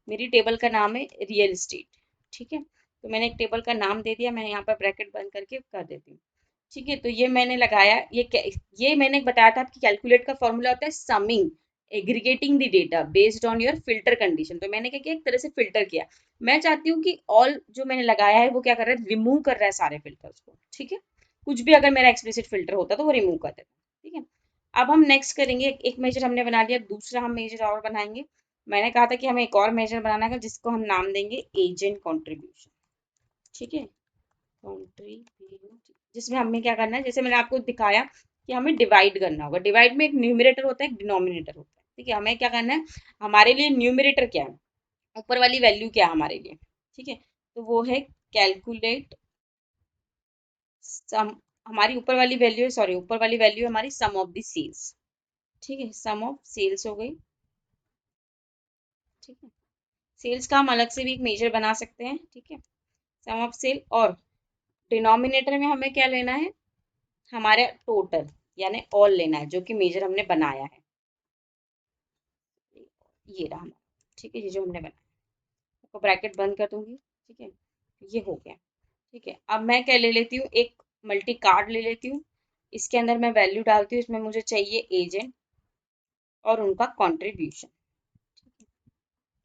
मेरी टेबल का नाम है रियल एस्टेट। ठीक है, तो मैंने एक टेबल का नाम दे दिया, मैं यहाँ पर ब्रैकेट बंद करके कर देती हूँ। ठीक है, तो ये मैंने लगाया, ये मैंने बताया था आपकी कैलकुलेट का फॉर्मूला होता है summing aggregating the data based on your filter condition. तो मैंने क्या किया, एक तरह से फिल्टर किया। मैं चाहती हूँ कि ऑल जो मैंने लगाया है वो क्या कर रहा है, रिमूव कर रहा है सारे फिल्टर्स को। ठीक है, कुछ भी अगर मेरा एक्सप्लिसिट फिल्टर होता तो वो रिमूव कर देता। ठीक है, अब हम नेक्स्ट करेंगे, एक मेजर हमने बना लिया, दूसरा हम मेजर और बनाएंगे। मैंने कहा था कि हमें एक और मेजर बनाना है जिसको हम नाम देंगे एजेंट कंट्रीब्यूशन। ठीक है, कंट्रीब्यूशन, जिसमें हमें क्या करना है, जैसे मैंने आपको दिखाया कि हमें डिवाइड करना होगा। डिवाइड में एक न्यूमरेटर होता है, एक डिनोमिनेटर होता है। ठीक है, हमें क्या करना है, हमारे लिए न्यूमरेटर क्या है, ऊपर वाली वैल्यू क्या है हमारे लिए। ठीक है, तो वो है कैलकुलेट सम, हमारी ऊपर वाली वैल्यू है, सॉरी ऊपर वाली वैल्यू है हमारी सम ऑफ द सेल्स। ठीक है, सम ऑफ सेल्स हो गई। ठीक है, सेल्स का हम अलग से भी एक मेजर बना सकते हैं। ठीक है, सम ऑफ सेल, और डिनोमिनेटर में हमें क्या लेना है, हमारे टोटल यानी ऑल लेना है, जो कि मेजर हमने बनाया है, ये रहा हमारा। ठीक है, ये जो हमने बनाया, तो ब्रैकेट बंद कर दूंगी। ठीक है, ये हो गया। ठीक है, अब मैं क्या ले लेती हूँ, एक मल्टी कार्ड ले लेती हूँ, इसके अंदर मैं वैल्यू डालती हूँ, इसमें मुझे चाहिए एजेंट और उनका कॉन्ट्रीब्यूशन।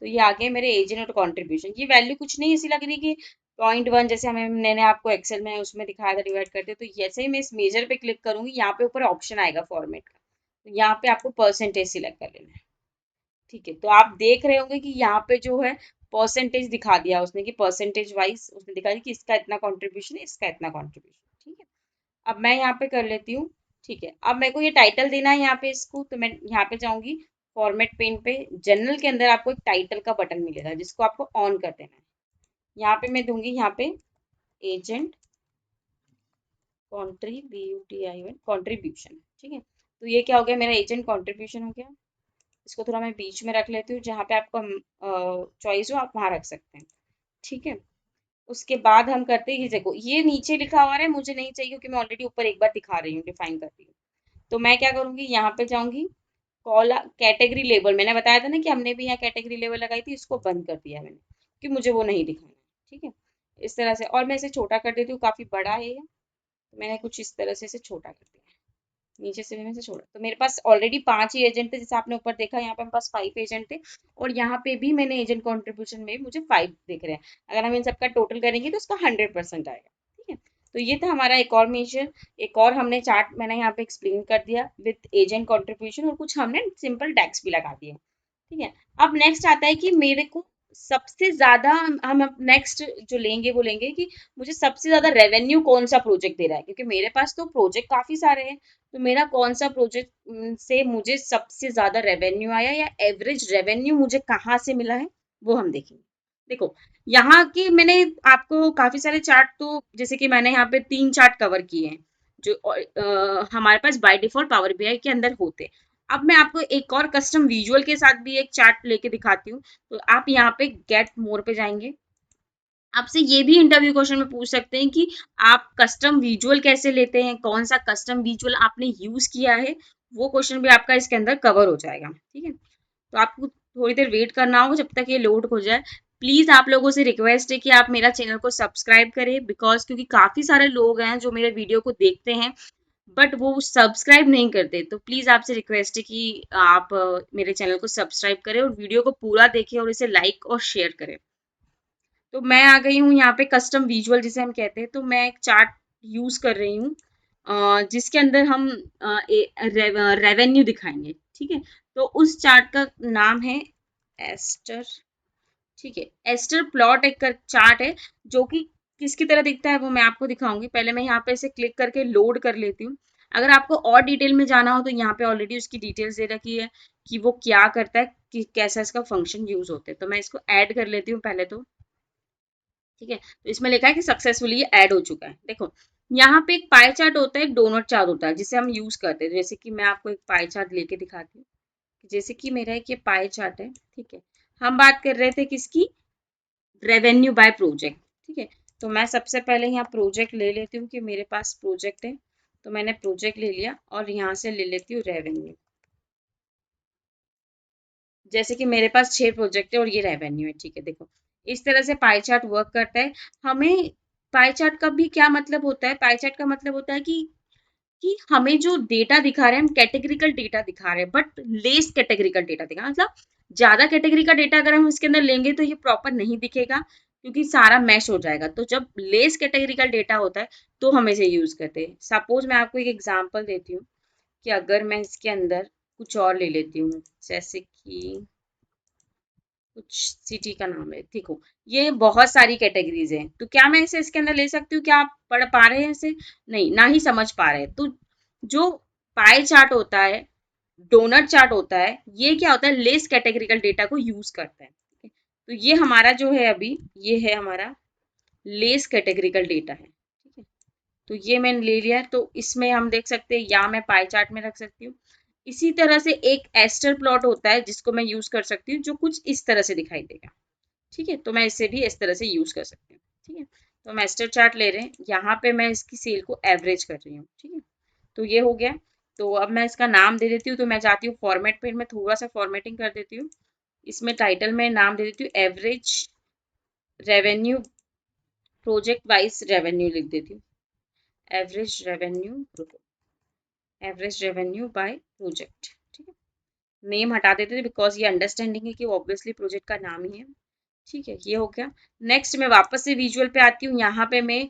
तो ये आ गए मेरे एजेंट और कंट्रीब्यूशन। ये वैल्यू कुछ नहीं ऐसी लग रही कि 0.1, जैसे हमें मैंने आपको एक्सेल में उसमें दिखाया था डिवाइड करते, तो जैसे ही मैं इस मेजर पे क्लिक करूंगी, यहाँ पे ऊपर ऑप्शन आएगा फॉर्मेट का, तो यहाँ पे आपको परसेंटेज सिलेक्ट कर लेना है। ठीक है, तो आप देख रहे होंगे कि यहाँ पे जो है परसेंटेज दिखा दिया उसने, कि परसेंटेज वाइज उसने दिखा दिया कि इसका इतना कॉन्ट्रीब्यूशन है, इसका इतना कॉन्ट्रीब्यूशन। ठीक है, अब मैं यहाँ पे कर लेती हूँ। ठीक है, अब मेरे को ये टाइटल देना है यहाँ पे इसको, तो मैं यहाँ पे जाऊंगी फॉर्मेट पेन पे, जनरल के अंदर आपको एक टाइटल का बटन मिलेगा जिसको आपको ऑन कर देना है। यहाँ पे मैं दूंगी यहाँ पे एजेंट कॉन्ट्रीब्यूशन। ठीक है, तो ये क्या हो गया, मेरा एजेंट कॉन्ट्रीब्यूशन हो गया। इसको थोड़ा मैं बीच में रख लेती हूँ, जहाँ पे आपको चॉइस हो आप वहां रख सकते हैं। ठीक है, उसके बाद हम करते हैं, ये देखो ये नीचे लिखा हुआ है, मुझे नहीं चाहिए क्योंकि मैं ऑलरेडी ऊपर एक बार दिखा रही हूँ, डिफाइन कर रही हूँ। तो मैं क्या करूंगी, यहाँ पे जाऊंगी, कॉल कैटेगरी लेबल, मैंने बताया था ना कि हमने भी यहाँ कैटेगरी लेबल लगाई थी, इसको बंद कर दिया मैंने कि मुझे वो नहीं दिखाना। ठीक है, इस तरह से, और मैं इसे छोटा कर देती हूँ, काफी बड़ा है ये, तो मैंने कुछ इस तरह से इसे छोटा कर दिया, नीचे से भी मैं इसे छोड़ा। तो मेरे पास ऑलरेडी 5 ही एजेंट थे, जैसे आपने ऊपर देखा, यहाँ पे मेरे पास 5 एजेंट थे, और यहाँ पे भी मैंने एजेंट कॉन्ट्रीब्यूशन में मुझे 5 दिख रहे हैं। अगर हम इन सबका टोटल करेंगे तो उसका 100% आएगा। ठीक है, तो ये था हमारा एक और मेजर, एक और हमने चार्ट मैंने यहाँ पे एक्सप्लेन कर दिया विथ एजेंट कॉन्ट्रीब्यूशन, और कुछ हमने सिंपल टैक्स भी लगा दिए। ठीक है, अब नेक्स्ट आता है कि मेरे को सबसे ज्यादा, हम नेक्स्ट जो लेंगे वो लेंगे कि मुझे सबसे ज्यादा रेवेन्यू कौन सा प्रोजेक्ट दे रहा है, क्योंकि मेरे पास तो प्रोजेक्ट काफी सारे हैं, तो मेरा कौन सा प्रोजेक्ट से मुझे सबसे ज्यादा रेवेन्यू आया, या एवरेज रेवेन्यू मुझे कहाँ से मिला है, वो हम देखेंगे। देखो, यहाँ की मैंने आपको काफी सारे चार्ट, तो जैसे कि मैंने यहाँ पे 3 चार्ट कवर किए हैं जो हमारे पास बाय डिफॉल्ट पावर बीआई के अंदर होते हैं। अब मैं आपको एक और कस्टम विजुअल के साथ भी एक चार्ट लेके दिखाती हूँ। तो आप यहाँ पे गेट मोर पे जाएंगे, आपसे ये भी इंटरव्यू क्वेश्चन में पूछ सकते हैं कि आप कस्टम विजुअल कैसे लेते हैं, कौन सा कस्टम विजुअल आपने यूज किया है, वो क्वेश्चन भी आपका इसके अंदर कवर हो जाएगा। ठीक है, तो आपको थोड़ी देर वेट करना होगा जब तक ये लोड हो जाए। प्लीज आप लोगों से रिक्वेस्ट है कि आप मेरा चैनल को सब्सक्राइब करें, बिकॉज क्योंकि काफी सारे लोग हैं जो मेरे वीडियो को देखते हैं बट वो सब्सक्राइब नहीं करते, तो प्लीज आपसे रिक्वेस्ट है कि आप मेरे चैनल को सब्सक्राइब करें और वीडियो को पूरा देखें और इसे लाइक और शेयर करें। तो मैं आ गई हूँ यहाँ पे कस्टम विजुअल जिसे हम कहते हैं, तो मैं एक चार्ट यूज कर रही हूँ जिसके अंदर हम रेवेन्यू दिखाएंगे। ठीक है, तो उस चार्ट का नाम है एस्टर। ठीक है, एस्टर प्लॉट एक चार्ट है जो कि किसकी तरह दिखता है वो मैं आपको दिखाऊंगी। पहले मैं यहाँ पे इसे क्लिक करके लोड कर लेती हूँ। अगर आपको और डिटेल में जाना हो तो यहाँ पे ऑलरेडी उसकी डिटेल्स दे रखी है कि वो क्या करता है, कि कैसा इसका फंक्शन यूज होते हैं। तो मैं इसको ऐड कर लेती हूँ पहले तो। ठीक है, तो इसमें लिखा है कि सक्सेसफुली ये ऐड हो चुका है। देखो, यहाँ पे एक पाई चार्ट होता है, एक डोनट चार्ट होता है जिसे हम यूज करते हैं। जैसे कि मैं आपको एक पाई चार्ट लेके दिखाती हूँ। जैसे कि मेरा एक ये पाई चार्ट है, ठीक है। हम बात कर रहे थे किसकी, रेवेन्यू बाय प्रोजेक्ट, ठीक है। तो मैं सबसे पहले यहाँ प्रोजेक्ट ले लेती हूँ कि मेरे पास प्रोजेक्ट है, तो मैंने प्रोजेक्ट ले लिया और यहाँ से ले लेती हूँ रेवेन्यू। जैसे कि मेरे पास 6 प्रोजेक्ट है और ये रेवेन्यू है, ठीक है। देखो इस तरह से पाई चार्ट वर्क करता है। हमें पाई चार्ट का भी क्या मतलब होता है, पाई चार्ट का मतलब होता है कि हमें जो डेटा दिखा रहे हैं, हम कैटेगरिकल डेटा दिखा रहे हैं, बट लेस कैटेगरिकल डेटा दिखा, मतलब ज्यादा कैटेगरी का डेटा अगर हम इसके अंदर लेंगे तो ये प्रॉपर नहीं दिखेगा, क्योंकि सारा मैश हो जाएगा। तो जब लेस कैटेगरिकल डेटा होता है तो हम इसे यूज करते हैं। सपोज मैं आपको एक एग्जांपल देती हूँ कि अगर मैं इसके अंदर कुछ और ले लेती हूँ, जैसे कि कुछ सिटी का नाम है, ठीक हो, ये बहुत सारी कैटेगरीज हैं, तो क्या मैं इसे इसके अंदर ले सकती हूँ? क्या आप पढ़ पा रहे हैं इसे? नहीं, ना ही समझ पा रहे हैं। तो जो पाई चार्ट होता है, डोनट चार्ट होता है, ये क्या होता है, लेस कैटेगरिकल डेटा को यूज करता है, ठीक है। तो ये हमारा जो है अभी, ये है हमारा लेस कैटेगरिकल डेटा है, ठीक है। तो ये मैंने ले लिया, तो इसमें हम देख सकते हैं, या मैं पाई चार्ट में रख सकती हूँ। इसी तरह से एक एस्टर प्लॉट होता है जिसको मैं यूज कर सकती हूँ, जो कुछ इस तरह से दिखाई देगा, ठीक है। तो मैं इसे भी इस तरह से यूज कर सकती हूँ, ठीक है। तो हम एस्टर चार्ट ले रहे हैं, यहाँ पे मैं इसकी सेल को एवरेज कर रही हूँ, ठीक है। तो ये हो गया। तो अब मैं इसका नाम दे देती हूँ, तो मैं जाती हूँ फॉर्मेट पे, मैं थोड़ा सा फॉर्मेटिंग कर देती हूँ। इसमें टाइटल में नाम दे देती हूँ average revenue, project wise revenue लिख देती हूँ, average revenue, average revenue by project, ठीक है। नेम हटा देते थे बिकॉज ये अंडरस्टैंडिंग है कि ऑब्वियसली प्रोजेक्ट का नाम ही है, ठीक है। ये हो गया। नेक्स्ट मैं वापस से विजुअल पे आती हूँ, यहाँ पे मैं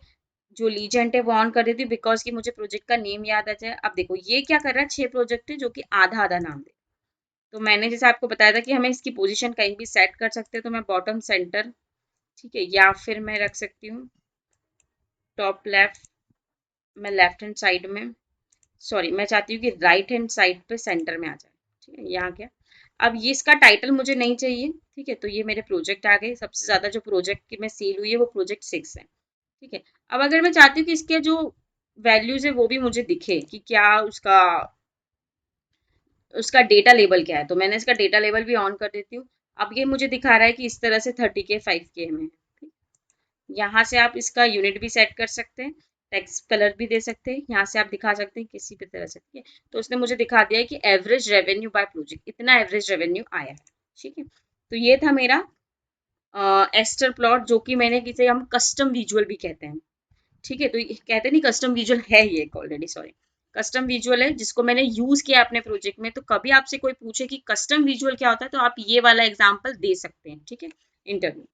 जो लीजेंट है वो ऑन कर देती हूँ बिकॉज कि मुझे प्रोजेक्ट का नेम याद आ जाए। अब देखो ये क्या कर रहा है, 6 प्रोजेक्ट है जो कि आधा आधा नाम दे। तो मैंने जैसे आपको बताया था कि हमें इसकी पोजीशन कहीं भी सेट कर सकते हैं, तो मैं बॉटम सेंटर, ठीक है, या फिर मैं रख सकती हूँ टॉप लेफ्ट, मैं लेफ्ट हैंड साइड में, सॉरी मैं चाहती हूँ कि राइट हैंड साइड पे सेंटर में आ जाए, ठीक है। यहाँ क्या, अब ये इसका टाइटल मुझे नहीं चाहिए, ठीक है। तो ये मेरे प्रोजेक्ट आ गए। सबसे ज्यादा जो प्रोजेक्ट की में सेल हुई है वो प्रोजेक्ट 6 है, ठीक है। अब अगर मैं चाहती हूँ कि इसके जो वैल्यूज है वो भी मुझे दिखे कि क्या उसका उसका डेटा लेवल क्या है, तो मैंने इसका डेटा लेवल भी ऑन कर देती हूँ। अब ये मुझे दिखा रहा है कि इस तरह से 30K 5K में, ठीक। यहाँ से आप इसका यूनिट भी सेट कर सकते हैं, टेक्स्ट कलर भी दे सकते हैं, यहाँ से आप दिखा सकते हैं किसी भी तरह से, ठीक है। तो उसने मुझे दिखा दिया है कि एवरेज रेवेन्यू बाय प्रोजेक्ट इतना एवरेज रेवेन्यू आया है, ठीक है। तो ये था मेरा एस्टर प्लॉट, जो कि मैंने किसे हम कस्टम विजुअल भी कहते हैं, ठीक है। तो कहते नहीं, कस्टम विजुअल है ये ऑलरेडी, सॉरी, कस्टम विजुअल है जिसको मैंने यूज किया अपने प्रोजेक्ट में। तो कभी आपसे कोई पूछे कि कस्टम विजुअल क्या होता है, तो आप ये वाला एग्जांपल दे सकते हैं, ठीक है, इंटरव्यू,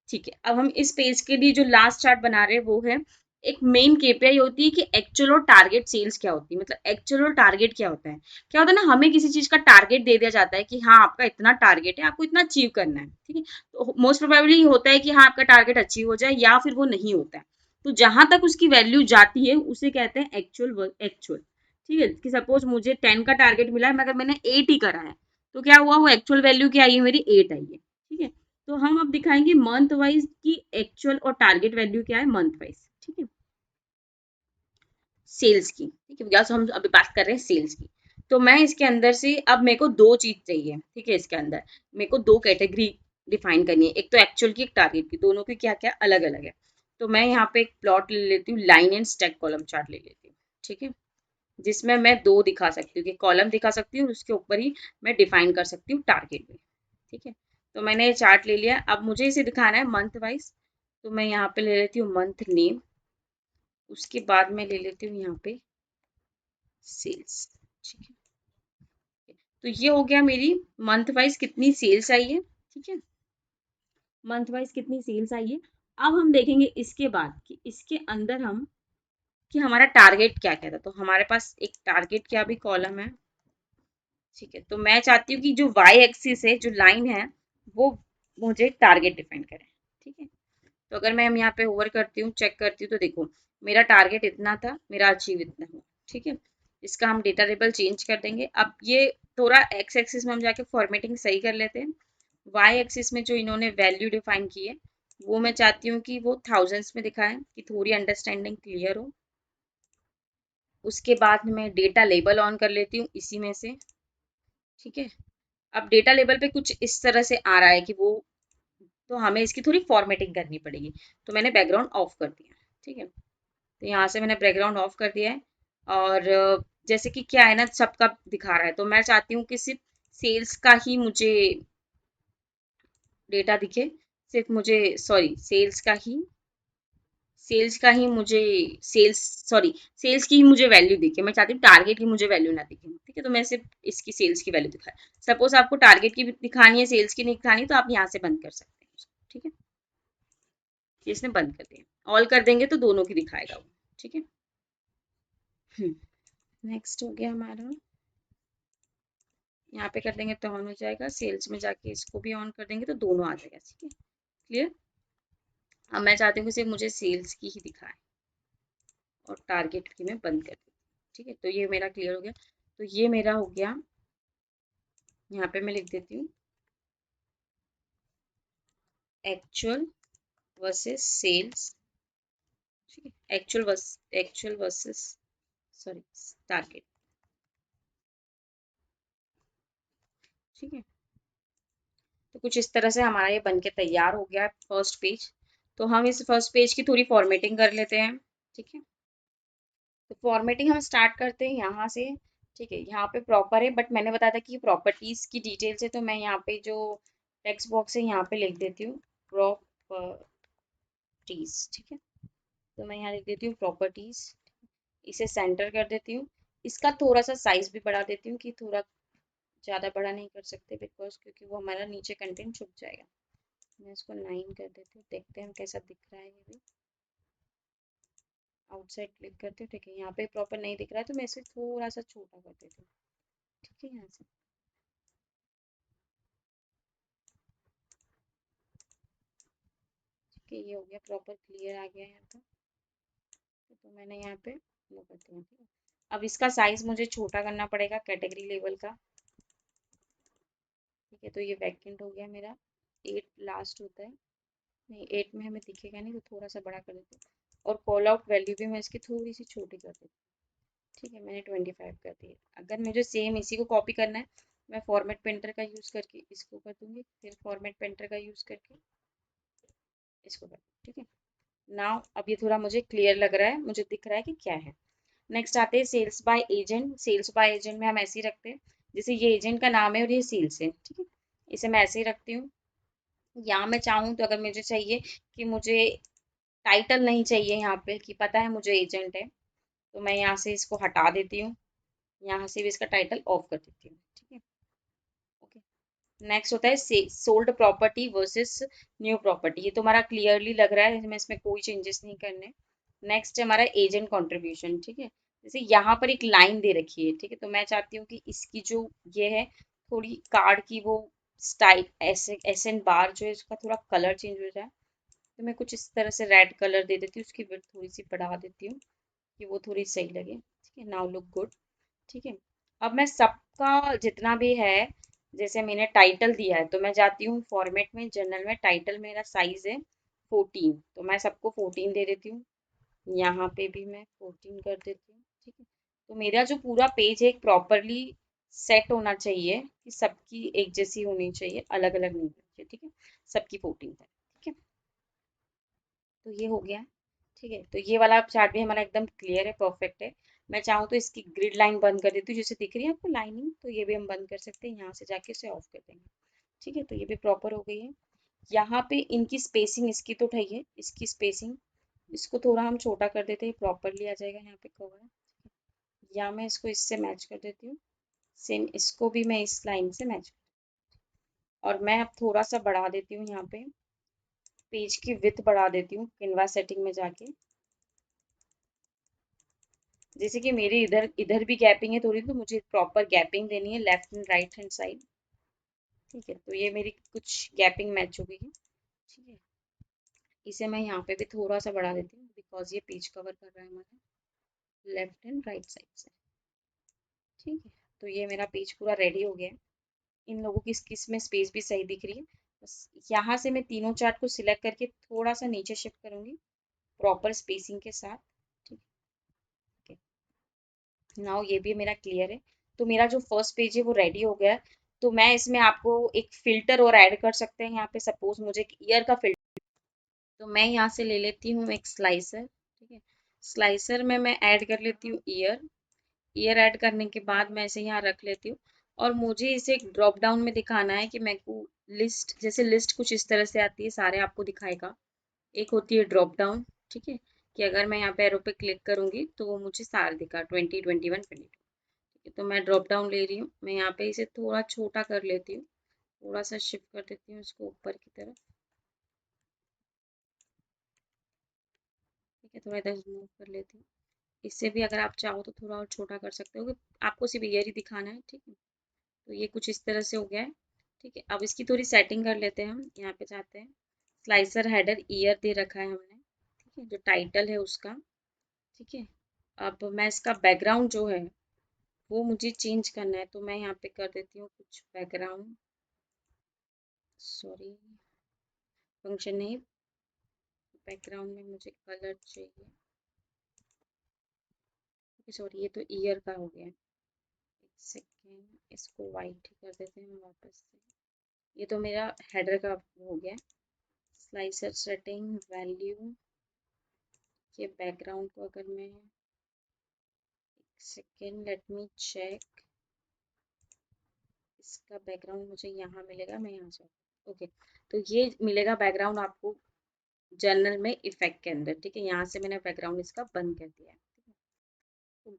ठीक है। अब हम इस पेज के लिए जो लास्ट चार्ट बना रहे हैं वो है, एक मेन केपीआई होती है कि एक्चुअल और टारगेट सेल्स क्या होती है, मतलब एक्चुअल और टारगेट क्या होता है। क्या होता है ना, हमें किसी चीज का टारगेट दे दिया जाता है कि हाँ आपका इतना टारगेट है, आपको इतना अचीव करना है, ठीक है। तो मोस्ट प्रोबेबली होता है कि हाँ आपका टारगेट अचीव हो जाए, या फिर वो नहीं होता है। तो जहां तक उसकी वैल्यू जाती है उसे कहते हैं एक्चुअल, एक्चुअल, ठीक है। कि सपोज मुझे 10 का टारगेट मिला है, मगर मैंने 8 ही करा है, तो क्या हुआ, वो एक्चुअल वैल्यू क्या आई है, मेरी 8 आई है, ठीक है। तो हम अब दिखाएंगे मंथ वाइज की एक्चुअल और टारगेट वैल्यू क्या है मंथ वाइज, ठीक है, सेल्स की, ठीक है, बिकॉज हम अभी बात कर रहे हैं सेल्स की। तो मैं इसके अंदर से अब मेरे को दो चीज चाहिए, ठीक है। इसके अंदर मेरे को दो कैटेगरी डिफाइन करनी है, एक तो एक्चुअल की, एक टारगेट की, दोनों की क्या क्या अलग अलग है। तो मैं यहाँ पे एक प्लॉट ले लेती हूँ, line and stack column chart ले लेती हूँ, ठीक है, जिसमें मैं दो दिखा सकती हूँ कि कॉलम दिखा सकती हूँ, उसके ऊपर ही मैं डिफाइन कर सकती हूँ टारगेट भी, ठीक है। तो मैंने ये चार्ट ले लिया। अब मुझे इसे दिखाना है मंथ वाइज, तो मैं यहाँ पे ले लेती हूँ मंथ नेम, उसके बाद मैं ले लेती हूँ यहाँ पे सेल्स, ठीक है। तो ये हो गया मेरी मंथ वाइज कितनी सेल्स आई है, ठीक है, मंथ वाइज कितनी सेल्स आई है। अब हम देखेंगे इसके बाद कि इसके अंदर हम कि हमारा टारगेट क्या क्या था। तो हमारे पास एक टारगेट क्या भी कॉलम है, ठीक है। तो मैं चाहती हूँ कि जो वाई एक्सिस है, जो लाइन है, वो मुझे टारगेट डिफाइन करे, ठीक है। तो अगर मैं यहाँ पे ओवर करती हूँ, चेक करती हूँ, तो देखो मेरा टारगेट इतना था, मेरा अचीव इतना हुआ, ठीक है। इसका हम डेटा टेबल चेंज कर देंगे। अब ये थोड़ा एक्स एक्सिस में हम जाके फॉर्मेटिंग सही कर लेते हैं। वाई एक्सिस में जो इन्होंने वैल्यू डिफाइन की है, वो मैं चाहती हूँ कि वो थाउजेंड्स में दिखाएं, कि थोड़ी अंडरस्टैंडिंग क्लियर हो, उसके बाद मैं डेटा लेबल ऑन कर लेती हूँ इसी में से। ठीक है, अब डेटा लेबल पे कुछ इस तरह से आ रहा है कि वो, तो हमें इसकी थोड़ी फॉर्मेटिंग करनी पड़ेगी। तो मैंने बैकग्राउंड ऑफ कर दिया। ठीक है, तो यहाँ से मैंने बैकग्राउंड ऑफ कर दिया है। और जैसे कि क्या है ना, सबका दिखा रहा है, तो मैं चाहती हूँ कि सिर्फ सेल्स का ही मुझे डेटा दिखे, सिर्फ मुझे, सॉरी, सेल्स का ही मुझे, सेल्स, सॉरी, सेल्स की ही मुझे वैल्यू दिखे। मैं चाहती हूँ टारगेट की मुझे वैल्यू ना दिखे। ठीक है, तो मैं सिर्फ इसकी सेल्स की वैल्यू दिखाई। सपोज आपको टारगेट की दिखानी है, सेल्स की नहीं दिखानी, तो आप यहाँ से बंद कर सकते हैं। ठीक है, इसने बंद कर दिया। ऑल कर देंगे तो दोनों की दिखाएगा वो। ठीक है, नेक्स्ट हो गया हमारा। यहाँ पे कर देंगे तो ऑन हो जाएगा। सेल्स में जाके इसको भी ऑन कर देंगे तो दोनों आ जाएगा। ठीक है, क्लियर। अब मैं चाहती हूँ कि सिर्फ मुझे सेल्स की ही दिखाए और टारगेट की मैं बंद कर दी। ठीक है, तो ये मेरा क्लियर हो गया। तो ये मेरा हो गया। यहाँ पे मैं लिख देती हूँ एक्चुअल वर्सेस सेल्स। ठीक है, एक्चुअल वर्सेस, सॉरी, टारगेट। ठीक है, तो कुछ इस तरह से हमारा ये बन के तैयार हो गया फर्स्ट पेज। तो हम इस फर्स्ट पेज की थोड़ी फॉर्मेटिंग कर लेते हैं। ठीक है, तो फॉर्मेटिंग हम स्टार्ट करते हैं यहाँ से। ठीक है, यहाँ पे प्रॉपर है, बट मैंने बताया था कि प्रॉपर्टीज की डिटेल्स है, तो मैं यहाँ पे जो टेक्स्ट बॉक्स है यहाँ पे लिख देती हूँ प्रॉपर्टीज। ठीक है, तो मैं यहाँ लिख देती हूँ प्रॉपर्टीज। इसे सेंटर कर देती हूँ। इसका थोड़ा सा साइज भी बढ़ा देती हूँ कि थोड़ा ज़्यादा बड़ा नहीं कर सकते, बिकॉज क्योंकि वो हमारा नीचे कंटेंट छुप जाएगा। मैं इसको 9 कर देती हूँ, देखते हैं कैसा दिख रहा है ये भी। आउटसाइड क्लिक करती हूँ। ठीक है, यहाँ पे प्रॉपर नहीं दिख रहा है, तो मैं इसे थोड़ा सा छोटा कर देती हूँ। ठीक है, यहाँ से। ठीक है, ये हो गया प्रॉपर क्लियर आ गया यहाँ पर। तो मैंने यहाँ पे वो कर दिया। ठीक है, अब इसका साइज मुझे छोटा करना पड़ेगा कैटेगरी लेवल का। ठीक है, तो ये वैकेंट हो गया मेरा। 8 लास्ट होता है, नहीं 8 में हमें दिखेगा नहीं, तो थोड़ा सा बड़ा कर देते हैं। और कॉल आउट वैल्यू भी मैं इसकी थोड़ी सी छोटी कर देती हूँ। ठीक है, मैंने 25 कर दी। अगर मुझे सेम इसी को कॉपी करना है, मैं फॉर्मेट पेंटर का यूज़ करके इसको कर दूंगी, फिर फॉर्मेट पेंटर का यूज़ करके इसको कर दूंगी। ठीक है, नाउ अब ये थोड़ा मुझे क्लियर लग रहा है, मुझे दिख रहा है कि क्या है। नेक्स्ट आते हैं sales by agent. Sales by agent में हम ऐसे ही रखते हैं, जैसे ये एजेंट का नाम है और ये सेल्स है। ठीक है, इसे मैं ऐसे ही रखती हूँ। यहाँ मैं चाहूँ तो, अगर मुझे चाहिए कि मुझे टाइटल नहीं चाहिए यहाँ पे, कि पता है मुझे एजेंट है, तो मैं यहाँ से इसको हटा देती हूँ। यहाँ से भी इसका टाइटल ऑफ कर देती हूँ। ठीक है, ओके। नेक्स्ट होता है sold property versus new property. ये तो हमारा क्लियरली लग रहा है, हमें इसमें कोई चेंजेस नहीं करने। नेक्स्ट है हमारा एजेंट कंट्रीब्यूशन। ठीक है, जैसे यहाँ पर एक लाइन दे रखी है। ठीक है, तो मैं चाहती हूँ कि इसकी जो ये है, थोड़ी कार्ड की वो स्टाइल, ऐसे एस एन बार जो है उसका थोड़ा कलर चेंज हो जाए। तो मैं कुछ इस तरह से रेड कलर दे देती हूँ, उसकी विड्थ थोड़ी सी बढ़ा देती हूँ कि वो थोड़ी सही लगे। ठीक है, नाउ लुक गुड। ठीक है, अब मैं सबका जितना भी है, जैसे मैंने टाइटल दिया है, तो मैं जाती हूँ फॉर्मेट में, जनरल में, टाइटल मेरा साइज है 14, तो मैं सबको 14 दे देती हूँ। यहाँ पे भी मैं 14 कर देती हूँ। ठीक है, तो मेरा जो पूरा पेज है एक प्रॉपरली सेट होना चाहिए, कि सबकी एक जैसी होनी चाहिए, अलग अलग नहीं होनी चाहिए। ठीक है, सबकी 14 है। ठीक है, तो ये हो गया। ठीक है, तो ये वाला चार्ट भी हमारा एकदम क्लियर है, परफेक्ट है। मैं चाहूँ तो इसकी ग्रिड लाइन बंद कर देती हूँ, जैसे दिख रही है आपको लाइनिंग, तो ये भी हम बंद कर सकते हैं। यहाँ से जाके इसे ऑफ कर देंगे। ठीक है, तो ये भी प्रॉपर हो गई है। यहाँ पे इनकी स्पेसिंग इसकी तो उठाइए, है, इसकी स्पेसिंग, इसको थोड़ा हम छोटा कर देते हैं, प्रॉपरली आ जाएगा यहाँ पे कवर। या मैं इसको इससे मैच कर देती हूँ, सेम इसको भी मैं इस लाइन से मैच, और मैं अब थोड़ा सा बढ़ा देती हूँ यहाँ पे, पेज की विड्थ बढ़ा देती हूँ कैनवा सेटिंग में जाके। जैसे कि मेरी इधर इधर भी गैपिंग है थोड़ी, तो मुझे प्रॉपर गैपिंग देनी है left and right hand side. ठीक है, तो ये मेरी कुछ गैपिंग मैच हो गई है। ठीक है, इसे मैं यहाँ पे भी थोड़ा सा बढ़ा देती हूँ, बिकॉज ये पेज कवर कर रहा है हमारा लेफ्ट एंड राइट साइड से। ठीक है, तो ये मेरा पेज पूरा रेडी हो गया है। इन लोगों की किस में स्पेस भी सही दिख रही है। बस यहाँ से मैं तीनों चार्ट को सिलेक्ट करके थोड़ा सा नीचे शिफ्ट करूंगी, प्रॉपर स्पेसिंग के साथ। ठीक है, नाउ ये भी मेरा क्लियर है। तो मेरा जो फर्स्ट पेज है वो रेडी हो गया है। तो मैं इसमें आपको एक फिल्टर और ऐड कर सकते हैं। यहाँ पे सपोज मुझे ईयर का फिल्टर, तो मैं यहाँ से ले लेती हूँ एक स्लाइसर। ठीक है, स्लाइसर में मैं ऐड कर लेती हूँ ईयर। ईयर ऐड करने के बाद मैं इसे यहाँ रख लेती हूँ। और मुझे इसे एक ड्रॉप डाउन में दिखाना है कि मेरे को लिस्ट, जैसे लिस्ट कुछ इस तरह से आती है, सारे आपको दिखाएगा। एक होती है ड्रॉप डाउन, ठीक है, कि अगर मैं यहाँ पे एरो पे क्लिक करूंगी तो वो मुझे सारे दिखा 20, 21, 22। ठीक है, तो मैं ड्रॉप डाउन ले रही हूँ। मैं यहाँ पे इसे थोड़ा छोटा कर लेती हूँ, थोड़ा सा शिफ्ट कर देती हूँ इसको ऊपर की तरफ। ठीक है, थोड़ा इधर मूव कर लेती हूँ। इससे भी अगर आप चाहो तो थोड़ा और छोटा कर सकते हो, आपको सिर्फ ईयर ही दिखाना है। ठीक है, तो ये कुछ इस तरह से हो गया है। ठीक है, अब इसकी थोड़ी सेटिंग कर लेते हैं। हम यहाँ पे जाते हैं, स्लाइसर हेडर ईयर दे रखा है हमने। ठीक है, जो टाइटल है उसका। ठीक है, अब मैं इसका बैकग्राउंड जो है वो मुझे चेंज करना है, तो मैं यहाँ पे कर देती हूँ कुछ बैकग्राउंड, सॉरी फंक्शन नहीं, बैकग्राउंड में मुझे कलर चाहिए। सॉरी, ये तो ईयर का हो गया। एक सेकेंड, इसको वाइट ही कर देते हैं वापस से। ये तो मेरा हेडर का हो गया। स्लाइसर सेटिंग वैल्यू, ये बैकग्राउंड को अगर मैं, सेकेंड लेट मी चेक, इसका बैकग्राउंड मुझे यहाँ मिलेगा, मैं यहाँ से, ओके। तो ये मिलेगा बैकग्राउंड आपको जनरल में इफेक्ट के अंदर। ठीक है, यहाँ से मैंने बैकग्राउंड इसका बंद कर दिया है। तो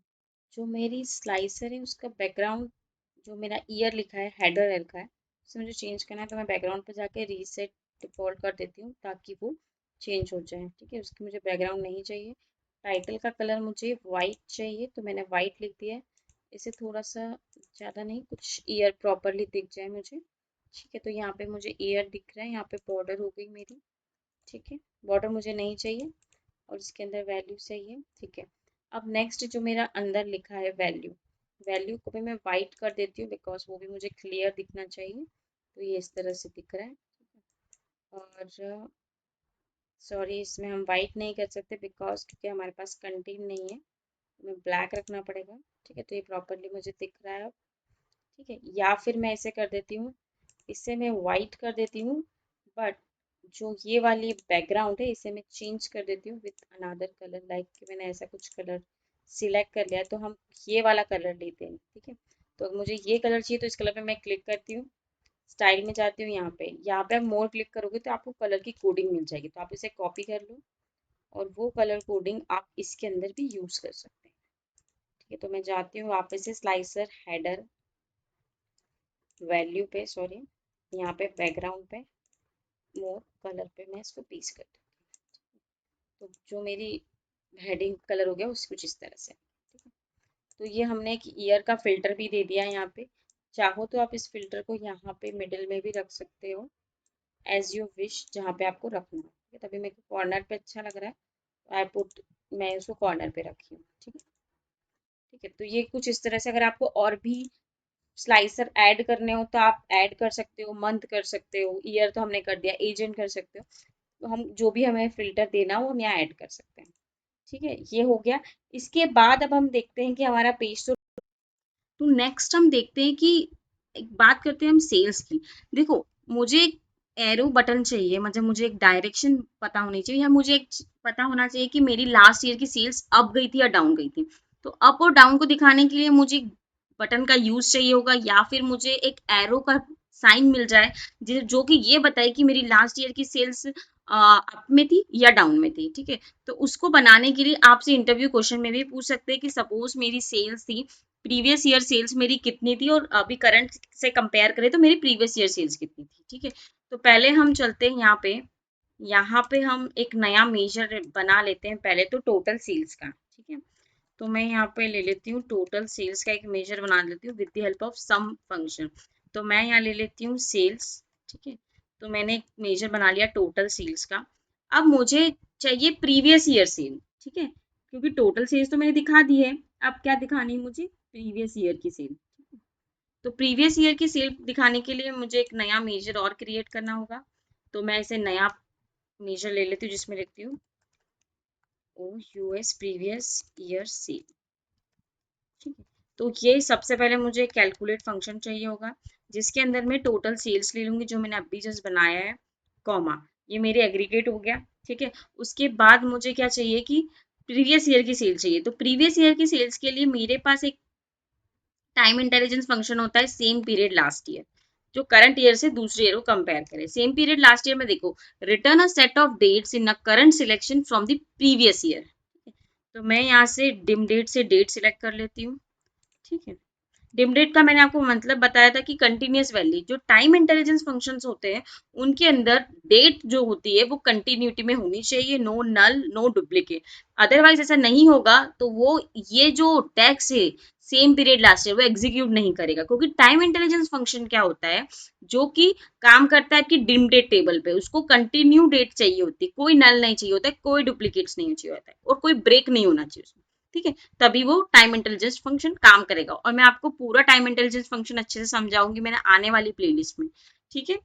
जो मेरी स्लाइसर है उसका बैकग्राउंड, जो मेरा ईयर लिखा है, हेडर लिखा है, उसे मुझे चेंज करना है। तो मैं बैकग्राउंड पर जाके रीसेट डिफॉल्ट कर देती हूँ ताकि वो चेंज हो जाए। ठीक है, उसकी मुझे बैकग्राउंड नहीं चाहिए। टाइटल का कलर मुझे वाइट चाहिए, तो मैंने वाइट लिख दिया है। इसे थोड़ा सा ज़्यादा नहीं, कुछ ईयर प्रॉपरली दिख जाए मुझे। ठीक है, तो यहाँ पे मुझे ईयर दिख रहा है, यहाँ पे बॉर्डर हो गई मेरी। ठीक है, बॉर्डर मुझे नहीं चाहिए और इसके अंदर वैल्यू चाहिए। ठीक है, अब नेक्स्ट जो मेरा अंदर लिखा है वैल्यू, वैल्यू को भी मैं वाइट कर देती हूँ बिकॉज वो भी मुझे क्लियर दिखना चाहिए। तो ये इस तरह से दिख रहा है। और सॉरी, इसमें हम वाइट नहीं कर सकते बिकॉज क्योंकि हमारे पास कंटेंट नहीं है, हमें ब्लैक रखना पड़ेगा। ठीक है, तो ये प्रॉपरली मुझे दिख रहा है अब। ठीक है, या फिर मैं ऐसे कर देती हूँ, इससे मैं वाइट कर देती हूँ, बट जो ये वाली बैकग्राउंड है इसे मैं चेंज कर देती हूँ विथ अनदर कलर। लाइक मैंने ऐसा कुछ कलर सिलेक्ट कर लिया, तो हम ये वाला कलर लेते हैं। ठीक है, तो मुझे ये कलर चाहिए, तो इस कलर पे मैं क्लिक करती हूँ, स्टाइल में जाती हूँ। यहाँ पे आप मोर क्लिक करोगे तो आपको कलर की कोडिंग मिल जाएगी, तो आप इसे कॉपी कर लो और वो कलर कोडिंग आप इसके अंदर भी यूज कर सकते हैं। ठीक है, तो मैं जाती हूँ वापस से स्लाइसर हेडर वैल्यू पे, सॉरी यहाँ पे बैकग्राउंड पे, मोर कलर पे मैं इसको पीस कर दूँ। तो जो मेरी हेडिंग कलर हो गया उस कुछ इस तरह से। ठीक है, तो ये हमने एक ईयर का फिल्टर भी दे दिया है यहाँ पे। चाहो तो आप इस फिल्टर को यहाँ पे मिडिल में भी रख सकते हो, एज यू विश, जहाँ पे आपको रखना है। ठीक है, तभी मेरे को कॉर्नर पे अच्छा लग रहा है, आई पुट, मैं उसको कॉर्नर पे रखी हूँ। ठीक है, ठीक है, तो ये कुछ इस तरह से। अगर आपको और भी स्लाइसर ऐड करने हो तो आप ऐड कर सकते हो, मंथ कर सकते हो, ईयर तो हमने कर दिया, एजेंट कर सकते हो। तो हम जो भी हमें फिल्टर देना हो हम यहाँ ऐड कर सकते हैं। ठीक है, ये हो गया। इसके बाद अब हम देखते हैं कि हमारा पेज तो नेक्स्ट हम देखते हैं कि एक बात करते हैं हम सेल्स की। देखो, मुझे एक एरो बटन चाहिए, मतलब मुझे एक डायरेक्शन पता होनी चाहिए, या मुझे एक पता होना चाहिए कि मेरी लास्ट ईयर की सेल्स अप गई थी या डाउन गई थी। तो अप और डाउन को दिखाने के लिए मुझे बटन का यूज चाहिए होगा, या फिर मुझे एक एरो का साइन मिल जाए जो कि ये बताए कि मेरी लास्ट ईयर की सेल्स अप में थी या डाउन में थी। ठीक है, तो उसको बनाने के लिए आपसे इंटरव्यू क्वेश्चन में भी पूछ सकते हैं कि सपोज मेरी सेल्स थी, प्रीवियस ईयर सेल्स मेरी कितनी थी और अभी करंट से कंपेयर करें तो मेरी प्रीवियस ईयर सेल्स कितनी थी। ठीक है, तो पहले हम चलते हैं यहाँ पे हम एक नया मेजर बना लेते हैं, पहले तो टोटल सेल्स का। ठीक है, तो मैं यहाँ पे ले लेती हूँ टोटल सेल्स का एक मेजर बना लेती हूँ with the help of some function. तो मैं यहाँ ले लेती हूँ सेल्स। ठीक है, तो मैंने एक मेजर बना लिया टोटल सेल्स का। अब मुझे चाहिए प्रीवियस ईयर सेल। ठीक है, क्योंकि टोटल सेल्स तो मैंने दिखा दी है, अब क्या दिखानी है मुझे, प्रीवियस ईयर की सेल। तो प्रीवियस ईयर की सेल दिखाने के लिए मुझे एक नया मेजर और क्रिएट करना होगा। तो मैं इसे नया मेजर ले लेती हूँ जिसमें लिखती हूँ ओ यूएस प्रीवियस ईयर सेल। तो ये सबसे पहले मुझे कैलकुलेट फंक्शन चाहिए होगा, जिसके अंदर मैं टोटल सेल्स ले लूंगी जो मैंने अभी जस्ट बनाया है, कॉमा, ये मेरे एग्रीगेट हो गया। ठीक है, उसके बाद मुझे क्या चाहिए कि प्रीवियस ईयर की सेल चाहिए। तो प्रीवियस ईयर की सेल्स के लिए मेरे पास एक टाइम इंटेलिजेंस फंक्शन होता है, सेम पीरियड लास्ट ईयर, जो करंट ईयर से दूसरे ईयर को कंपेयर करे। सेम पीरियड लास्ट ईयर में देखो, return a set of dates in a current selection from the previous year. तो मैं यहाँ से डिम डेट से डेट सिलेक्ट कर लेती हूँ। ठीक है, डिम डेट का मैंने आपको मतलब बताया था कि कंटिन्यूअस वैल्यू, जो टाइम इंटेलिजेंस फंक्शंस होते हैं उनके अंदर डेट जो होती है वो कंटिन्यूटी में होनी चाहिए, नो नल नो डुप्लीकेट। अदरवाइज ऐसा नहीं होगा तो वो ये जो टैक्स है सेम पीरियड लास्ट ईयर वो एग्जीक्यूट नहीं करेगा, क्योंकि टाइम इंटेलिजेंस फंक्शन क्या होता है, जो कि काम करता है कि डिम डेट टेबल पे उसको कंटिन्यू डेट चाहिए होती है, कोई नल नहीं चाहिए होता है, कोई डुप्लीकेट्स नहीं चाहिए होता है, और कोई ब्रेक नहीं होना चाहिए उसमें। ठीक है, तभी वो टाइम इंटेलिजेंस फंक्शन काम करेगा, और मैं आपको पूरा टाइम इंटेलिजेंस फंक्शन अच्छे से समझाऊंगी मैंने आने वाली प्लेलिस्ट में। ठीक है,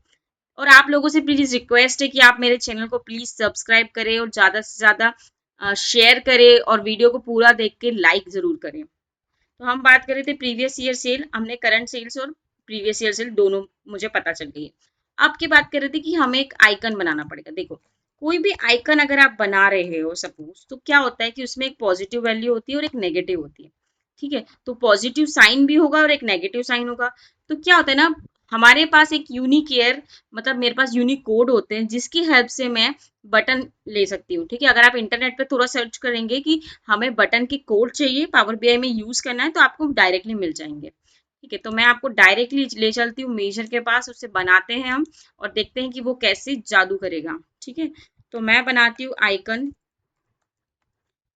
और आप लोगों से प्लीज रिक्वेस्ट है कि आप मेरे चैनल को प्लीज सब्सक्राइब करें और ज्यादा से ज्यादा शेयर करें, और वीडियो को पूरा देख के लाइक जरूर करें। तो हम बात कर रहे थे प्रीवियस ईयर सेल, हमने करंट सेल्स और प्रीवियस ईयर सेल दोनों मुझे पता चल गई है। अब की बात कर रहे थे कि हमें एक आइकन बनाना पड़ेगा। देखो, कोई भी आइकन अगर आप बना रहे हो सपोज, तो क्या होता है कि उसमें एक पॉजिटिव वैल्यू होती है और एक नेगेटिव होती है। ठीक है, तो पॉजिटिव साइन भी होगा और एक नेगेटिव साइन होगा। तो क्या होता है ना, हमारे पास एक यूनिक ईयर, मतलब मेरे पास यूनिक कोड होते हैं जिसकी हेल्प से मैं बटन ले सकती हूँ। ठीक है, अगर आप इंटरनेट पे थोड़ा सर्च करेंगे कि हमें बटन की कोड चाहिए पावर बीआई में यूज करना है, तो आपको डायरेक्टली मिल जाएंगे। ठीक है, तो मैं आपको डायरेक्टली ले चलती हूँ मेजर के पास, उससे बनाते हैं हम और देखते हैं कि वो कैसे जादू करेगा। ठीक है, तो मैं बनाती हूँ आइकन,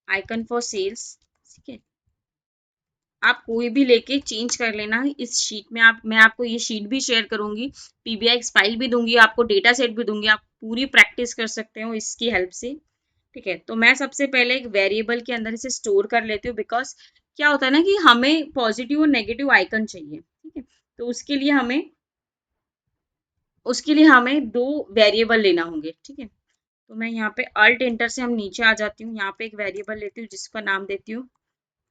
आइकन फॉर सेल्स। ठीक है, आप कोई भी लेके चेंज कर लेना इस शीट में। आप, मैं आपको ये शीट भी शेयर करूंगी, पीबीआई फाइल भी दूंगी आपको, डेटा सेट भी दूंगी, आप पूरी प्रैक्टिस कर सकते हो इसकी हेल्प से। ठीक है, तो मैं सबसे पहले एक वेरिएबल के अंदर इसे स्टोर कर लेती हूँ, बिकॉज क्या होता है ना कि हमें पॉजिटिव और नेगेटिव आइकन चाहिए। ठीक है, तो उसके लिए हमें दो वेरिएबल लेना होंगे। ठीक है, तो मैं यहाँ पे अल्ट एंटर से हम नीचे आ जाती हूँ, यहाँ पे एक वेरिएबल लेती हूँ जिसका नाम देती हूँ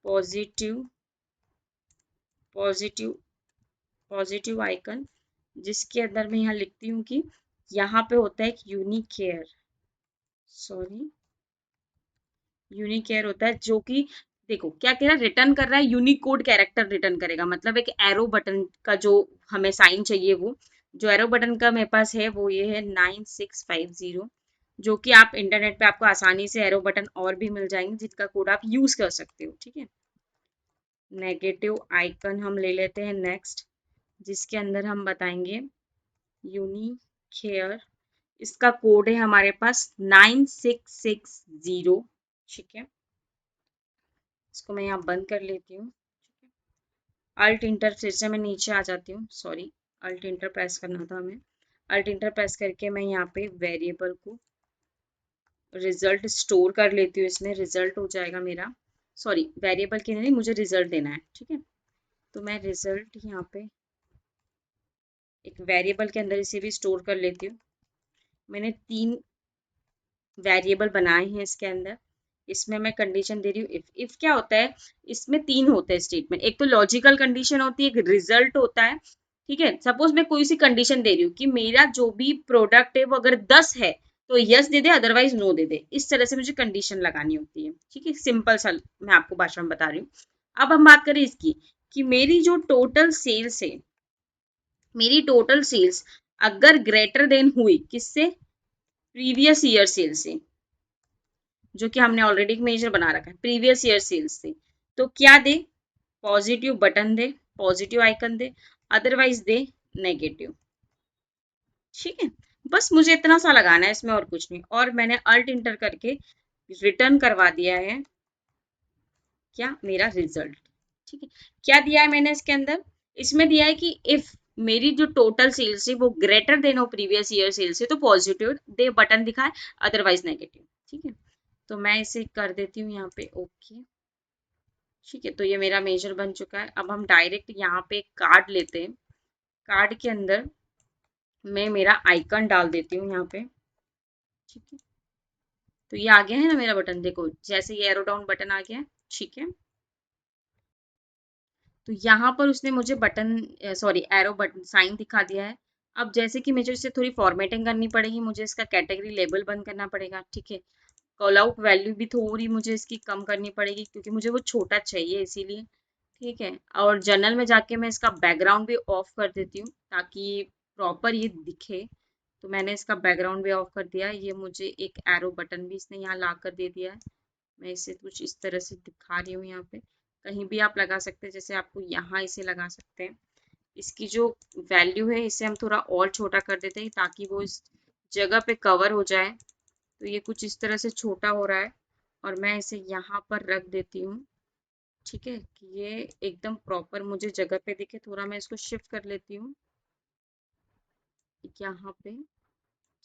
पॉजिटिव, पॉजिटिव, पॉजिटिव आइकन, जिसके अंदर मैं यहाँ लिखती हूँ कि यहाँ पे होता है एक यूनिकेयर, सॉरी, यूनिकेयर होता है, जो कि देखो क्या कह रहा है, रिटर्न कर रहा है यूनिक कोड कैरेक्टर रिटर्न करेगा, मतलब एक एरो बटन का जो हमें साइन चाहिए, वो जो एरो बटन का मेरे पास है वो ये है 9650, जो कि आप इंटरनेट पे आपको आसानी से एरो बटन और भी मिल जाएंगे जिसका कोड आप यूज कर सकते हो। ठीक है, नेगेटिव आइकन हम ले लेते हैं नेक्स्ट, जिसके अंदर हम बताएंगे यूनिकेयर, इसका कोड है हमारे पास 9660। ठीक है, इसको मैं यहाँ बंद कर लेती हूँ। अल्ट इंटर फिर से मैं नीचे आ जाती हूँ, सॉरी, अल्ट इंटर प्रेस करना था हमें। अल्ट इंटर प्रेस करके मैं यहाँ पे वेरिएबल को रिजल्ट स्टोर कर लेती हूँ, इसमें रिजल्ट हो जाएगा मेरा, सॉरी वेरिएबल के नहीं, मुझे रिजल्ट देना है। ठीक है, तो मैं रिजल्ट यहाँ पे एक वेरिएबल के अंदर इसे भी स्टोर कर लेती हूँ। मैंने 3 वेरिएबल बनाए हैं इसके अंदर, इसमें मैं कंडीशन दे रही हूँ इफ क्या होता है, इसमें 3 होते हैं स्टेटमेंट, एक तो लॉजिकल कंडीशन होती है, एक रिजल्ट होता है। ठीक है, सपोज मैं कोई सी कंडीशन दे रही हूँ कि मेरा जो भी प्रोडक्ट है वो अगर 10 है तो यस दे दे, अदरवाइज नो दे दे, इस तरह से मुझे कंडीशन लगानी होती है। ठीक है, सिंपल सा मैं आपको भाषा में बता रही हूँ। अब हम बात करें इसकी कि मेरी जो टोटल सेल्स है, मेरी टोटल सेल्स अगर ग्रेटर देन हुई किससे, प्रीवियस ईयर सेल से, जो कि हमने ऑलरेडी एक मेजर बना रखा है प्रीवियस ईयर सेल्स से, तो क्या दे, पॉजिटिव बटन दे, पॉजिटिव आइकन दे, अदरवाइज दे नेगेटिव। ठीक है, बस मुझे इतना सा लगाना है इसमें और कुछ नहीं, और मैंने अल्ट इंटर करके रिटर्न करवा दिया है क्या, मेरा रिजल्ट। ठीक है, क्या दिया है मैंने इसके अंदर, इसमें दिया है कि इफ मेरी जो टोटल सेल्स है वो ग्रेटर देन हो प्रीवियस ईयर सेल्स है तो पॉजिटिव दे बटन दिखाए, अदरवाइज नेगेटिव। ठीक है, तो मैं इसे कर देती हूँ यहाँ पे ओके। ठीक है, तो ये मेरा मेजर बन चुका है। अब हम डायरेक्ट यहाँ पे कार्ड लेते हैं, कार्ड के अंदर मैं मेरा आइकन डाल देती हूँ यहाँ पे। ठीक है, तो ये आ गया है ना मेरा बटन, देखो जैसे ये एरो डाउन बटन आ गया है। ठीक है, तो यहाँ पर उसने मुझे button sorry arrow button sign दिखा दिया है। अब जैसे कि मुझे इसे थोड़ी फॉर्मेटिंग करनी पड़ेगी, मुझे इसका कैटेगरी लेबल बंद करना पड़ेगा, ठीक है। कॉल आउट वैल्यू भी थोड़ी मुझे इसकी कम करनी पड़ेगी क्योंकि मुझे वो छोटा चाहिए इसीलिए, ठीक है। और जर्नल में जाके मैं इसका बैकग्राउंड भी ऑफ कर देती हूँ ताकि प्रॉपर ये दिखे। तो मैंने इसका बैकग्राउंड भी ऑफ कर दिया। ये मुझे एक एरो बटन भी इसने यहाँ ला कर दे दिया है। मैं इसे कुछ इस तरह से दिखा रही हूँ यहाँ पे, कहीं भी आप लगा सकते हैं, जैसे आपको यहाँ इसे लगा सकते हैं। इसकी जो वैल्यू है इसे हम थोड़ा और छोटा कर देते हैं ताकि वो इस जगह पे कवर हो जाए। तो ये कुछ इस तरह से छोटा हो रहा है और मैं इसे यहाँ पर रख देती हूँ, ठीक है, कि ये एकदम प्रॉपर मुझे जगह पे दिखे। थोड़ा मैं इसको शिफ्ट कर लेती हूँ यहाँ पे,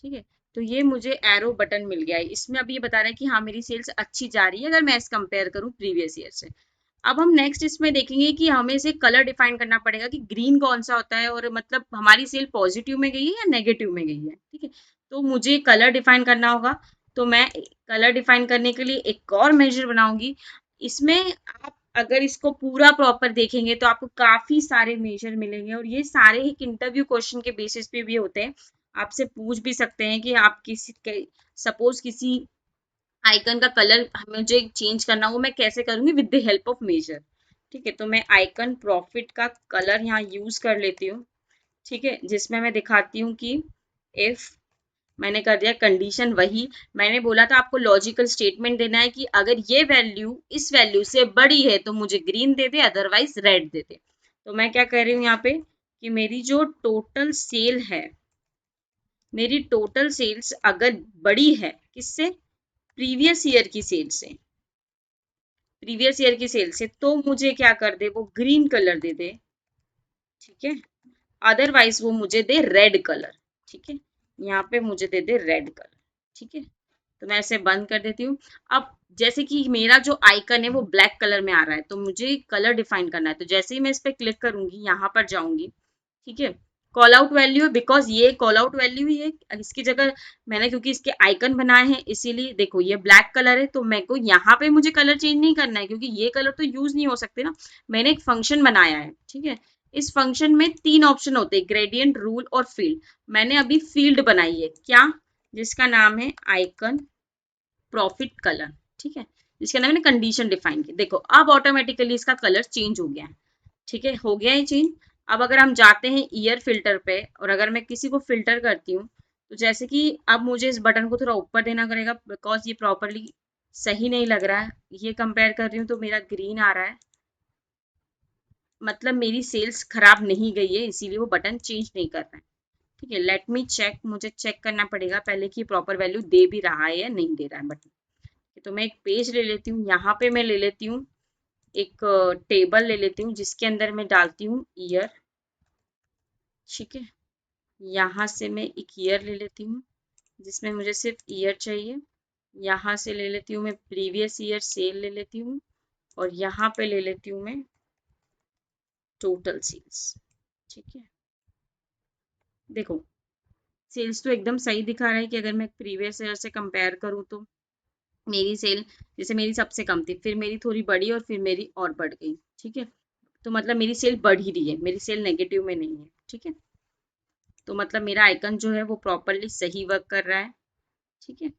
ठीक है। तो ये मुझे एरो बटन मिल गया है। इसमें अब ये बता रहा है कि हाँ मेरी सेल्स अच्छी जा रही है अगर मैं इस कंपेयर करूँ प्रीवियस ईयर से। अब हम नेक्स्ट इसमें देखेंगे कि हमें इसे कलर डिफाइन करना पड़ेगा कि ग्रीन कौन सा होता है और मतलब हमारी सेल पॉजिटिव में गई है या नेगेटिव में गई है, ठीक है। तो मुझे कलर डिफाइन करना होगा। तो मैं कलर डिफाइन करने के लिए एक और मेजर बनाऊंगी। इसमें आप अगर इसको पूरा प्रॉपर देखेंगे तो आपको काफी सारे मेजर मिलेंगे और ये सारे एक इंटरव्यू क्वेश्चन के बेसिस पे भी होते हैं। आपसे पूछ भी सकते हैं कि आप किसी सपोज किसी आइकन का कलर मुझे चेंज करना हो, मैं कैसे करूंगी with the help of measure, ठीक है। तो मैं आइकन प्रॉफिट का कलर यहाँ यूज कर लेती हूँ, ठीक है, जिसमें मैं दिखाती हूँ कि इफ मैंने कर दिया कंडीशन वही मैंने बोला था आपको लॉजिकल स्टेटमेंट देना है कि अगर ये वैल्यू इस वैल्यू से बड़ी है तो मुझे ग्रीन दे दे अदरवाइज रेड दे दे। तो मैं क्या कर रही हूँ यहाँ पे कि मेरी जो टोटल सेल है, मेरी टोटल सेल्स अगर बड़ी है किससे, प्रीवियस ईयर की सेल से, प्रीवियस ईयर की सेल से, तो मुझे क्या कर दे वो ग्रीन कलर दे दे, ठीक है। अदरवाइज वो मुझे दे रेड कलर, ठीक है। यहाँ पे मुझे दे दे रेड कलर, ठीक है। तो मैं इसे बंद कर देती हूँ। अब जैसे कि मेरा जो आइकन है वो ब्लैक कलर में आ रहा है तो मुझे कलर डिफाइन करना है। तो जैसे ही मैं इस पर क्लिक करूंगी यहाँ पर जाऊंगी, ठीक है। कॉल आउट वैल्यू है बिकॉज ये कॉल आउट वैल्यू ही है। इसकी जगह मैंने क्योंकि इसके आइकन बनाए हैं इसीलिए देखो ये ब्लैक कलर है तो मेरे को यहाँ पे मुझे कलर चेंज नहीं करना है क्योंकि ये कलर तो यूज नहीं हो सकते ना। मैंने एक फंक्शन बनाया है, ठीक है। इस फंक्शन में 3 ऑप्शन होते हैं, ग्रेडियंट, रूल और फील्ड। मैंने अभी फील्ड बनाई है क्या, जिसका नाम है आइकन प्रॉफिट कलर, ठीक है। जिसके अंदर मैंने कंडीशन डिफाइन की। देखो अब ऑटोमेटिकली इसका कलर चेंज हो गया है, ठीक है, हो गया है चेंज। अब अगर हम जाते हैं ईयर फिल्टर पे और अगर मैं किसी को फिल्टर करती हूँ तो जैसे कि अब मुझे इस बटन को थोड़ा ऊपर देना पड़ेगा बिकॉज ये प्रॉपरली सही नहीं लग रहा है। ये कंपेयर कर रही हूँ तो मेरा ग्रीन आ रहा है, मतलब मेरी सेल्स खराब नहीं गई है इसीलिए वो बटन चेंज नहीं कर रहा है, ठीक है। लेट मी चेक, मुझे चेक करना पड़ेगा पहले कि प्रॉपर वैल्यू दे भी रहा है या नहीं दे रहा है बटन। तो मैं एक पेज ले लेती हूँ, यहाँ पे मैं ले लेती हूँ एक टेबल ले लेती हूँ जिसके अंदर मैं डालती हूँ ईयर, ठीक है। यहाँ से मैं एक ईयर ले लेती हूँ जिसमें मुझे सिर्फ ईयर चाहिए। यहाँ से ले लेती हूँ मैं प्रीवियस ईयर सेल ले लेती हूँ और यहाँ पे ले लेती हूँ मैं टोटल सेल्स, ठीक है। देखो सेल्स तो एकदम सही दिखा रहा है कि अगर मैं प्रीवियस ईयर से कंपेयर करूँ तो मेरी सेल जैसे मेरी सबसे कम थी फिर मेरी थोड़ी बढ़ी और फिर मेरी और बढ़ गई, ठीक है। तो मतलब मेरी सेल बढ़ ही रही है, मेरी सेल नेगेटिव में नहीं है, ठीक है। तो मतलब मेरा आइकन जो है वो प्रॉपरली सही वर्क कर रहा है, ठीक है।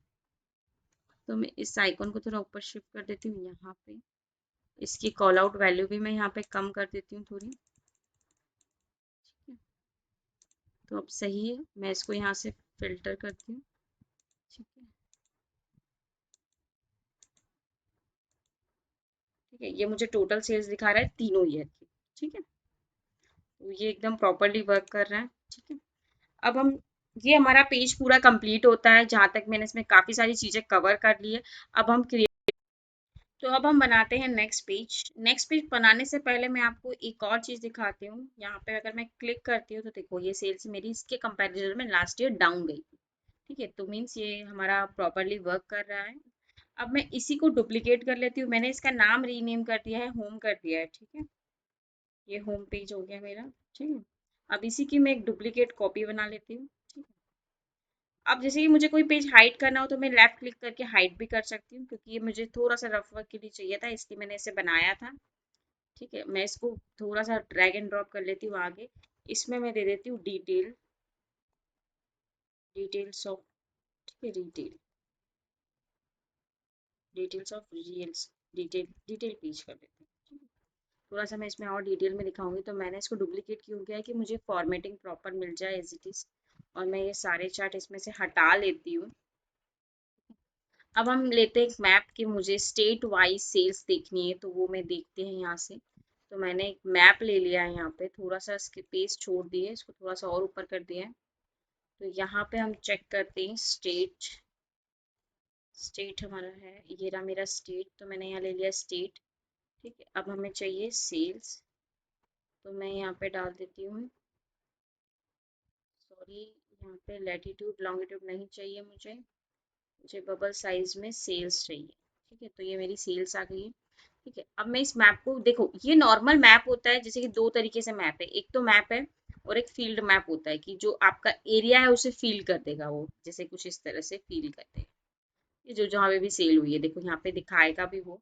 तो मैं इस आइकन को थोड़ा ऊपर शिफ्ट कर देती हूँ यहाँ पे। इसकी कॉल आउट वैल्यू भी मैं यहाँ पे कम कर देती हूँ थोड़ी, ठीक है। तो अब सही है, मैं इसको यहाँ से फिल्टर करती हूँ, ठीक है। ठीक है, ये मुझे टोटल सेल्स दिखा रहा है तीनों ईयर की, ठीक है। तो ये एकदम प्रॉपरली वर्क कर रहा है, ठीक है। अब हम ये हमारा पेज पूरा कंप्लीट होता है जहां तक मैंने इसमें काफी सारी चीजें कवर कर ली है। अब हम तो अब हम बनाते हैं नेक्स्ट पेज। नेक्स्ट पेज बनाने से पहले मैं आपको एक और चीज दिखाती हूँ। यहाँ पे अगर मैं क्लिक करती हूँ तो देखो ये सेल्स मेरी इसके कंपैरिजन में लास्ट ईयर डाउन गई थी, ठीक है। तो मीन्स ये हमारा प्रॉपरली वर्क कर रहा है। अब मैं इसी को डुप्लीकेट कर लेती हूँ। मैंने इसका नाम रीनेम कर दिया है, होम कर दिया है, ठीक है। ये होम पेज हो गया मेरा, ठीक है। अब इसी की मैं एक डुप्लीकेट कॉपी बना लेती हूँ, ठीक है। अब जैसे कि मुझे कोई पेज हाइड करना हो तो मैं लेफ्ट क्लिक करके हाइड भी कर सकती हूँ क्योंकि ये मुझे थोड़ा सा रफ वर्क के लिए चाहिए था इसलिए मैंने इसे बनाया था। ठीक है, मैं इसको थोड़ा सा ड्रैग एंड ड्रॉप कर लेती हूँ आगे। इसमें मैं दे देती हूँ डिटेल्स ऑफ, ठीक है, डिटेल्स ऑफ रियल्स, डिटेल पेज कर देते हैं, ठीक है। थोड़ा सा मैं इसमें और डिटेल में दिखाऊंगी, तो मैंने इसको डुप्लीकेट क्यों किया है कि मुझे फॉर्मेटिंग प्रॉपर मिल जाए एज इट इज। और मैं ये सारे चार्ट इसमें से हटा लेती हूँ। अब हम लेते हैं एक मैप कि मुझे स्टेट वाइज सेल्स देखनी है, तो वो मैं देखते हैं यहाँ से। तो मैंने एक मैप ले लिया है, यहाँ पे थोड़ा सा इसके पेज छोड़ दिए, इसको थोड़ा सा और ऊपर कर दिया है। तो यहाँ पे हम चेक करते हैं स्टेट। स्टेट हमारा है, ये रहा मेरा स्टेट, तो मैंने यहाँ ले लिया स्टेट। ठीक है, अब हमें चाहिए सेल्स, तो मैं यहाँ पे डाल देती हूँ, सॉरी, यहाँ पे लैटिट्यूड लॉन्गिट्यूड नहीं चाहिए मुझे, मुझे बबल साइज में सेल्स चाहिए। ठीक है, तो ये मेरी सेल्स आ गई है। ठीक है, अब मैं इस मैप को देखो, ये नॉर्मल मैप होता है, जैसे कि दो तरीके से मैप है, एक तो मैप है और एक फील्ड मैप होता है कि जो आपका एरिया है उसे फील कर देगा वो, जैसे कुछ इस तरह से फील कर देगा। ये जो जहाँ पे भी सेल हुई है, देखो यहाँ पे दिखाएगा भी वो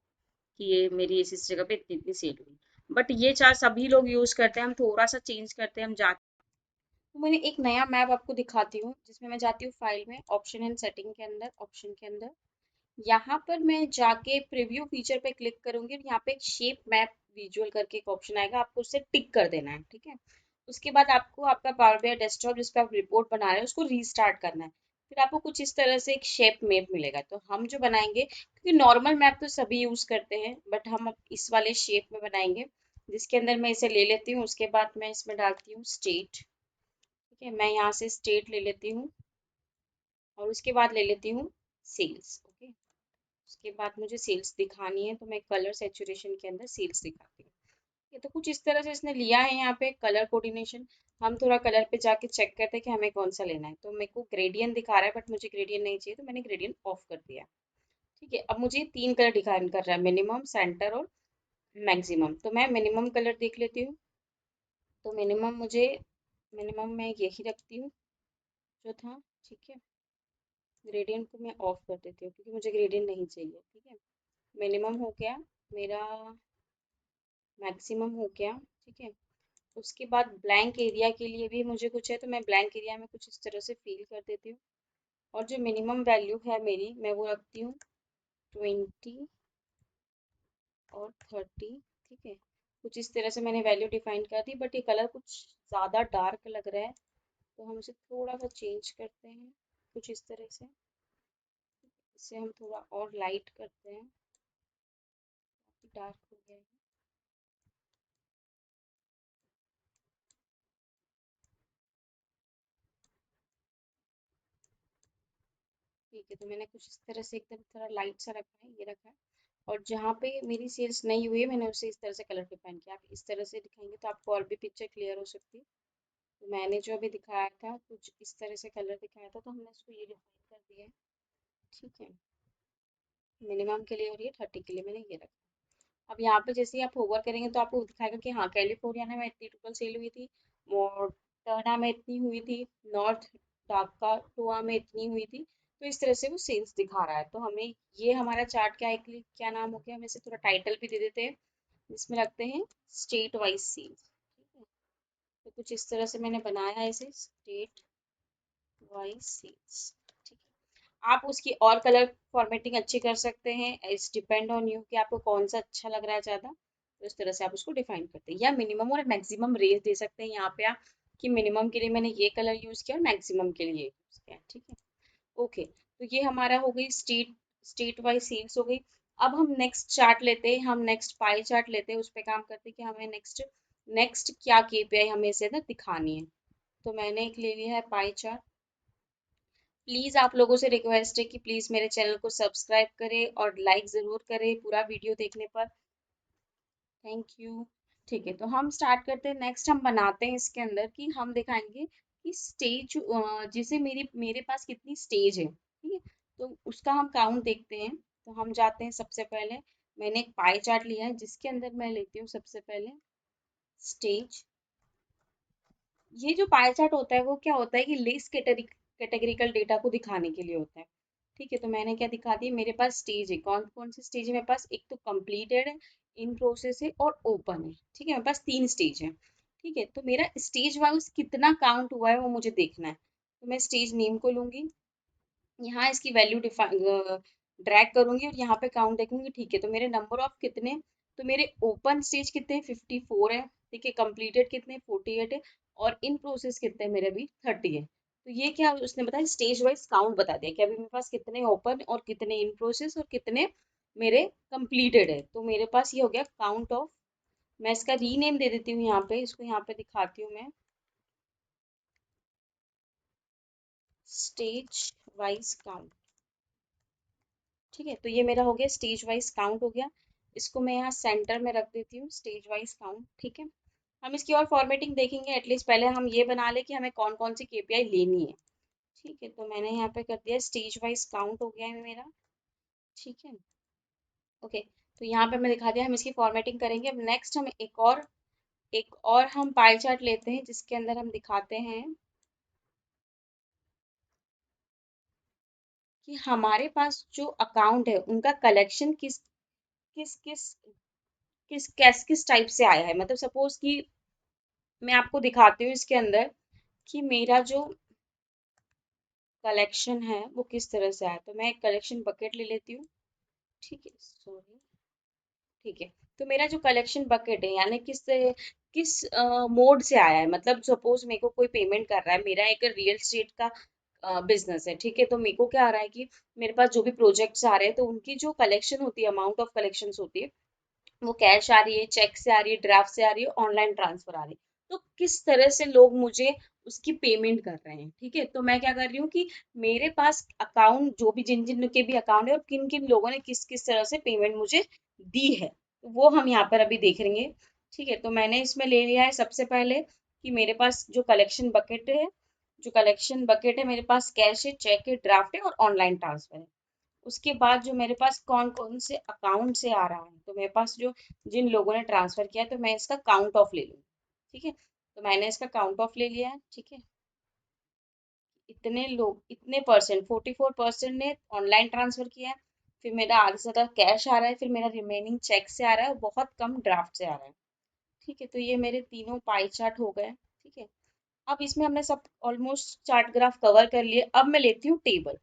कि ये मेरी इस जगह पे इतनी इतनी सेल हुई। बट ये चार्ट सभी लोग यूज करते हैं, हम थोड़ा सा चेंज करते हैं, हम जाते, तो मैंने एक नया मैप आपको दिखाती हूँ, जिसमें मैं जाती हूँ फाइल में, ऑप्शन एंड सेटिंग के अंदर, ऑप्शन के अंदर यहाँ पर मैं जाके प्रीव्यू फीचर पे क्लिक करूंगी, और यहाँ पे एक शेप मैप विजुअल करके एक ऑप्शन आएगा, आपको उसे टिक कर देना है। ठीक है, उसके बाद आपको आपका पावर बीआई डेस्कटॉप जिस पे आप रिपोर्ट बना रहे हैं उसको रीस्टार्ट करना है। फिर आपको कुछ इस तरह से एक शेप मैप मिलेगा, तो हम जो बनाएंगे, क्योंकि नॉर्मल मैप तो सभी यूज करते हैं, बट हम अब इस वाले शेप में बनाएंगे, जिसके अंदर मैं इसे ले लेती हूँ। उसके बाद मैं इसमें डालती हूँ स्टेट। ठीक है, मैं यहाँ से स्टेट ले लेती हूँ, और उसके बाद ले लेती हूँ सेल्स। ओके, उसके बाद मुझे सेल्स दिखानी है, तो मैं कलर सेचुरेशन के अंदर सेल्स दिखाती हूँ। ये तो कुछ इस तरह से इसने लिया है यहाँ पे कलर कोऑर्डिनेशन। हम थोड़ा कलर पे जाके चेक करते हैं कि हमें कौन सा लेना है, तो मेरे को ग्रेडियंट दिखा रहा है, बट मुझे ग्रेडियंट नहीं चाहिए, तो मैंने ग्रेडियंट ऑफ कर दिया। ठीक है, अब मुझे तीन कलर डिफाइन कर रहा है, मिनिमम, सेंटर और मैक्सिमम। तो मैं मिनिमम कलर देख लेती हूँ। तो मिनिमम मैं यही रखती हूँ जो था। ठीक है, ग्रेडियंट को मैं ऑफ कर देती हूँ क्योंकि मुझे ग्रेडियंट नहीं चाहिए। ठीक है, मिनिमम हो गया मेरा, मैक्सिमम हो गया। ठीक है, उसके बाद ब्लैंक एरिया के लिए भी मुझे कुछ है, तो मैं ब्लैंक एरिया में कुछ इस तरह से फिल कर देती हूँ। और जो मिनिमम वैल्यू है मेरी, मैं वो रखती हूँ 20 और 30। ठीक है, कुछ इस तरह से मैंने वैल्यू डिफाइन कर दी, बट ये कलर कुछ ज़्यादा डार्क लग रहा है, तो हम इसे थोड़ा सा चेंज करते हैं कुछ इस तरह से। इसे हम थोड़ा और लाइट करते हैं, डार्क हो गया है। ठीक है, तो मैंने कुछ इस तरह से एकदम थोड़ा लाइट सा रखा है, ये रखा है। और जहाँ पे मेरी सेल्स नहीं हुई है, मैंने उसे इस तरह से कलर डिफाइन किया। आप इस तरह से दिखाएंगे तो आपको और भी पिक्चर क्लियर हो सकती है। तो मैंने जो अभी दिखाया था, कुछ इस तरह से कलर दिखाया था, तो हमने इसको ये डिफाइन कर दिया है। ठीक है, मिनिमम के लिए और ये 30 के लिए मैंने ये रखा। अब यहाँ पे जैसे ही आप होवर करेंगे तो आपको दिखाएगा कि हाँ, कैलिफोर्निया में इतनी टोटल सेल हुई थी, मोर्टाना में इतनी हुई थी, नॉर्थ डाकोटा में इतनी हुई थी। तो इस तरह से वो सेल्स दिखा रहा है। तो हमें ये हमारा चार्ट क्या है, क्या नाम हो गया, हम इसे थोड़ा टाइटल भी दे देते हैं, जिसमें रखते हैं स्टेट वाइज सेल्स। ठीक है, तो कुछ इस तरह से मैंने बनाया है इसे, स्टेट वाइज सेल्स। ठीक है, आप उसकी और कलर फॉर्मेटिंग अच्छी कर सकते हैं, इट्स डिपेंड ऑन यू कि आपको कौन सा अच्छा लग रहा है ज़्यादा, तो इस तरह से आप उसको डिफाइन करते हैं। या मिनिमम और मैक्सिमम रेंज दे सकते हैं यहाँ पे आप, कि मिनिमम के लिए मैंने ये कलर यूज़ किया और मैक्सिमम के लिए यूज़ किया। ठीक है, ओके, तो ये हमारा हो गई स्टेट वाइज सेल्स हो गई। अब हम नेक्स्ट चार्ट लेते हैं, हम नेक्स्ट पाई चार्ट लेते हैं, उस पर काम करते हैं कि हमें नेक्स्ट नेक्स्ट क्या केपीआई हमें इसे ना दिखानी है। तो मैंने एक ले लिया है पाई चार्ट। प्लीज़ आप लोगों से रिक्वेस्ट है कि प्लीज़ मेरे चैनल को सब्सक्राइब करें और लाइक ज़रूर करें पूरा वीडियो देखने पर। Thank you. ठीक है, तो हम स्टार्ट करते हैं। नेक्स्ट हम बनाते हैं इसके अंदर कि हम दिखाएंगे कि स्टेज, जैसे मेरे पास कितनी स्टेज है। ठीक है, तो उसका हम काउंट देखते हैं। तो हम जाते हैं, सबसे पहले मैंने एक पाई चार्ट लिया है, जिसके अंदर मैं लेती हूँ सबसे पहले स्टेज। ये जो पाई चार्ट होता है वो क्या होता है कि लिस्ट कैटेगरिकल डेटा को दिखाने के लिए होता है। ठीक है, तो मैंने क्या दिखा दी, मेरे पास स्टेज है, कौन कौन सी स्टेज है मेरे पास, एक तो कंप्लीटेड है, इन प्रोसेस है और ओपन है। ठीक है, मेरे पास 3 स्टेज है। ठीक है, तो मेरा स्टेज वाइज कितना काउंट हुआ है वो मुझे देखना है। तो मैं स्टेज नेम को लूंगी, यहाँ इसकी वैल्यू ड्रैग करूंगी और यहाँ पे काउंट देखूंगी। ठीक है, तो मेरे नंबर ऑफ कितने, तो मेरे ओपन स्टेज कितने 54 है। ठीक है, कंप्लीटेड कितने 48 है, और इन प्रोसेस कितने मेरे अभी 30 है। तो ये क्या उसने बताया, स्टेज वाइज काउंट बता दिया कि अभी मेरे पास कितने ओपन और कितने इन प्रोसेस और कितने मेरे कंप्लीटेड है। तो मेरे पास ये हो गया काउंट ऑफ। मैं इसका रीनेम दे देती हूँ, यहाँ पे इसको यहाँ पे दिखाती हूँ मैं, स्टेज वाइज काउंट। ठीक है, तो ये मेरा हो गया स्टेज वाइज काउंट हो गया। इसको मैं यहाँ सेंटर में रख देती हूँ, स्टेज वाइज काउंट। ठीक है, हम इसकी और फॉर्मेटिंग देखेंगे, एटलीस्ट पहले हम ये बना ले कि हमें कौन कौन सी केपीआई लेनी है। ठीक है, तो मैंने यहाँ पे कर दिया स्टेज वाइज काउंट हो गया है मेरा। ठीक है, ओके, तो यहाँ पे मैं दिखा दिया, हम इसकी फॉर्मेटिंग करेंगे। अब नेक्स्ट हम एक और हम पाई चार्ट लेते हैं जिसके अंदर हम दिखाते हैं कि हमारे पास जो अकाउंट है उनका कलेक्शन किस किस किस किस टाइप से आया है। मतलब सपोज कि मैं आपको दिखाती हूँ इसके अंदर कि मेरा जो कलेक्शन है वो किस तरह से आया। तो मैं एक कलेक्शन बकेट ले लेती हूँ। ठीक है, सॉरी। ठीक है, तो मेरा जो कलेक्शन बकेट है यानी किस मोड से आया है। मतलब सपोज मेरे को कोई पेमेंट कर रहा है, मेरा एक रियल स्टेट का बिजनेस है। ठीक है, तो मेरे को क्या आ रहा है कि मेरे पास जो भी प्रोजेक्ट्स आ रहे हैं तो उनकी जो कलेक्शन होती है, अमाउंट ऑफ कलेक्शन होती है, वो कैश आ रही है, चेक से आ रही है, ड्राफ्ट से आ रही है, ऑनलाइन ट्रांसफर आ रही है। तो किस तरह से लोग मुझे उसकी पेमेंट कर रहे हैं। ठीक है, तो मैं क्या कर रही हूँ कि मेरे पास अकाउंट जो भी जिन जिन के भी अकाउंट है और किन किन लोगों ने किस किस तरह से पेमेंट मुझे दी है, तो वो हम यहाँ पर अभी देख लेंगे। ठीक है, तो मैंने इसमें ले लिया है सबसे पहले कि मेरे पास जो कलेक्शन बकेट है, मेरे पास कैश है, चेक है, ड्राफ्ट है और ऑनलाइन ट्रांसफर है। उसके बाद जो मेरे पास कौन कौन से अकाउंट से आ रहा है, तो मेरे पास जो जिन लोगों ने ट्रांसफर किया है, तो मैं इसका काउंट ऑफ ले लूँ। ठीक है, तो मैंने इसका काउंट ऑफ ले लिया है। ठीक है, इतने लोग इतने परसेंट 44% ने ऑनलाइन ट्रांसफर किया है, फिर मेरा आधे से ज्यादा कैश आ रहा है, फिर मेरा रिमेनिंग चेक से आ रहा है और बहुत कम ड्राफ्ट से आ रहा है। ठीक है, तो ये मेरे तीनों पाई चार्ट हो गए। ठीक है, अब इसमें हमने सब ऑलमोस्ट चार्ट ग्राफ कवर कर लिए। अब मैं लेती हूँ टेबल।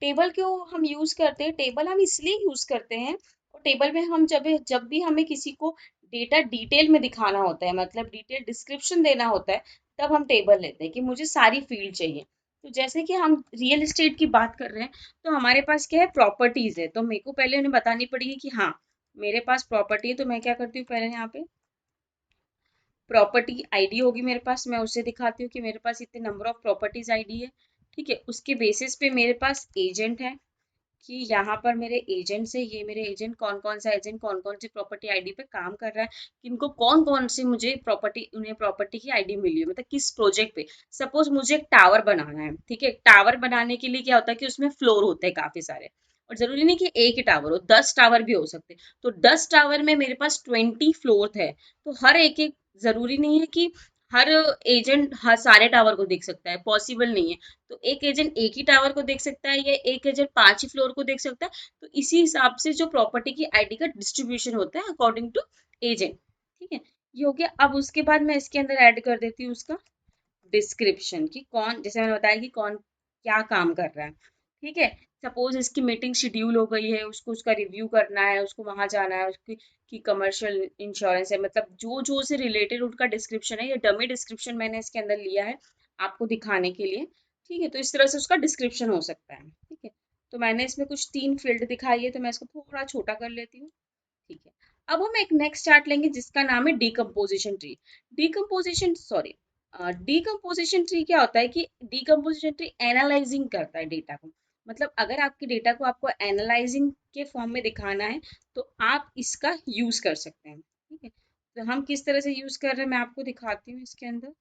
टेबल क्यों हम यूज करते हैं, टेबल हम इसलिए यूज करते हैं, और टेबल में हम जब जब भी हमें किसी को डेटा डिटेल में दिखाना होता है, मतलब डिटेल डिस्क्रिप्शन देना होता है, तब हम टेबल लेते हैं कि मुझे सारी फील्ड चाहिए। तो जैसे कि हम रियल एस्टेट की बात कर रहे हैं, तो हमारे पास क्या है, प्रॉपर्टीज है। तो मेरे को पहले उन्हें बतानी पड़ेगी कि हाँ मेरे पास प्रॉपर्टी है। तो मैं क्या करती हूँ, पहले यहाँ पे प्रॉपर्टी आईडी होगी मेरे पास, मैं उसे दिखाती हूँ कि मेरे पास इतने नंबर ऑफ प्रॉपर्टीज आईडी है। ठीक है, उसके बेसिस पे मेरे पास एजेंट है कि यहाँ पर मेरे एजेंट से, ये मेरे एजेंट कौन कौन सा एजेंट कौन कौन सी प्रॉपर्टी आईडी पे काम कर रहा है, किनको कौन कौन से मुझे प्रॉपर्टी उन्हें प्रॉपर्टी की आईडी मिली है, मतलब किस प्रोजेक्ट पे। सपोज मुझे एक टावर बनाना है। ठीक है, टावर बनाने के लिए क्या होता है कि उसमें फ्लोर होते हैं काफी सारे, और जरूरी नहीं कि एक ही टावर हो, 10 टावर भी हो सकते हैं। तो 10 टावर में मेरे पास 20 फ्लोर है। तो हर एक एक जरूरी नहीं है कि हर एजेंट हर सारे टावर को देख सकता है, पॉसिबल नहीं है। तो एक एजेंट एक ही टावर को देख सकता है या एक एजेंट 5 ही फ्लोर को देख सकता है। तो इसी हिसाब से जो प्रॉपर्टी की आईडी का डिस्ट्रीब्यूशन होता है अकॉर्डिंग टू एजेंट। ठीक है, ये हो गया। अब उसके बाद मैं इसके अंदर ऐड कर देती हूँ उसका डिस्क्रिप्शन कि कौन, जैसे मैंने बताया कि कौन क्या काम कर रहा है। ठीक है, सपोज इसकी मीटिंग शेड्यूल हो गई है, उसको उसका रिव्यू करना है, उसको वहां जाना है, उसकी की कमर्शियल इंश्योरेंस है, मतलब जो जो से रिलेटेड उनका डिस्क्रिप्शन है। ये डमी डिस्क्रिप्शन मैंने इसके अंदर लिया है आपको दिखाने के लिए। ठीक है, तो इस तरह से उसका डिस्क्रिप्शन हो सकता है। ठीक है, तो मैंने इसमें कुछ 3 फील्ड दिखाई है, तो मैं इसको थोड़ा छोटा कर लेती हूँ। ठीक है, अब हम एक नेक्स्ट चार्ट लेंगे जिसका नाम है decomposition tree. Decomposition sorry decomposition tree क्या होता है कि डीकम्पोजिशन ट्री एनालाइजिंग करता है डेटा को। मतलब अगर आपके डेटा को आपको एनालाइजिंग के फॉर्म में दिखाना है तो आप इसका यूज कर सकते हैं। ठीक है, तो हम किस तरह से यूज कर रहे हैं मैं आपको दिखाती हूँ इसके अंदर।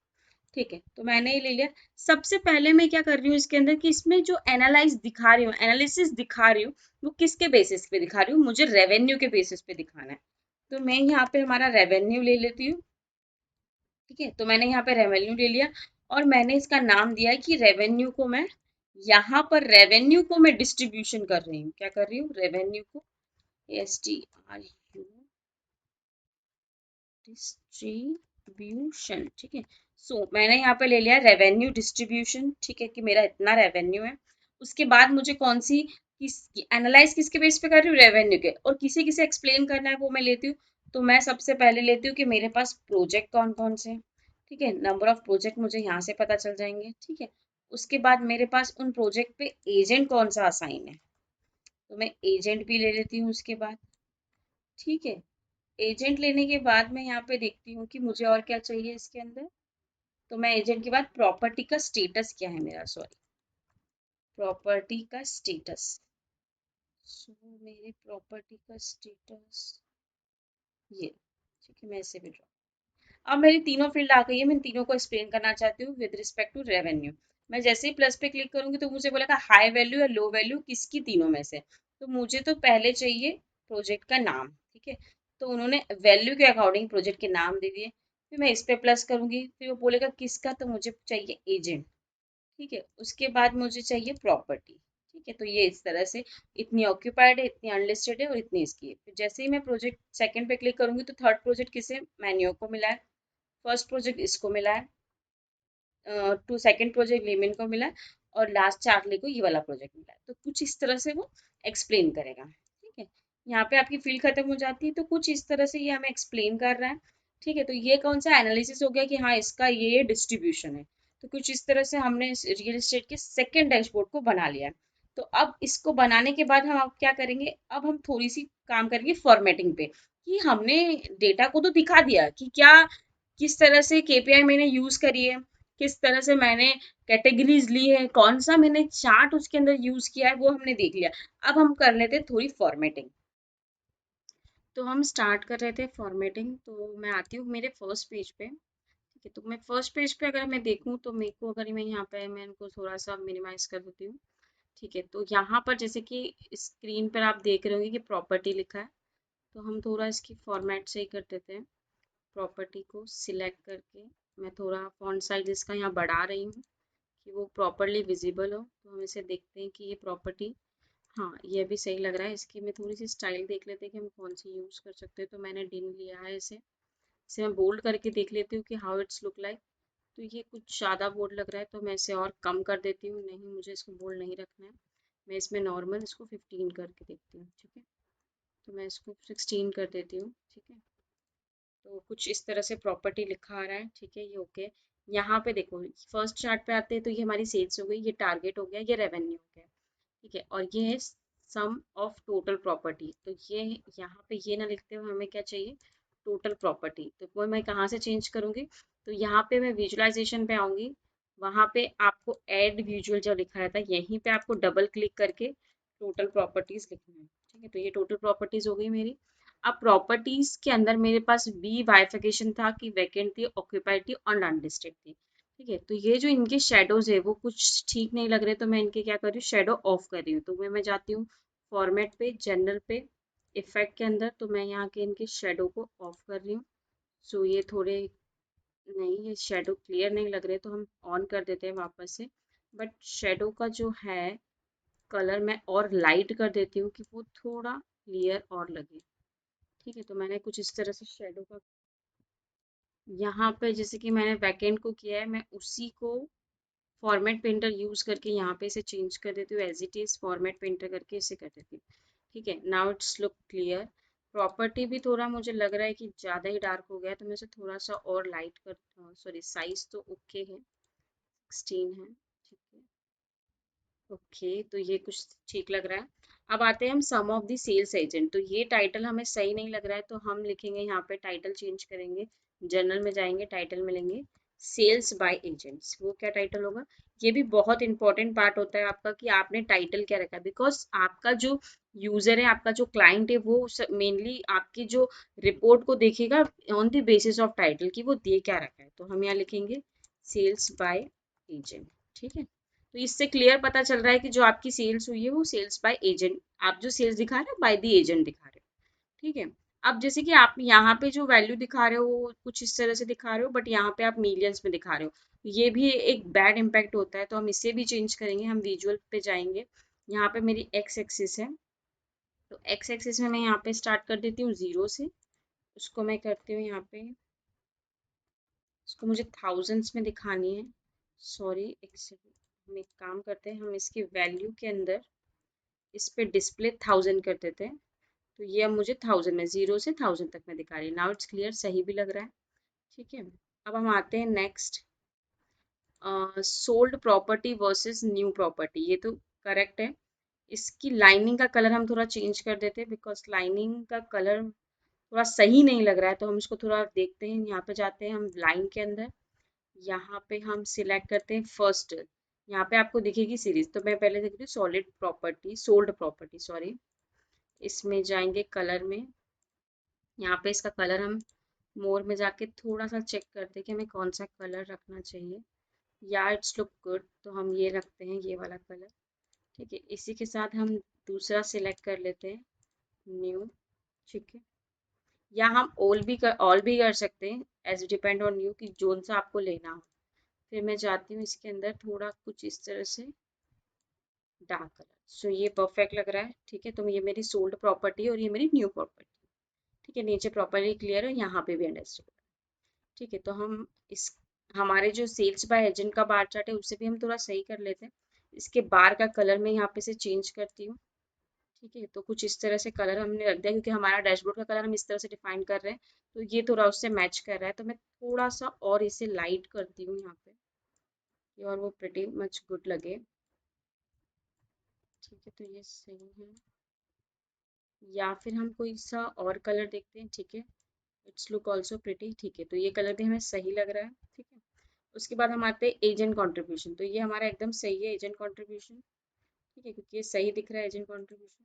ठीक है, तो मैंने ये ले लिया। सबसे पहले मैं क्या कर रही हूँ इसके अंदर कि इसमें जो एनालाइज दिखा रही हूँ, एनालिसिस दिखा रही हूँ, वो किसके बेसिस पे दिखा रही हूँ, मुझे रेवेन्यू के बेसिस पे दिखाना है। तो मैं यहाँ पे हमारा रेवेन्यू ले लेती हूँ। ठीक है, तो मैंने यहाँ पे रेवेन्यू ले लिया और मैंने इसका नाम दिया है कि रेवेन्यू को मैं यहाँ पर रेवेन्यू को मैं डिस्ट्रीब्यूशन कर रही हूँ। क्या कर रही हूँ, रेवेन्यू को STRU डिस्ट्रीब्यूशन, ठीक है। मैंने यहाँ पे ले लिया रेवेन्यू डिस्ट्रीब्यूशन, ठीक है, कि मेरा इतना रेवेन्यू है। उसके बाद मुझे कौन सी एनालाइज किसके बेस पे कर रही हूँ, रेवेन्यू के, और किसे किसे एक्सप्लेन करना है वो मैं लेती हूँ। तो मैं सबसे पहले लेती हूँ कि मेरे पास प्रोजेक्ट कौन कौन से हैं, ठीक है, नंबर ऑफ प्रोजेक्ट मुझे यहाँ से पता चल जाएंगे, ठीक है। उसके बाद मेरे पास उन प्रोजेक्ट पे एजेंट कौन सा असाइन है, तो मैं एजेंट भी ले लेती हूँ उसके बाद, ठीक है। एजेंट लेने के बाद मैं यहाँ पे देखती हूँ कि मुझे और क्या चाहिए इसके अंदर। तो मैं एजेंट के बाद प्रॉपर्टी का स्टेटस क्या है मेरा, सॉरी, प्रॉपर्टी का स्टेटस। मेरी प्रॉपर्टी का स्टेटस ये, ठीक है, मैं इसे भी ड्रॉ। अब मेरी तीनों फील्ड आ गई है, मैं तीनों को एक्सप्लेन करना चाहती हूँ विद रिस्पेक्ट टू रेवेन्यू। मैं जैसे ही प्लस पे क्लिक करूंगी तो मुझे बोलेगा हाई वैल्यू या लो वैल्यू किसकी, तीनों में से। तो मुझे तो पहले चाहिए प्रोजेक्ट का नाम, ठीक है। तो उन्होंने वैल्यू के अकॉर्डिंग प्रोजेक्ट के नाम दे दिए। फिर मैं इस पे प्लस करूंगी, फिर वो बोलेगा किसका, तो मुझे चाहिए एजेंट, ठीक है। उसके बाद मुझे चाहिए प्रॉपर्टी, ठीक है। तो ये इस तरह से इतनी ऑक्यूपाइड है, इतनी अनलिस्टेड है और इतनी इसकी है। फिर जैसे ही मैं प्रोजेक्ट सेकंड पे क्लिक करूंगी तो थर्ड प्रोजेक्ट किसे, मैन्यो को मिला है। फर्स्ट प्रोजेक्ट इसको मिला है, टू सेकंड प्रोजेक्ट लेमिन को मिला है, और लास्ट चार्ली को ये वाला प्रोजेक्ट मिला है। तो कुछ इस तरह से वो एक्सप्लेन करेगा, ठीक है। यहाँ पे आपकी फील्ड खत्म हो जाती है, तो कुछ इस तरह से ये हमें एक्सप्लेन कर रहा है, ठीक है। तो ये कौन सा एनालिसिस हो गया कि हाँ इसका ये डिस्ट्रीब्यूशन है। तो कुछ इस तरह से हमने रियल एस्टेट के सेकेंड डैशबोर्ड को बना लिया है। तो अब इसको बनाने के बाद हम अब क्या करेंगे, अब हम थोड़ी सी काम करेंगे फॉर्मेटिंग पे, कि हमने डेटा को तो दिखा दिया कि क्या किस तरह से केपीआई मैंने यूज करी है, किस तरह से मैंने कैटेगरीज ली है, कौन सा मैंने चार्ट उसके अंदर यूज किया है, वो हमने देख लिया। अब हम कर लेते हैं थोड़ी फॉर्मेटिंग। तो हम स्टार्ट कर रहे थे फॉर्मेटिंग, तो मैं आती हूँ मेरे फर्स्ट पेज पे, ठीक है। तो मैं फर्स्ट पेज पे अगर मैं देखूँ तो मेरे को, अगर मैं यहाँ पे मैं इनको थोड़ा सा मिनिमाइज कर देती हूँ, ठीक है। तो यहाँ पर जैसे कि स्क्रीन पर आप देख रहे होंगे कि प्रॉपर्टी लिखा है, तो हम थोड़ा इसकी फॉर्मेट से ही कर देते हैं। प्रॉपर्टी को सिलेक्ट करके मैं थोड़ा फॉन्ट साइज इसका यहाँ बढ़ा रही हूँ कि वो प्रॉपरली विजिबल हो। तो हम इसे देखते हैं कि ये प्रॉपर्टी, हाँ ये भी सही लग रहा है। इसकी मैं थोड़ी सी स्टाइल देख लेते हैं कि हम कौन सी यूज़ कर सकते हैं। तो मैंने डिन लिया है इसे मैं बोल्ड करके देख लेती हूँ कि हाउ इट्स लुक लाइक। तो ये कुछ ज़्यादा बोल्ड लग रहा है, तो मैं इसे और कम कर देती हूँ। नहीं, मुझे इसको बोल्ड नहीं रखना है, मैं इसमें नॉर्मल इसको 15 करके देखती हूँ, ठीक है। तो मैं इसको 16 कर देती हूँ, ठीक है। तो कुछ इस तरह से प्रॉपर्टी लिखा आ रहा है, ठीक है, ये ओके। यहाँ पे देखो फर्स्ट चार्ट पे आते हैं, तो ये हमारी सेल्स हो गई, ये टारगेट हो गया, ये रेवेन्यू हो गया, ठीक है। और ये है सम ऑफ टोटल प्रॉपर्टी। तो ये यहाँ पे ये ना लिखते हुए हमें क्या चाहिए, टोटल प्रॉपर्टी। तो वो मैं कहाँ से चेंज करूँगी, तो यहाँ पे मैं विजुअलाइजेशन पे आऊँगी, वहाँ पे आपको ऐड विजुअल जो लिखा रहता है यहीं पे आपको डबल क्लिक करके टोटल प्रॉपर्टीज लिखना है, ठीक है। तो ये टोटल प्रॉपर्टीज हो गई मेरी। अब प्रॉपर्टीज के अंदर मेरे पास बी बाइफिकेशन था कि वैकेंट थी, ऑक्यूपाइड थी और अनलिस्टेड थी, ठीक है। तो ये जो इनके शेडोज है वो कुछ ठीक नहीं लग रहे, तो मैं इनके क्या कर रही हूँ, शेडो ऑफ कर रही हूँ। तो मैं जाती हूँ फॉर्मेट पे, जनरल पे, इफेक्ट के अंदर, तो मैं यहाँ के इनके शेडो को ऑफ कर रही हूँ। सो ये थोड़े, नहीं ये शेडो क्लियर नहीं लग रहे, तो हम ऑन कर देते हैं वापस से। बट शेडो का जो है कलर मैं और लाइट कर देती हूँ कि वो थोड़ा क्लियर और लगे, ठीक है। तो मैंने कुछ इस तरह से शेडो का यहाँ पे, जैसे कि मैंने वैकेंट को किया है, मैं उसी को फॉर्मेट पेंटर यूज करके यहाँ पे इसे चेंज कर देती हूँ, as it is format painter करके इसे कर देती हूँ, ठीक है। Now it's look clear. Property भी थोड़ा मुझे लग रहा है कि ज़्यादा ही डार्क हो गया है, तो मैं इसे थोड़ा सा और लाइट कर, सॉरी साइज तो ओके है, 16 है, ठीक है, ओके। तो ये कुछ ठीक लग रहा है। अब आते हैं हम सम ऑफ द सेल्स एजेंट। तो ये टाइटल हमें सही नहीं लग रहा है, तो हम लिखेंगे यहाँ पे, टाइटल चेंज करेंगे, जर्नल में जाएंगे, टाइटल में लेंगे सेल्स बाय एजेंट्स। वो क्या टाइटल होगा, ये भी बहुत इंपॉर्टेंट पार्ट होता है आपका कि आपने टाइटल क्या रखा है। बिकॉज आपका जो यूजर है, आपका जो क्लाइंट है, वो मेनली आपकी जो रिपोर्ट को देखेगा on the basis of title कि वो दे क्या रखा है। तो हम यहाँ लिखेंगे सेल्स बाय एजेंट, ठीक है। तो इससे क्लियर पता चल रहा है कि जो आपकी सेल्स हुई है वो सेल्स बाय एजेंट, आप जो सेल्स दिखा रहे हो बाय द एजेंट दिखा रहे हो, ठीक है। अब जैसे कि आप यहाँ पे जो वैल्यू दिखा रहे हो वो कुछ इस तरह से दिखा रहे हो, बट यहाँ पे आप मिलियंस में दिखा रहे हो, ये भी एक बैड इम्पैक्ट होता है। तो हम इसे भी चेंज करेंगे, हम विजुअल पे जाएंगे, यहाँ पे मेरी एक्स एक्सिस है, तो एक्स एक्सिस में मैं यहाँ पे स्टार्ट कर देती हूँ 0 से, उसको मैं करती हूँ यहाँ पे, इसको मुझे थाउजेंड्स में दिखानी है। सॉरी, एक सेकंड, हम एक काम करते हैं, हम इसकी वैल्यू के अंदर इस पे डिस्प्ले 1000 कर देते हैं। तो ये अब मुझे 1000 में 0 से 1000 तक में दिखा रही है। नाउ इट्स क्लियर, सही भी लग रहा है। ठीक है, अब हम आते हैं next, sold property versus new property. ये तो करेक्ट है। इसकी लाइनिंग का कलर हम थोड़ा चेंज कर देते हैं, बिकॉज लाइनिंग का कलर थोड़ा सही नहीं लग रहा है। तो हम इसको थोड़ा देखते हैं, यहाँ पे जाते हैं हम लाइन के अंदर, यहाँ पे हम सिलेक्ट करते हैं फर्स्ट, यहाँ पे आपको दिखेगी सीरीज। तो मैं पहले देखती हूँ solid property, sold property sorry, इसमें जाएंगे कलर में, यहाँ पे इसका कलर हम मोर में जाके थोड़ा सा चेक करते हैं कि हमें कौन सा कलर रखना चाहिए। या इट्स लुक गुड, तो हम ये रखते हैं, ये वाला कलर। ठीक है, इसी के साथ हम दूसरा सिलेक्ट कर लेते हैं, न्यू। ठीक है, या हम ऑल भी कर सकते हैं, एज डिपेंड ऑन यू कि जोन सा आपको लेना हो। फिर मैं जाती हूँ इसके अंदर थोड़ा कुछ इस तरह से डार्क कलर। सो ये परफेक्ट लग रहा है। ठीक है, तो ये मेरी सोल्ड प्रॉपर्टी और ये मेरी न्यू प्रॉपर्टी। ठीक है, नीचे प्रॉपर्टी क्लियर है, यहाँ पे भी अंडरस्टैंड। ठीक है, तो हम इस हमारे जो सेल्स बाय एजेंट का बार चार्ट है उससे भी हम थोड़ा सही कर लेते हैं। इसके बार का कलर मैं यहाँ पे से चेंज करती हूँ। ठीक है, तो कुछ इस तरह से कलर हमने रख दिया, क्योंकि हमारा डैशबोर्ड का कलर हम इस तरह से डिफाइन कर रहे हैं, तो ये थोड़ा उससे मैच कर रहा है। तो मैं थोड़ा सा और इसे लाइट करती हूँ यहाँ पे, और वो प्रिटी मच गुड लगे। ठीक है, तो ये सही है। या फिर हम कोई सा और कलर देखते हैं। ठीक है, इट्स लुक ऑल्सो प्रिटी। ठीक है, तो ये कलर भी हमें सही लग रहा है। ठीक है, उसके बाद हम आते हैं एजेंट कॉन्ट्रीब्यूशन। तो ये हमारा एकदम सही है एजेंट कॉन्ट्रीब्यूशन। ठीक है, क्योंकि ये सही दिख रहा है एजेंट कॉन्ट्रीब्यूशन।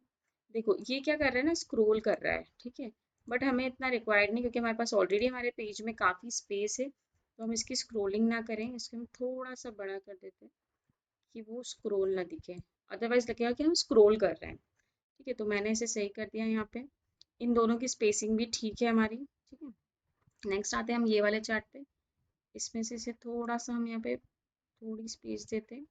देखो ये क्या कर रहा है ना, स्क्रोल कर रहा है। ठीक है, बट हमें इतना रिक्वायर्ड नहीं, क्योंकि हमारे पास ऑलरेडी हमारे पेज में काफ़ी स्पेस है। तो हम इसकी स्क्रोलिंग ना करें, इसको हम थोड़ा सा बड़ा कर देते हैं कि वो स्क्रोल ना दिखे, अदरवाइज लगेगा कि हम स्क्रोल कर रहे हैं। ठीक है, तो मैंने इसे सही कर दिया यहाँ पे। इन दोनों की स्पेसिंग भी ठीक है हमारी। ठीक है, नेक्स्ट आते हैं हम ये वाले चार्ट पे। इसमें से इसे थोड़ा सा हम यहाँ पे थोड़ी स्पेस देते हैं।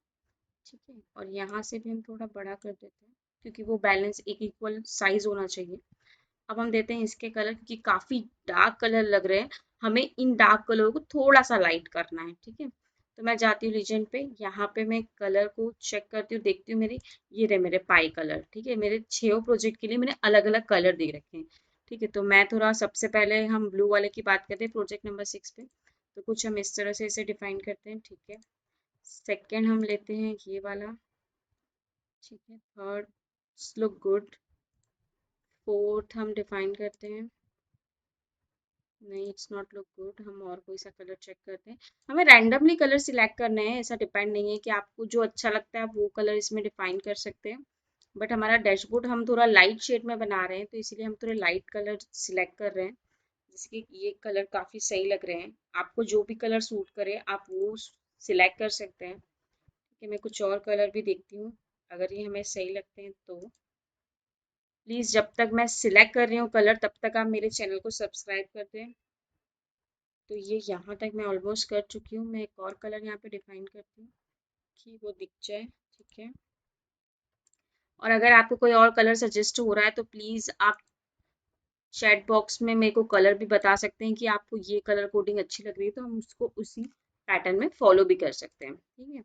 ठीक है, और यहाँ से भी हम थोड़ा बड़ा कर देते हैं, क्योंकि वो बैलेंस एक इक्वल साइज होना चाहिए। अब हम देते हैं इसके कलर, क्योंकि काफ़ी डार्क कलर लग रहे हैं, हमें इन डार्क कलर को थोड़ा सा लाइट करना है। ठीक है, तो मैं जाती हूँ रीजन पे, यहाँ पे मैं कलर को चेक करती हूँ, देखती हूँ मेरी, ये रहे मेरे पाई कलर। ठीक है, मेरे 6 प्रोजेक्ट के लिए मैंने अलग अलग कलर दे रखे हैं। ठीक है, तो मैं थोड़ा सबसे पहले हम ब्लू वाले की बात करते हैं प्रोजेक्ट नंबर 6 पे। तो कुछ हम इस तरह से इसे डिफाइन करते हैं। ठीक है, सेकेंड हम लेते हैं ये वाला। ठीक है, थर्ड लुक गुड। फोर्थ हम डिफाइन करते हैं, नहीं इट्स नॉट लुक गुड, हम और कोई सा कलर चेक करते हैं। हमें रैंडमली कलर सिलेक्ट करने हैं, ऐसा डिपेंड नहीं है कि आपको जो अच्छा लगता है आप वो कलर इसमें डिफाइन कर सकते हैं। बट हमारा डैशबोर्ड हम थोड़ा लाइट शेड में बना रहे हैं, तो इसीलिए हम थोड़े लाइट कलर सिलेक्ट कर रहे हैं। जैसे कि ये कलर काफ़ी सही लग रहे हैं, आपको जो भी कलर सूट करे आप वो सिलेक्ट कर सकते हैं। कि मैं कुछ और कलर भी देखती हूँ, अगर ये हमें सही लगते हैं तो। प्लीज़ जब तक मैं सिलेक्ट कर रही हूँ कलर, तब तक आप मेरे चैनल को सब्सक्राइब कर दें। तो ये यहाँ तक मैं ऑलमोस्ट कर चुकी हूँ। मैं एक और कलर यहाँ पे डिफाइन करती हूँ कि वो दिख जाए। ठीक है, और अगर आपको कोई और कलर सजेस्ट हो रहा है तो प्लीज़ आप चैट बॉक्स में मेरे को कलर भी बता सकते हैं कि आपको ये कलर कोडिंग अच्छी लग रही है, तो हम उसको उसी पैटर्न में फॉलो भी कर सकते हैं। ठीक है,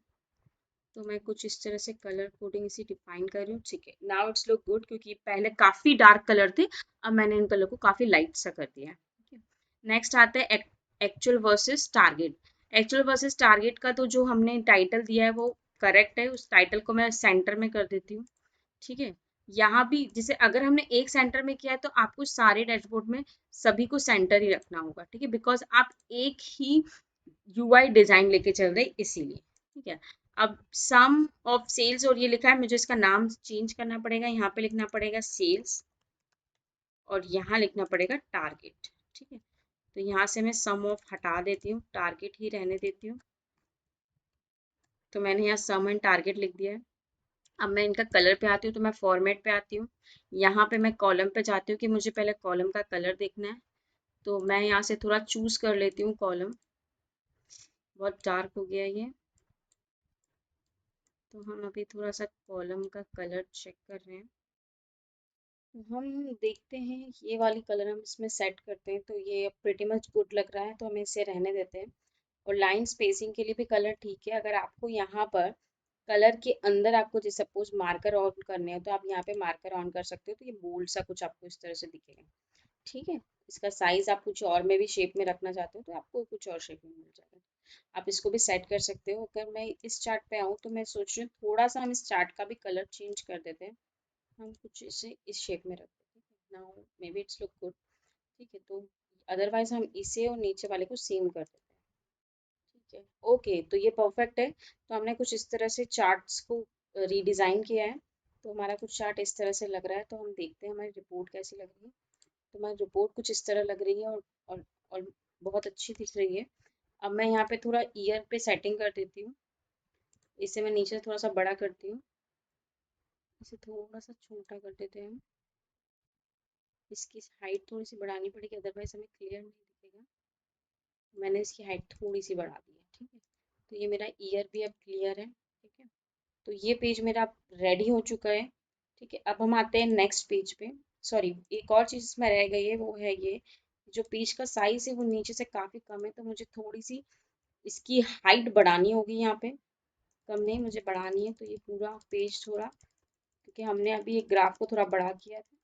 तो मैं कुछ इस तरह से कलर कोडिंग इसी डिफाइन कर रही हूँ। ठीक है, नाउ इट्स लुक गुड, क्योंकि पहले काफ़ी डार्क कलर थे, अब मैंने इन कलर को काफ़ी लाइट सा कर दिया है। ठीक है, नेक्स्ट आता है actual versus target. Actual versus target का तो जो हमने टाइटल दिया है वो करेक्ट है, उस टाइटल को मैं सेंटर में कर देती हूँ। ठीक है, यहाँ भी जैसे अगर हमने एक सेंटर में किया है तो आपको सारे डैशबोर्ड में सभी को सेंटर ही रखना होगा। ठीक है, बिकॉज आप एक ही यूआई डिजाइन लेके चल रहे इसीलिए। ठीक है, अब सम ऑफ सेल्स और ये लिखा है, मुझे इसका नाम चेंज करना पड़ेगा, यहाँ पे लिखना पड़ेगा सेल्स और यहाँ लिखना पड़ेगा टारगेट। ठीक है, तो यहाँ से मैं सम ऑफ हटा देती हूँ, टारगेट ही रहने देती हूँ। तो मैंने यहाँ सम एंड टारगेट लिख दिया है। अब मैं इनका कलर पे आती हूँ, तो मैं फॉर्मेट पे आती हूँ, यहाँ पे मैं कॉलम पे जाती हूँ कि मुझे पहले कॉलम का कलर देखना है। तो मैं यहाँ से थोड़ा चूज कर लेती हूँ कॉलम, बहुत डार्क हो गया ये। तो हम अभी थोड़ा सा कॉलम का कलर चेक कर रहे हैं। हम देखते हैं ये वाली कलर हम इसमें सेट करते हैं, तो ये प्रिटी मच गुड लग रहा है, तो हम इसे रहने देते हैं। और लाइन स्पेसिंग के लिए भी कलर ठीक है। अगर आपको यहाँ पर कलर के अंदर आपको जैसे सपोज मार्कर ऑन करने हो, तो आप यहाँ पे मार्कर ऑन कर सकते हो, तो ये बोल्ड सा कुछ आपको इस तरह से दिखेगा। ठीक है, इसका साइज आप कुछ और में भी शेप में रखना चाहते हो तो आपको कुछ और शेप में मिल जाएगा। आप इसको भी सेट कर सकते हो। अगर मैं इस चार्ट पे आऊँ तो मैं सोच रही हूँ थोड़ा सा हम इस चार्ट का भी कलर चेंज कर देते हैं। हम कुछ इसे इस शेप में रखते हैं। Now may be it's look good. ठीक है, तो अदरवाइज हम इसे और नीचे वाले को सेम कर देते हैं। ठीक है, ओके, तो ये परफेक्ट है। तो हमने कुछ इस तरह से चार्ट्स को रीडिज़ाइन किया है। तो हमारा कुछ चार्ट इस तरह से लग रहा है। तो हम देखते हैं हमारी रिपोर्ट कैसी लग रही है। तो हमारी रिपोर्ट कुछ इस तरह लग रही है और बहुत अच्छी दिख रही है। अब मैं यहाँ पे थोड़ा ईयर पे सेटिंग कर देती हूँ। इसे मैं नीचे थोड़ा सा बड़ा करती हूँ। इसे थोड़ा सा छोटा कर देते हैं हम। इसकी हाइट थोड़ी सी बढ़ानी पड़ेगी, अदरवाइज हमें क्लियर नहीं दिखेगा। मैंने इसकी हाइट थोड़ी सी बढ़ा दी है। ठीक है, तो ये मेरा ईयर भी अब क्लियर है। ठीक है, तो ये पेज मेरा रेडी हो चुका है। ठीक है, अब हम आते हैं नेक्स्ट पेज पे। सॉरी, एक और चीज़ इसमें रह गई है, वो है ये जो पेज का साइज है वो नीचे से काफ़ी कम है, तो मुझे थोड़ी सी इसकी हाइट बढ़ानी होगी। यहाँ पे कम नहीं, मुझे बढ़ानी है। तो ये पूरा पेज थोड़ा, क्योंकि हमने अभी एक ग्राफ को थोड़ा बड़ा किया था,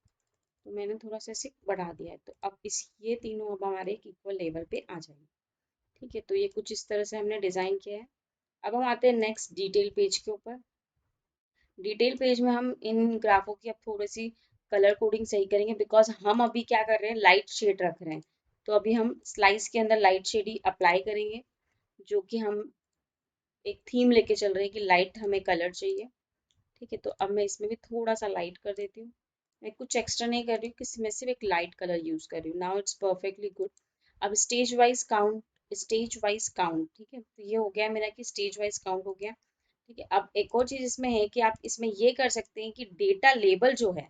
तो मैंने थोड़ा सा इसे बढ़ा दिया है। तो अब इस ये तीनों अब हमारे एक इक्वल लेवल पे आ जाएंगे। ठीक है, तो ये कुछ इस तरह से हमने डिज़ाइन किया है। अब हम आते हैं नेक्स्ट डिटेल पेज के ऊपर। डिटेल पेज में हम इन ग्राफों की अब थोड़ी सी कलर कोडिंग सही करेंगे, बिकॉज हम अभी क्या कर रहे हैं, लाइट शेड रख रहे हैं। तो अभी हम स्लाइस के अंदर लाइट शेड ही अप्लाई करेंगे, जो कि हम एक थीम लेके चल रहे हैं कि लाइट हमें कलर चाहिए। ठीक है, तो अब मैं इसमें भी थोड़ा सा लाइट कर देती हूँ। मैं कुछ एक्स्ट्रा नहीं कर रही हूँ, किसी में सिर्फ एक लाइट कलर यूज कर रही हूँ। Now it's perfectly good. अब स्टेज वाइज काउंट। ठीक है, तो ये हो गया मेरा कि स्टेज वाइज काउंट हो गया। ठीक है, अब एक और चीज इसमें है कि आप इसमें ये कर सकते हैं कि डेटा लेबल जो है,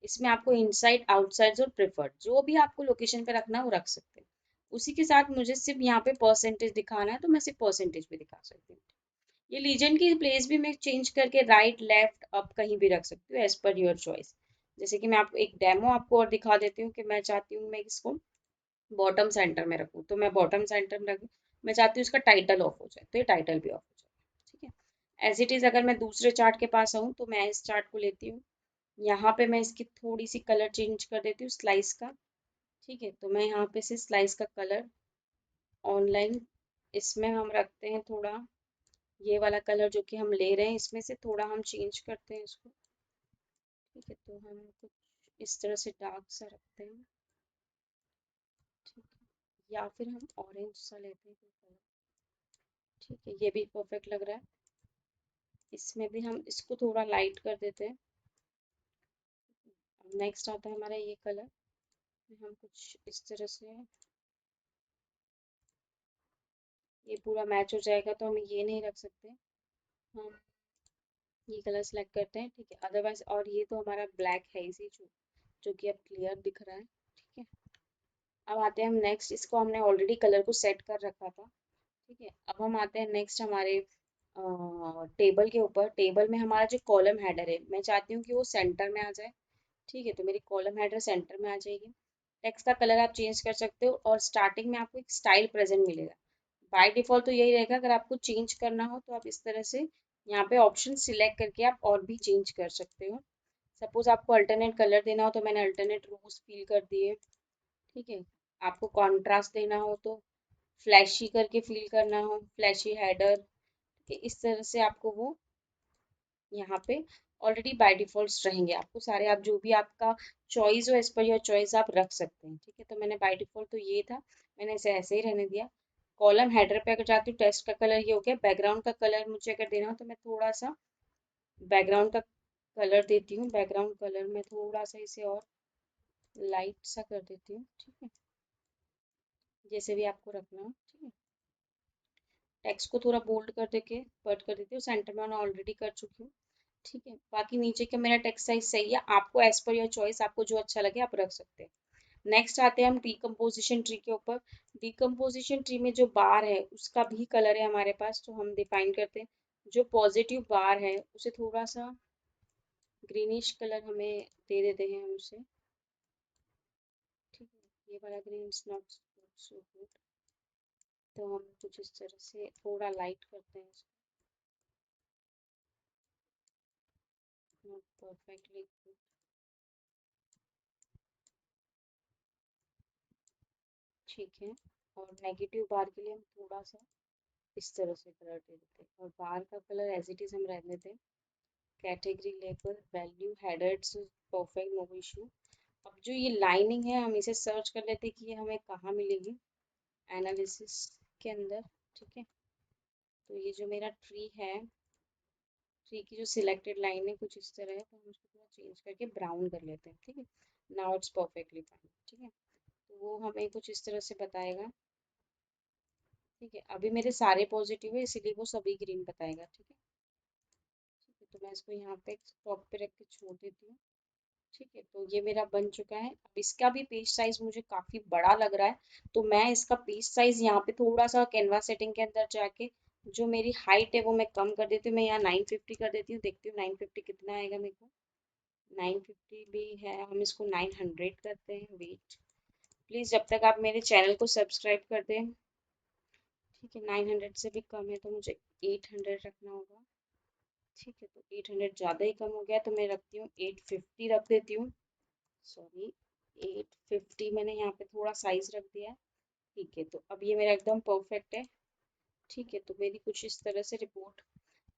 इसमें आपको इनसाइड आउटसाइड और प्रेफर्ड जो भी आपको लोकेशन पे रखना है वो रख सकते हैं। उसी के साथ मुझे सिर्फ यहाँ पे परसेंटेज दिखाना है, तो मैं सिर्फ परसेंटेज भी दिखा सकती हूँ। ये लीजेंड की प्लेस भी मैं चेंज करके राइट लेफ्ट अप कहीं भी रख सकती हूँ, एज पर योर चॉइस। जैसे कि मैं आपको एक डेमो आपको और दिखा देती हूँ कि मैं चाहती हूँ मैं इसको बॉटम सेंटर में रखूँ, तो मैं बॉटम सेंटर में रखूँ। मैं चाहती हूँ इसका टाइटल ऑफ हो जाए, तो ये टाइटल भी ऑफ हो जाए। ठीक है, एज इट इज अगर मैं दूसरे चार्ट के पास आऊँ तो मैं इस चार्ट को लेती हूँ। यहाँ पे मैं इसकी थोड़ी सी कलर चेंज कर देती हूँ स्लाइस का। ठीक है, तो मैं यहाँ पे से स्लाइस का कलर ऑनलाइन इसमें हम रखते हैं थोड़ा ये वाला कलर जो कि हम ले रहे हैं, इसमें से थोड़ा हम चेंज करते हैं इसको। ठीक है, तो हम कुछ इस तरह से डार्क सा रखते हैं। ठीक है, या फिर हम ऑरेंज सा लेते हैं कोई कलर। ठीक है, ये भी परफेक्ट लग रहा है। इसमें भी हम इसको थोड़ा लाइट कर देते हैं। नेक्स्ट आता है हमारा ये कलर। हम कुछ इस तरह से ये पूरा मैच हो जाएगा, तो हम ये नहीं रख सकते। हम ये कलर सेलेक्ट करते हैं। ठीक है, अदरवाइज और ये तो हमारा ब्लैक है इसी जो कि अब क्लियर दिख रहा है। ठीक है, अब आते हैं हम नेक्स्ट। इसको हमने ऑलरेडी कलर को सेट कर रखा था। ठीक है, अब हम आते हैं नेक्स्ट हमारे टेबल के ऊपर। टेबल में हमारा जो कॉलम हेडर है, मैं चाहती हूँ कि वो सेंटर में आ जाए। ठीक है, तो मेरी कॉलम हेडर सेंटर में आ जाएगी। टेक्स्ट का कलर आप चेंज कर सकते हो और स्टार्टिंग में आपको एक स्टाइल प्रेजेंट मिलेगा। बाय डिफॉल्ट तो यही रहेगा। अगर आपको चेंज करना हो तो आप इस तरह से यहाँ पे ऑप्शन सिलेक्ट करके आप और भी चेंज कर सकते हो। सपोज आपको अल्टरनेट कलर देना हो तो मैंने अल्टरनेट रोज फिल कर दिए। ठीक है, आपको कॉन्ट्रास्ट देना हो तो फ्लैशी करके फिल करना हो, फ्लैशी हेडर, इस तरह से आपको वो यहाँ पे ऑलरेडी बाय डिफॉल्ट रहेंगे। आपको सारे आप जो भी आपका चॉइस हो एज पर योर चॉइस आप रख सकते हैं। ठीक है, तो मैंने बाय डिफॉल्ट तो ये था, मैंने इसे ऐसे ही रहने दिया। कॉलम हेडर पे अगर जाती हूँ, टेक्स्ट का कलर ये हो गया। बैकग्राउंड का कलर मुझे अगर देना हो तो मैं थोड़ा सा बैकग्राउंड का कलर देती हूँ। बैकग्राउंड कलर में थोड़ा सा इसे और लाइट सा कर देती हूँ। ठीक है, जैसे भी आपको रखना हो। ठीक है, टेक्स्ट को थोड़ा बोल्ड कर देके बट कर देती हूँ। सेंटर में मैं ऑलरेडी कर चुकी हूँ। ठीक है, बाकी नीचे का मेरा टेक्स्ट साइज सही है। आपको एज पर योर चॉइस, आपको जो अच्छा लगे आप रख सकते हैं। नेक्स्ट आते हैं हम डिकम्पोजिशन ट्री के ऊपर। डिकम्पोजिशन ट्री में जो बार है उसका भी कलर है हमारे पास, तो हम डिफाइन करते हैं। जो पॉजिटिव बार है उसे थोड़ा सा ग्रीनिश कलर हमें दे देते हैं हम उसे, ठीक है। ये वाला green is not so good, तो हम कुछ इस तरह से थोड़ा लाइट करते हैं इसको, नॉट परफेक्टली गुड। ठीक है, और नेगेटिव बार के लिए हम थोड़ा सा इस तरह से कलर दे देते हैं, और बार का कलर एज इट इज हम रहने देते हैं। Category label value headers perfect, no issue. अब जो ये लाइनिंग है हम इसे सर्च कर लेते हैं कि ये हमें कहाँ मिलेगी, एनालिसिस के अंदर, ठीक है। तो ये जो मेरा ट्री है, ट्री की जो सिलेक्टेड लाइन है कुछ इस तरह है, तो हम उसको थोड़ा चेंज करके ब्राउन कर लेते हैं, ठीक है। नाउ इट्स परफेक्टली फाइन, ठीक है। तो वो हमें कुछ इस तरह से बताएगा, ठीक है। अभी मेरे सारे पॉजिटिव है इसीलिए वो सभी ग्रीन बताएगा, ठीक है। ठीक है, तो मैं इसको यहाँ पे टॉप पे रख के छोड़ देती हूँ, ठीक है। तो ये मेरा बन चुका है। अब इसका भी पेज साइज मुझे काफी बड़ा लग रहा है, तो मैं इसका पेज साइज यहाँ पे थोड़ा सा कैनवा सेटिंग के अंदर जाके जो मेरी हाइट है वो मैं कम कर देती हूँ। मैं यहाँ 950 कर देती हूँ, देखती हूँ 950 कितना आएगा मेरे को। 950 भी है, हम इसको 900 करते हैं। वेट प्लीज, जब तक आप मेरे चैनल को सब्सक्राइब कर दें, ठीक है। 900 से भी कम है तो मुझे 800 रखना होगा, ठीक है। तो 800 ज़्यादा ही कम हो गया, तो मैं रखती हूँ 850 रख देती हूँ, सॉरी 850 मैंने यहाँ पे थोड़ा साइज रख दिया है, ठीक है। तो अब ये मेरा एकदम परफेक्ट है, ठीक है। तो मेरी कुछ इस तरह से रिपोर्ट,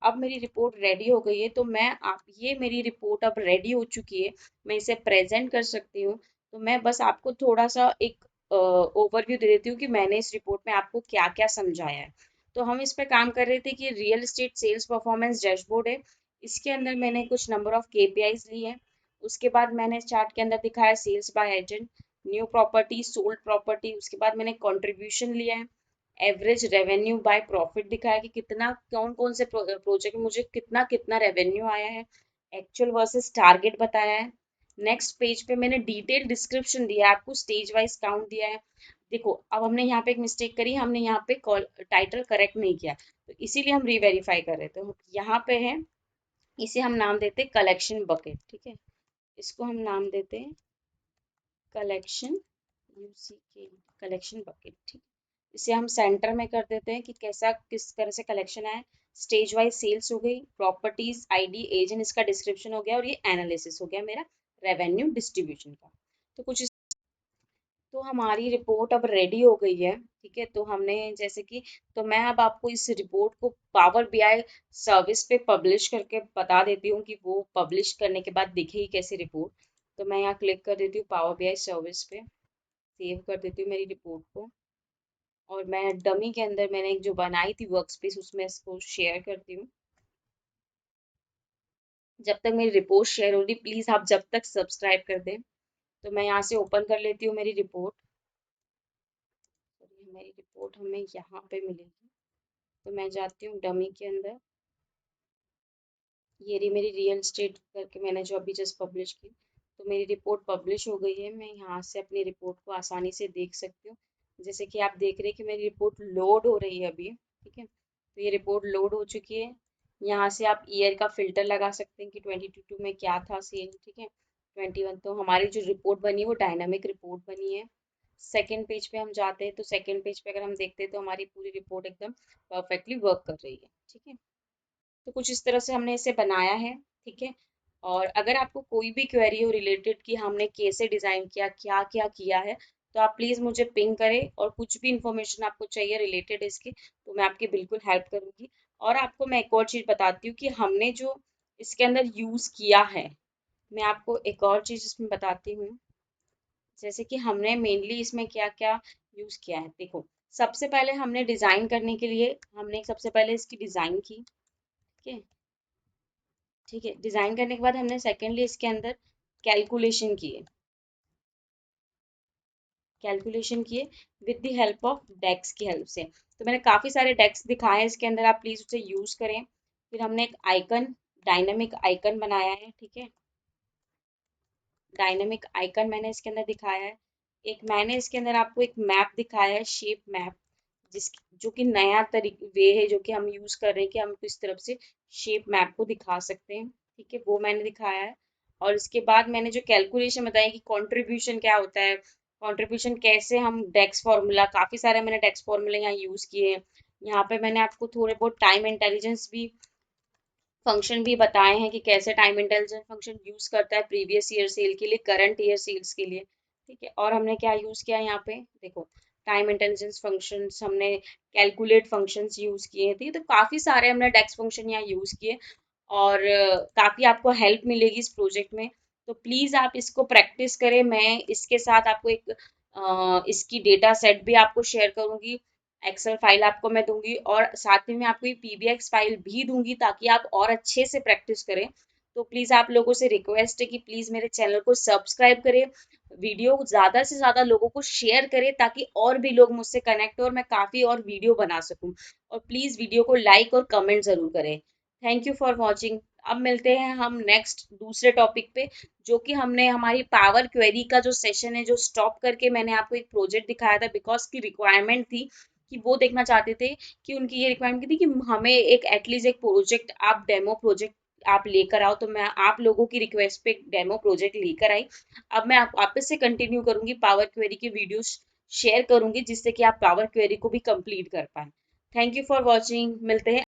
अब मेरी रिपोर्ट रेडी हो गई है, तो मैं आप ये मेरी रिपोर्ट अब रेडी हो चुकी है, मैं इसे प्रेजेंट कर सकती हूँ। तो मैं बस आपको थोड़ा सा एक ओवरव्यू दे देती हूँ कि मैंने इस रिपोर्ट में आपको क्या क्या समझाया है। तो हम इस पे काम कर रहे थे कि real estate sales performance dashboard है, इसके अंदर मैंने कुछ नंबर ऑफ केपीआईज ली है। उसके बाद मैंने चार्ट के अंदर दिखाया sales by agent, new property, sold property. उसके बाद मैंने कंट्रीब्यूशन लिया है, एवरेज रेवेन्यू बाय प्रॉफिट दिखाया कि कितना कौन कौन से प्रोजेक्ट में मुझे कितना कितना रेवेन्यू आया है, एक्चुअल वर्सेस टारगेट बताया है। नेक्स्ट पेज पे मैंने डिटेल डिस्क्रिप्शन दिया है, आपको स्टेज वाइज काउंट दिया है। देखो अब हमने यहाँ पे एक मिस्टेक करी, हमने यहाँ पे टाइटल करेक्ट नहीं किया, तो इसीलिए हम रीवेरीफाई कर रहे थे। तो यहाँ पे है, इसे हम नाम देते हैं कलेक्शन बकेट, ठीक है। इसको हम नाम देते हैं कलेक्शन, यूसीके, कलेक्शन बकेट, ठीक। इसे हम सेंटर में कर देते हैं कि कैसा किस तरह से कलेक्शन है। स्टेज वाइज सेल्स हो गई, प्रॉपर्टीज, आईडी, एजेंट, इसका डिस्क्रिप्शन हो गया, और ये एनालिसिस हो गया मेरा रेवेन्यू डिस्ट्रीब्यूशन का। तो कुछ तो हमारी रिपोर्ट अब रेडी हो गई है, ठीक है। तो हमने जैसे कि, तो मैं अब आपको इस रिपोर्ट को पावर बीआई सर्विस पे पब्लिश करके बता देती हूँ कि वो पब्लिश करने के बाद दिखेगी कैसी रिपोर्ट। तो मैं यहाँ क्लिक कर देती हूँ पावर बीआई सर्विस पे, सेव कर देती हूँ मेरी रिपोर्ट को, और मैं डमी के अंदर मैंने एक जो बनाई थी वर्कस्पेस उसमें इसको शेयर करती हूँ। जब तक मेरी रिपोर्ट शेयर हो रही, प्लीज आप जब तक सब्सक्राइब कर दें। तो मैं यहाँ से ओपन कर लेती हूँ मेरी रिपोर्ट, मेरी रिपोर्ट हमें यहाँ पे मिलेगी। तो मैं जाती हूँ डमी के अंदर, ये रही मेरी रियल स्टेट करके मैंने जो अभी जस्ट पब्लिश की। तो मेरी रिपोर्ट पब्लिश हो गई है, मैं यहाँ से अपनी रिपोर्ट को आसानी से देख सकती हूँ। जैसे कि आप देख रहे हैं कि मेरी रिपोर्ट लोड हो रही है अभी, ठीक है। तो ये रिपोर्ट लोड हो चुकी है। यहाँ से आप ईयर का फिल्टर लगा सकते हैं कि 2022 में क्या था सेल, ठीक है। 21, तो हमारी जो रिपोर्ट बनी वो डायनामिक रिपोर्ट बनी है। सेकेंड पेज पे हम जाते हैं, तो सेकेंड पेज पे अगर हम देखते हैं तो हमारी पूरी रिपोर्ट एकदम परफेक्टली वर्क कर रही है, ठीक है। तो कुछ इस तरह से हमने इसे बनाया है, ठीक है। और अगर आपको कोई भी क्वेरी हो रिलेटेड कि हमने कैसे डिज़ाइन किया, क्या क्या किया है, तो आप प्लीज़ मुझे पिंग करें, और कुछ भी इंफॉर्मेशन आपको चाहिए रिलेटेड इसकी, तो मैं आपकी बिल्कुल हेल्प करूँगी। और आपको मैं एक और चीज़ बताती हूँ कि हमने जो इसके अंदर यूज़ किया है, मैं आपको एक और चीज़ इसमें बताती हूँ। जैसे कि हमने मेनली इसमें क्या क्या यूज़ किया है, देखो। सबसे पहले हमने डिज़ाइन करने के लिए हमने सबसे पहले इसकी डिज़ाइन की, ठीक है। ठीक है, डिजाइन करने के बाद हमने सेकेंडली इसके अंदर कैलकुलेशन किए, कैलकुलेशन किए विद द हेल्प ऑफ डेक्स की हेल्प से। तो मैंने काफ़ी सारे डेक्स दिखाए हैं इसके अंदर, आप प्लीज़ उसे यूज़ करें। फिर हमने एक आइकन, डायनेमिक आइकन बनाया है, ठीक है। डायनेमिक आइकन मैंने इसके अंदर दिखाया है। एक मैंने इसके अंदर आपको एक मैप दिखाया है, शेप मैप, जिस जो कि नया तरीके वे है जो कि हम यूज़ कर रहे हैं कि हम किस तरफ से शेप मैप को दिखा सकते हैं। ठीक है, वो मैंने दिखाया है। और इसके बाद मैंने जो कैलकुलेशन बताई कि कंट्रीब्यूशन क्या होता है, कंट्रीब्यूशन कैसे हम डेक्स फॉर्मूला, काफ़ी सारे मैंने डेक्स फॉर्मूला यहाँ यूज़ किए हैं। यहाँ पे मैंने आपको थोड़े बहुत टाइम इंटेलिजेंस भी फंक्शन भी बताए हैं कि कैसे टाइम इंटेलिजेंस फंक्शन यूज़ करता है प्रीवियस ईयर सेल के लिए, करंट ईयर सेल्स के लिए। ठीक है, और हमने क्या यूज़ किया यहाँ पे, देखो टाइम इंटेलिजेंस फंक्शंस, हमने कैलकुलेट फंक्शंस यूज़ किए थे, तो काफ़ी सारे हमने डेक्स फंक्शन यहाँ यूज़ किए। और काफ़ी आपको हेल्प मिलेगी इस प्रोजेक्ट में। तो प्लीज़ आप इसको प्रैक्टिस करें। मैं इसके साथ आपको एक इसकी डेटा सेट भी आपको शेयर करूँगी, एक्सेल फाइल आपको मैं दूंगी, और साथ में मैं आपको ये पीबीएक्स फाइल भी दूंगी ताकि आप और अच्छे से प्रैक्टिस करें। तो प्लीज़ आप लोगों से रिक्वेस्ट है कि प्लीज़ मेरे चैनल को सब्सक्राइब करें, वीडियो ज़्यादा से ज़्यादा लोगों को शेयर करें ताकि और भी लोग मुझसे कनेक्ट हो और मैं काफ़ी और वीडियो बना सकूं। और प्लीज़ वीडियो को लाइक और कमेंट ज़रूर करें। Thank you for watching. अब मिलते हैं हम नेक्स्ट दूसरे टॉपिक पे, जो कि हमने हमारी पावर क्वेरी का जो सेशन है, जो स्टॉप करके मैंने आपको एक प्रोजेक्ट दिखाया था बिकॉज की रिक्वायरमेंट थी कि वो देखना चाहते थे, कि उनकी ये रिक्वायरमेंट थी कि हमें एक एटलीस्ट एक प्रोजेक्ट, आप डेमो प्रोजेक्ट आप लेकर आओ। तो मैं आप लोगों की रिक्वेस्ट पे डेमो प्रोजेक्ट लेकर आई। अब मैं आप वापस से कंटिन्यू करूंगी, पावर क्वेरी की वीडियोस शेयर करूंगी जिससे कि आप पावर क्वेरी को भी कंप्लीट कर पाए। Thank you for watching. मिलते हैं